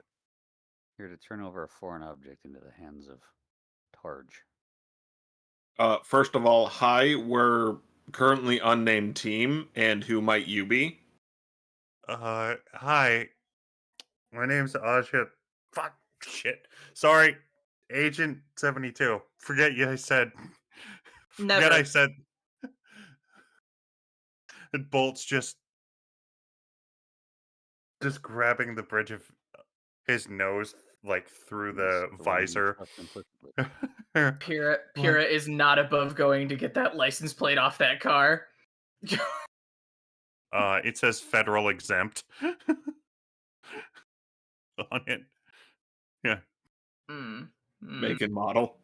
here to turn over a foreign object into the hands of Targe. First of all, hi, we're currently unnamed team, and who might you be? Hi. My name's Aja. Fuck. Shit. Sorry. Agent 72. Forget you I said. Forget I Never. said. And Bolt's just grabbing the bridge of his nose, like through the The one you visor. trust implicitly. Pyrrha is not above going to get that license plate off that car. It says federal exempt on it. Yeah. Mm, mm. Make and model.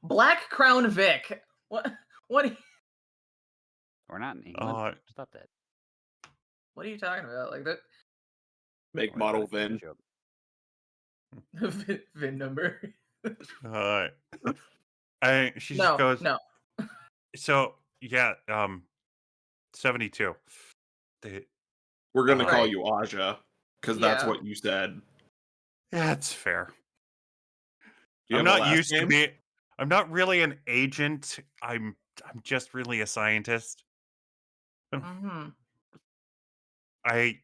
Black Crown Vic. What? What? We're not in England. Stop that. What are you talking about? Like that Make Don't worry model about it, VIN. joke. VIN number? uh, she just No, goes. no. So yeah, 72. We're gonna call Right. you Aja, because that's Yeah. what you said. Yeah, it's fair. Do you I'm have a not last used to name? be. I'm not really an agent. I'm just really a scientist. Mm-hmm. I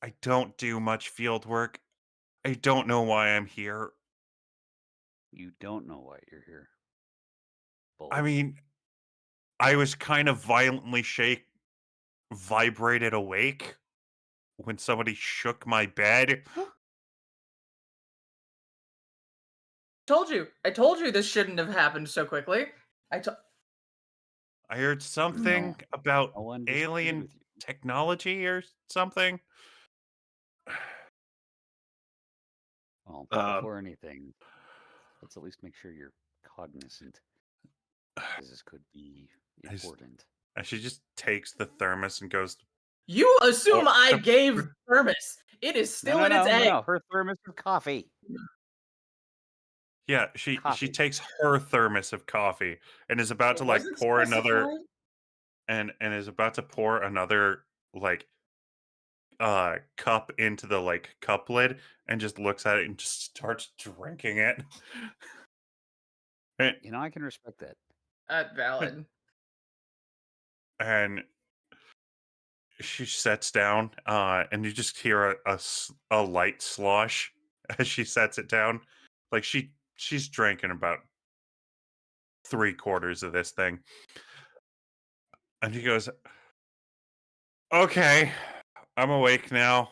I don't do much field work. I don't know why I'm here. You don't know why you're here. I Bolt. mean, I was kind of violently vibrated awake when somebody shook my bed. I told you this shouldn't have happened so quickly. I heard something No. about No one disagreed alien with you. technology or something. Well, Uh, before anything, let's at least make sure you're cognizant. Because this could be important. And she just takes the thermos and goes, You assume "Oh." I gave thermos. It is still in its egg. No. Her thermos of coffee. Yeah, she Coffee. takes her thermos of coffee and is about It to like wasn't pour another specified. and is about to pour another like cup into the like cup lid, and just looks at it and just starts drinking it. And I can respect that. Valid. and she sets down, and you just hear a light slosh as she sets it down. Like she's drinking about 3/4 of this thing, and she goes, "Okay, I'm awake now.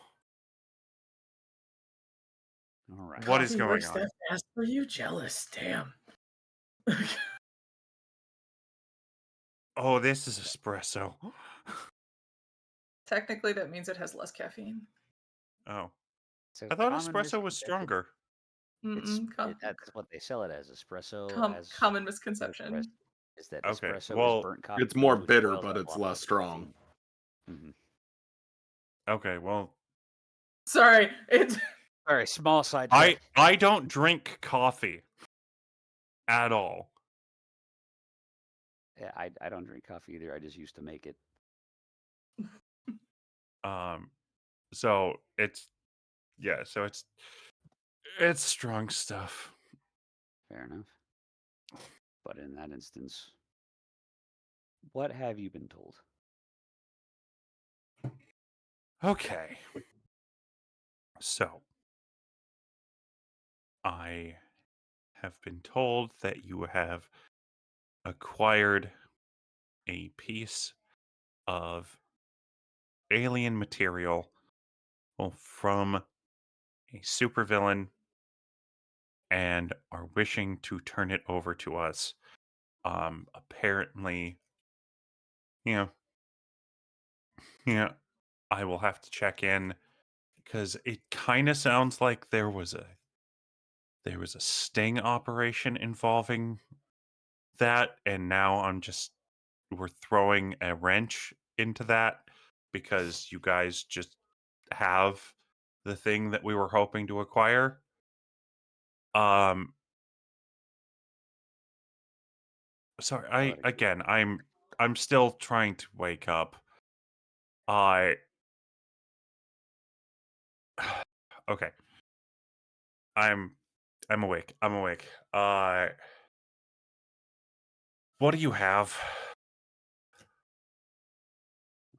All right. What is Coffee going works on?" that fast for you? Jealous. Damn. Oh, this is espresso. Technically, that means it has less caffeine. Oh, It's a I thought common espresso was misconception. stronger. That's what they sell it as. Espresso Common has misconception. is that Okay, espresso is well, burnt coffee It's more beans, which bitter, boils but up it's a lot less of strong. caffeine. okay, well, Sorry, it's All right, small sidetrack. I don't drink coffee at all. Yeah, I don't drink coffee either. I just used to make it. So it's strong stuff. Fair enough. But in that instance, what have you been told? Okay. So, I have been told that you have acquired a piece of alien material from a supervillain and are wishing to turn it over to us. Apparently, you know, I will have to check in because it kind of sounds like there was a sting operation involving that, and now we're throwing a wrench into that because you guys just have the thing that we were hoping to acquire. Um, sorry, But again, I'm still trying to wake up. I okay. I'm I'm awake. I'm awake. What do you have?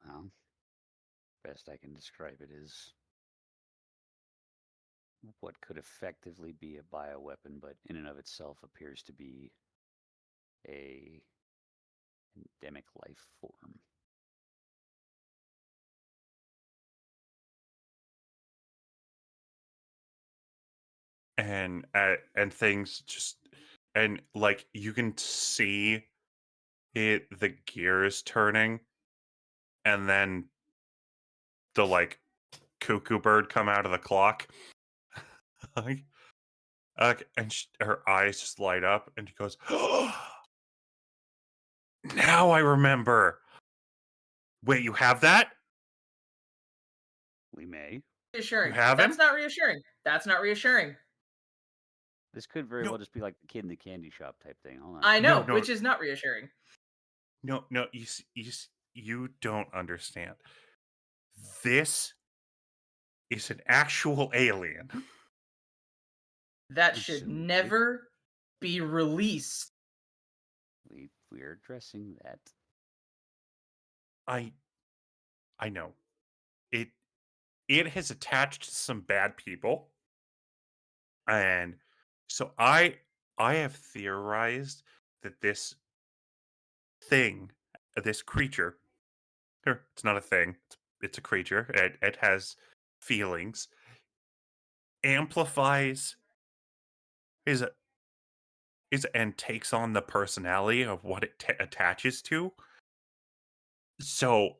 well, best I can describe it is what could effectively be a bioweapon, but in and of itself appears to be a endemic life form. And things just and like you can see the gears turning, and then the like cuckoo bird come out of the clock. Like, and her eyes just light up, and she goes, "Now I remember. Wait, you have that? We may. You reassuring. have That's him? not reassuring. That's not reassuring. This could very No, well just be like the kid in the candy shop type thing. Hold on. I no, know, no, which is not reassuring. no. You don't understand. This is an actual alien. That should Assumedly, never be released. we're addressing that. I I know it. It has attached to some bad people, and so I have theorized that thing, this creature, or it's not a thing, it's a creature. It has feelings, amplifies is and takes on the personality of what it attaches to. So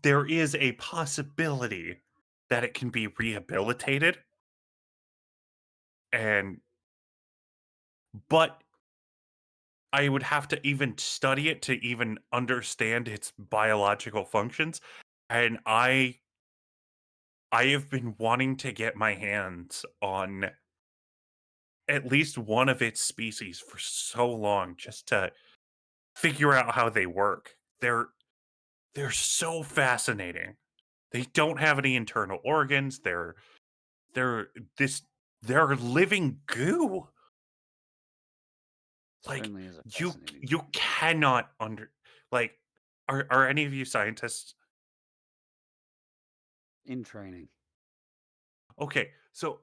there is a possibility that it can be rehabilitated, and but I would have to even study it to even understand its biological functions. And I have been wanting to get my hands on at least one of its species for so long just to figure out how they work. They're so fascinating. They don't have any internal organs. They're this they're living goo. Like Certainly is a you fascinating you thing. cannot under like Are any of you scientists? In training. Okay, so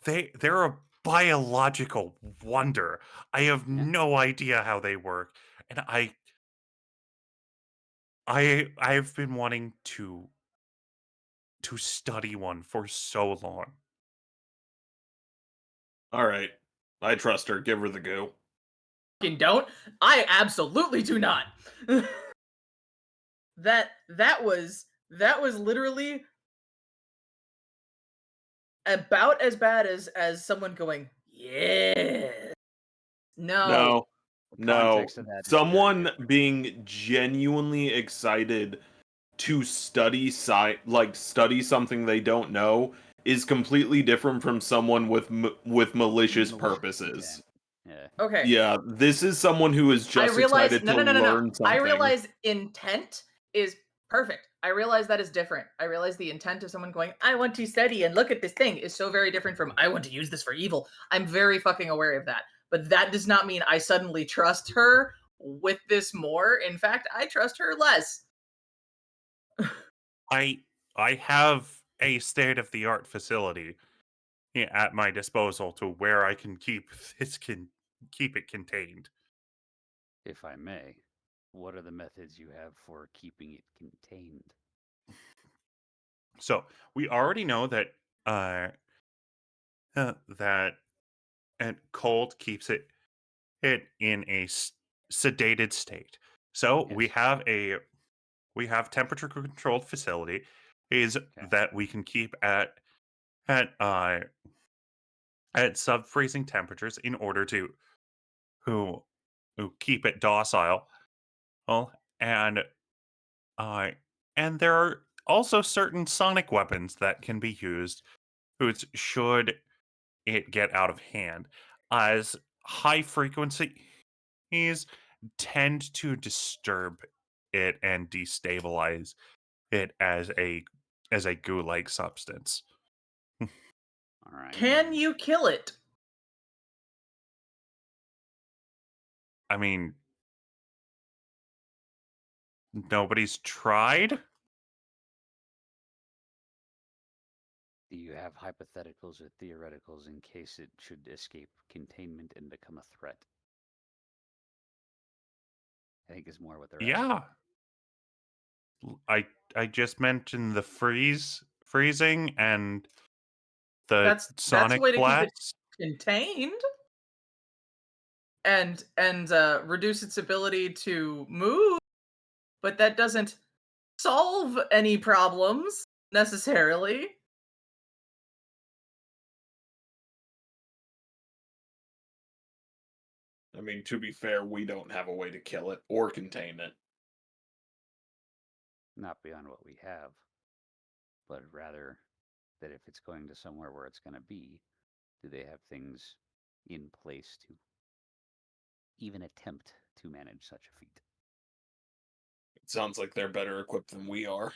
they're a biological wonder. I have Yeah. no idea how they work, and I've been wanting to study one for so long. All right. I trust her. Give her the go. Fucking don't. I absolutely do not. that was literally about as bad as someone going, yeah. No. No. The No. context of that is very Someone different. being genuinely excited to study something they don't know is completely different from someone with malicious Malicious purposes. intent. Yeah. Okay. Yeah, this is someone who is I just realize excited no to no no no no. learn I something. realize intent is perfect. I realize that is different. I realize the intent of someone going, I want to study and look at this thing is so very different from I want to use this for evil. I'm very fucking aware of that. But that does not mean I suddenly trust her with this more. In fact, I trust her less. I I have a state of the art facility at my disposal to where I can keep keep it contained. If I may, what are the methods you have for keeping it contained? So we already know that that and cold keeps it in a sedated state. So Yes. we have temperature controlled facility is Okay. that we can keep at uh at sub freezing temperatures in order who who keep it docile. Well, and uh and there are also certain sonic weapons that can be used which should it get out of hand, as high frequencies tend to disturb it and destabilize it as a goo-like substance. All right. Can you kill it? I mean, nobody's tried. Do you have hypotheticals or theoreticals in case it should escape containment and become a threat? I think is more what they're asking. Yeah, I just mentioned the freezing and the That's a sonic way to keep it blast. contained and reduce its ability to move, but that doesn't solve any problems necessarily. I mean, to be fair, we don't have a way to kill it or contain it. Not beyond what we have, but rather that if it's going to somewhere where it's going to be, do they have things in place to even attempt to manage such a feat? It sounds like they're better equipped than we are.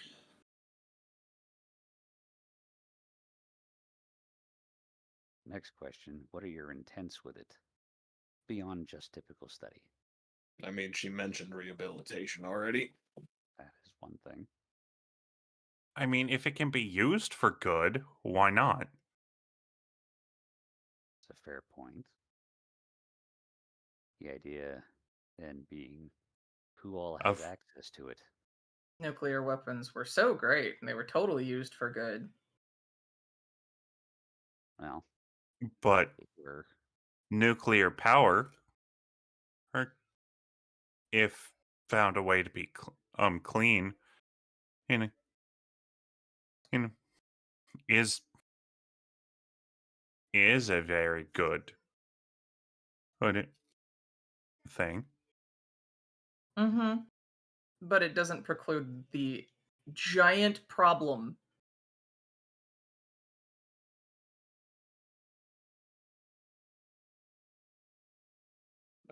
Next question, what are your intents with it beyond just typical study? I mean, she mentioned rehabilitation already. That is one thing. I mean, if it can be used for good, why not? It's a fair point. The idea then being who all has Of access to it. Nuclear weapons were so great and they were totally used for good. Well, but they were. nuclear power, or if found a way to be clean, you know, you know, is is a very good thing. Mm-hmm. But it doesn't preclude the giant problem.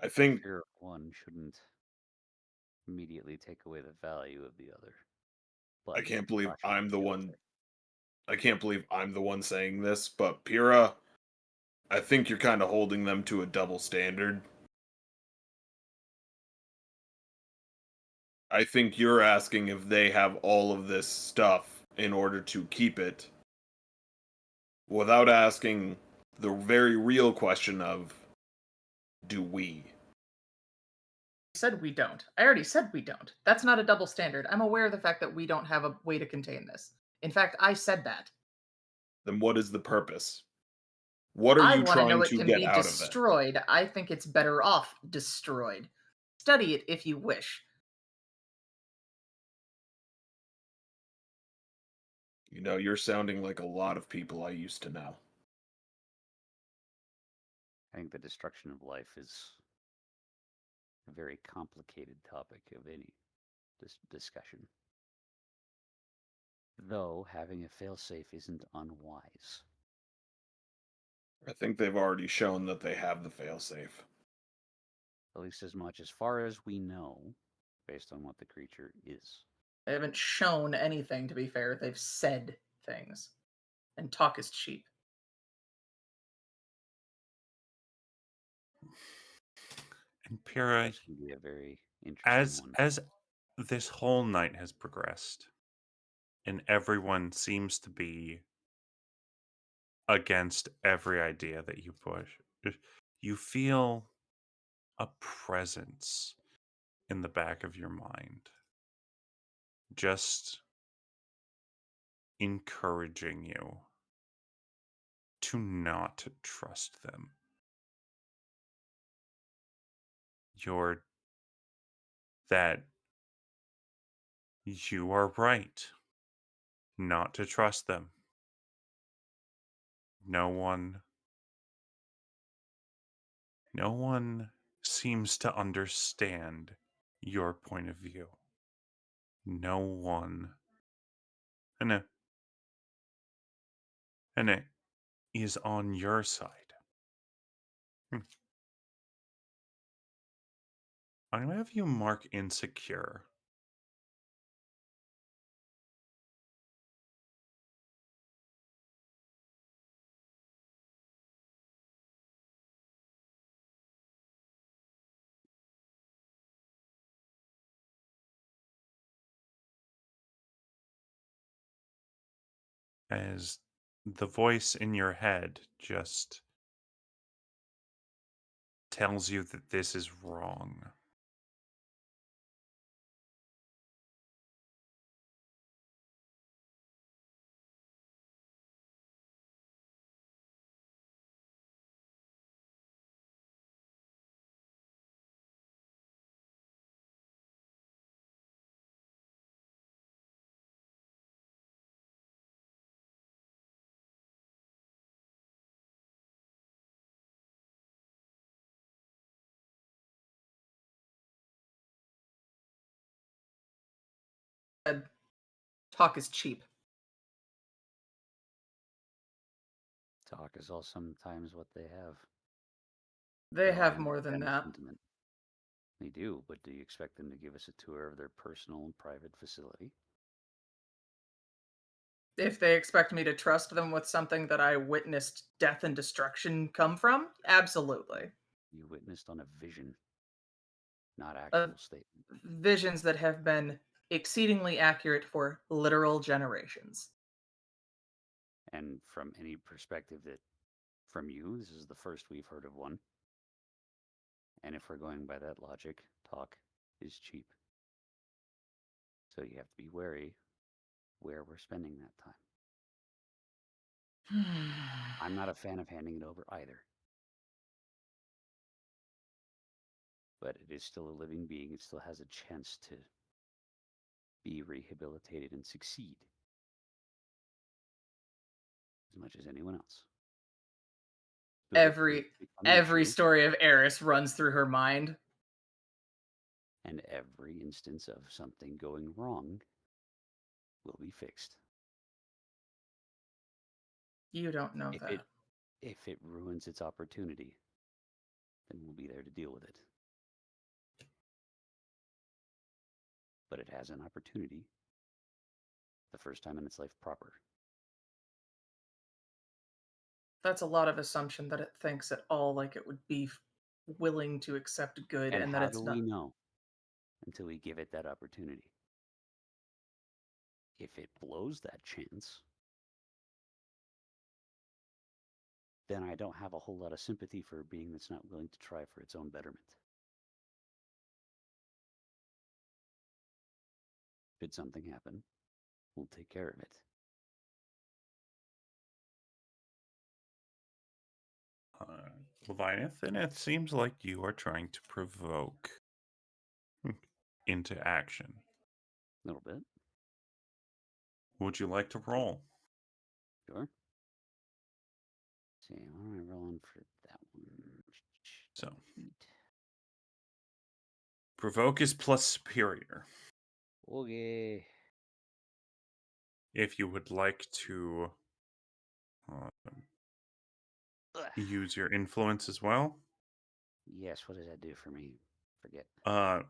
I think Fear of one shouldn't immediately take away the value of the other. But I can't believe caution I'm is the the one. other. I can't believe I'm the one saying this, but Pyrrha, I think you're kind of holding them to a double standard. I think you're asking if they have all of this stuff in order to keep it without asking the very real question of, do we? Said we don't. I already said we don't. That's not a double standard. I'm aware of the fact that we don't have a way to contain this. In fact, I said that. Then what is the purpose? What are I you want to know trying it to can get be out of it? destroyed. I think it's better off destroyed. Study it if you wish. You know, you're sounding like a lot of people I used to know. I think the destruction of life is a very complicated topic of any discussion. Though having a failsafe isn't unwise. I think they've already shown that they have the failsafe. At least as much as far as we know, based on what the creature is. They haven't shown anything, to be fair. They've said things. And talk is cheap. And Pyrrha, This can be a very interesting one. as this whole night has progressed, and everyone seems to be against every idea that you push, you feel a presence in the back of your mind, just encouraging you to not trust them. You're that you are right not to trust them. No one seems to understand your point of view. No one, and it, and it is on your side. Hmm. I'm gonna have you mark insecure. As the voice in your head just tells you that this is wrong. Talk is cheap. Talk is all sometimes what they have. They Though I have more than understand the that. sentiment. They do, but do you expect them to give us a tour of their personal and private facility? If they expect me to trust them with something that I witnessed death and destruction come from, absolutely. You witnessed on a vision, not Uh, actual statement. Visions that have been exceedingly accurate for literal generations. And from any perspective that, from you, this is the first we've heard of one. And if we're going by that logic, talk is cheap. So you have to be wary where we're spending that time. I'm not a fan of handing it over either. But it is still a living being. It still has a chance to be rehabilitated and succeed as much as anyone else. Build it for it every to become every issue, story of Eris runs through her mind. and every instance of something going wrong will be fixed. You don't know If that. it ruins its opportunity, then we'll be there to deal with it. But it has an opportunity the first time in its life proper. That's a lot of assumption that it thinks at all like it would be willing to accept good And and that how it's do not. we know? until we give it that opportunity. If it blows that chance, then I don't have a whole lot of sympathy for a being that's not willing to try for its own betterment. Should something happen, we'll take care of it. Leviathan, it seems like you are trying to provoke into action. A little bit, Would you like to roll? sure. Let's see, what am I rolling for that one? So, Heat. provoke is plus superior. Okay. If you would like to use your influence as well. Yes, what does that do for me? Forget.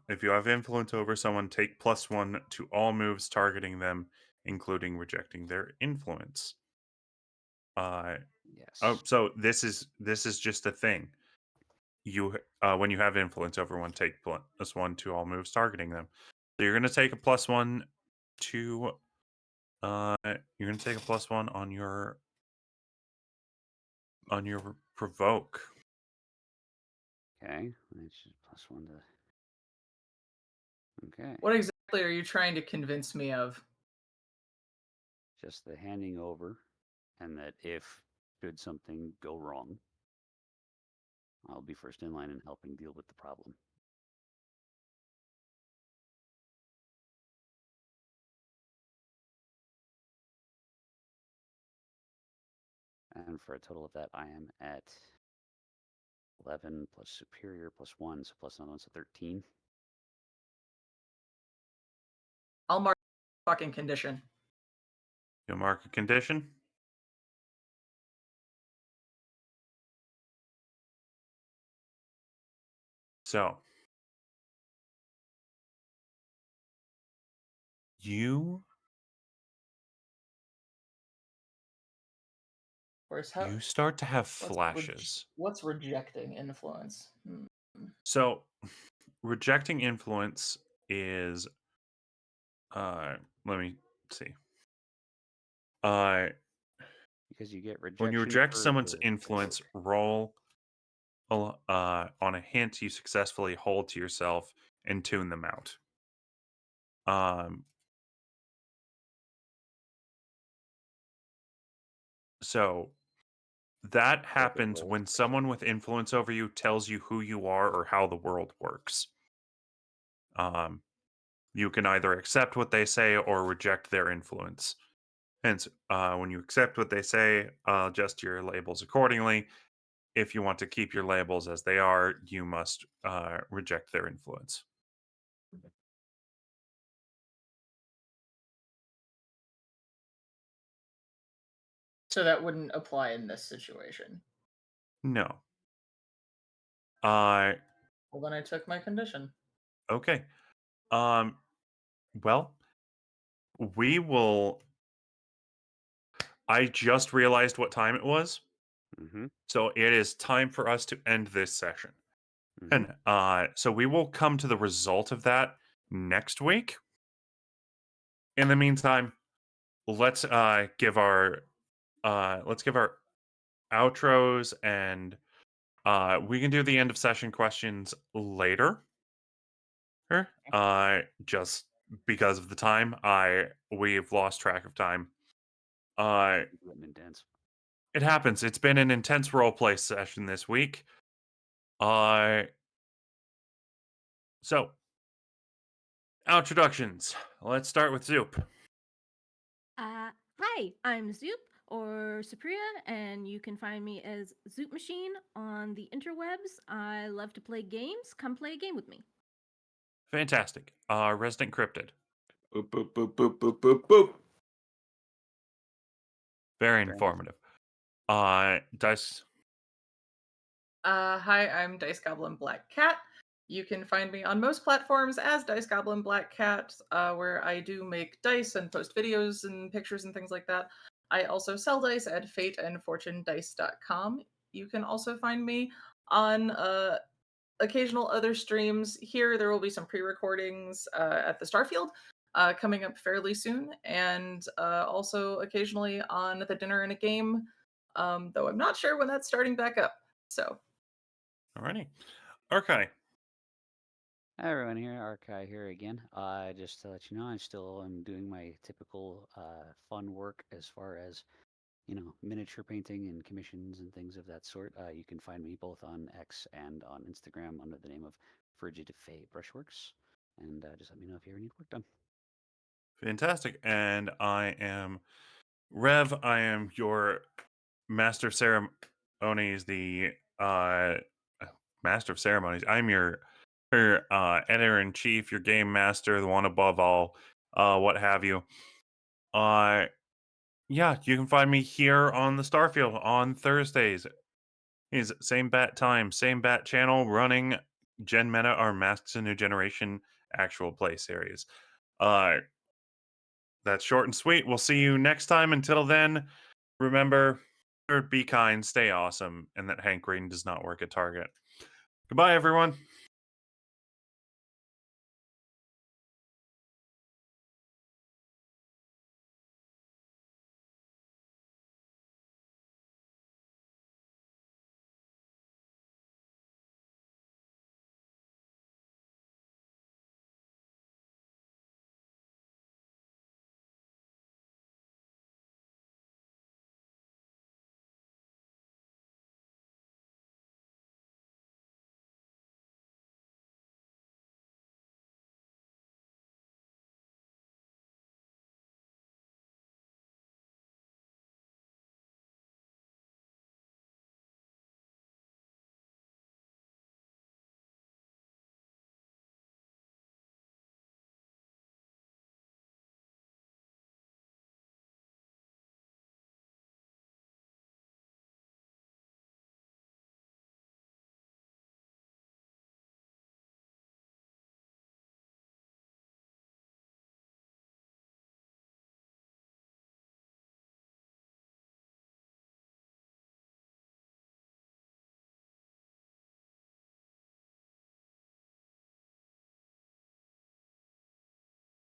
If you have influence over someone, take +1 to all moves targeting them, including rejecting their influence. Yes. So this is just a thing. You when you have influence over one, take +1 to all moves targeting them. So you're gonna take a +1 to you're gonna take a +1 on your provoke. Okay. It's just +1 to. Okay. What exactly are you trying to convince me of? Just the handing over, and that if should something go wrong, I'll be first in line in helping deal with the problem. And for a total of that, I am at 11 plus superior plus 1, so plus another one, so 13. I'll mark fucking condition. You'll mark a condition. So you start to have flashes. What's rejecting influence? So rejecting influence is let me see. Because you get rejection. When you reject for someone's the influence, provoke. roll on a hint you successfully hold to yourself and tune them out. So that happens when someone with influence over you tells you who you are or how the world works. You can either accept what they say or reject their influence. Hence, when you accept what they say, adjust your labels accordingly. If you want to keep your labels as they are, you must reject their influence. So that wouldn't apply in this situation. No. Well, then I took my condition. Okay. Well, we will. I just realized what time it was. Mm-hmm. So it is time for us to end this session. Mm-hmm. And so we will come to the result of that next week. In the meantime, let's give our outros, and we can do the end of session questions later. Just because of the time, we've lost track of time. Intense. It happens. It's been an intense roleplay session this week. So introductions. Let's start with Zoup. Hi, I'm Zoup or Supriya, and you can find me as Zoup Machine on the interwebs. I love to play games. Come play a game with me. Fantastic. Resident Cryptid. Boop, boop, boop, boop, boop, boop, boop. Very informative. Dice. Hi, I'm Dice Goblin Black Cat. You can find me on most platforms as Dice Goblin Black Cat, where I do make dice and post videos and pictures and things like that. I also sell dice at fateandfortunedice.com. You can also find me on occasional other streams. Here, there will be some pre-recordings at the Starfield coming up fairly soon, and also occasionally on the Dinner and a Game, though I'm not sure when that's starting back up. So, Alrighty. Arkai. Hi everyone, here Arkai here again. Just to let you know, I still am doing my typical fun work as far as miniature painting and commissions and things of that sort. You can find me both on X and on Instagram under the name of Frigid Fae Brushworks, and just let me know if you ever need work done. Fantastic. And I am Rev. I am your master of ceremonies, the master of ceremonies. I'm your editor in chief, your game master, the one above all, what have you. Yeah, you can find me here on the Starfield on Thursdays. Is same bat time, same bat channel, running GenMeta or Masks a New Generation actual play series. That's short and sweet. We'll see you next time. Until then, remember, be kind, stay awesome, and that Hank Green does not work at Target. Goodbye, everyone.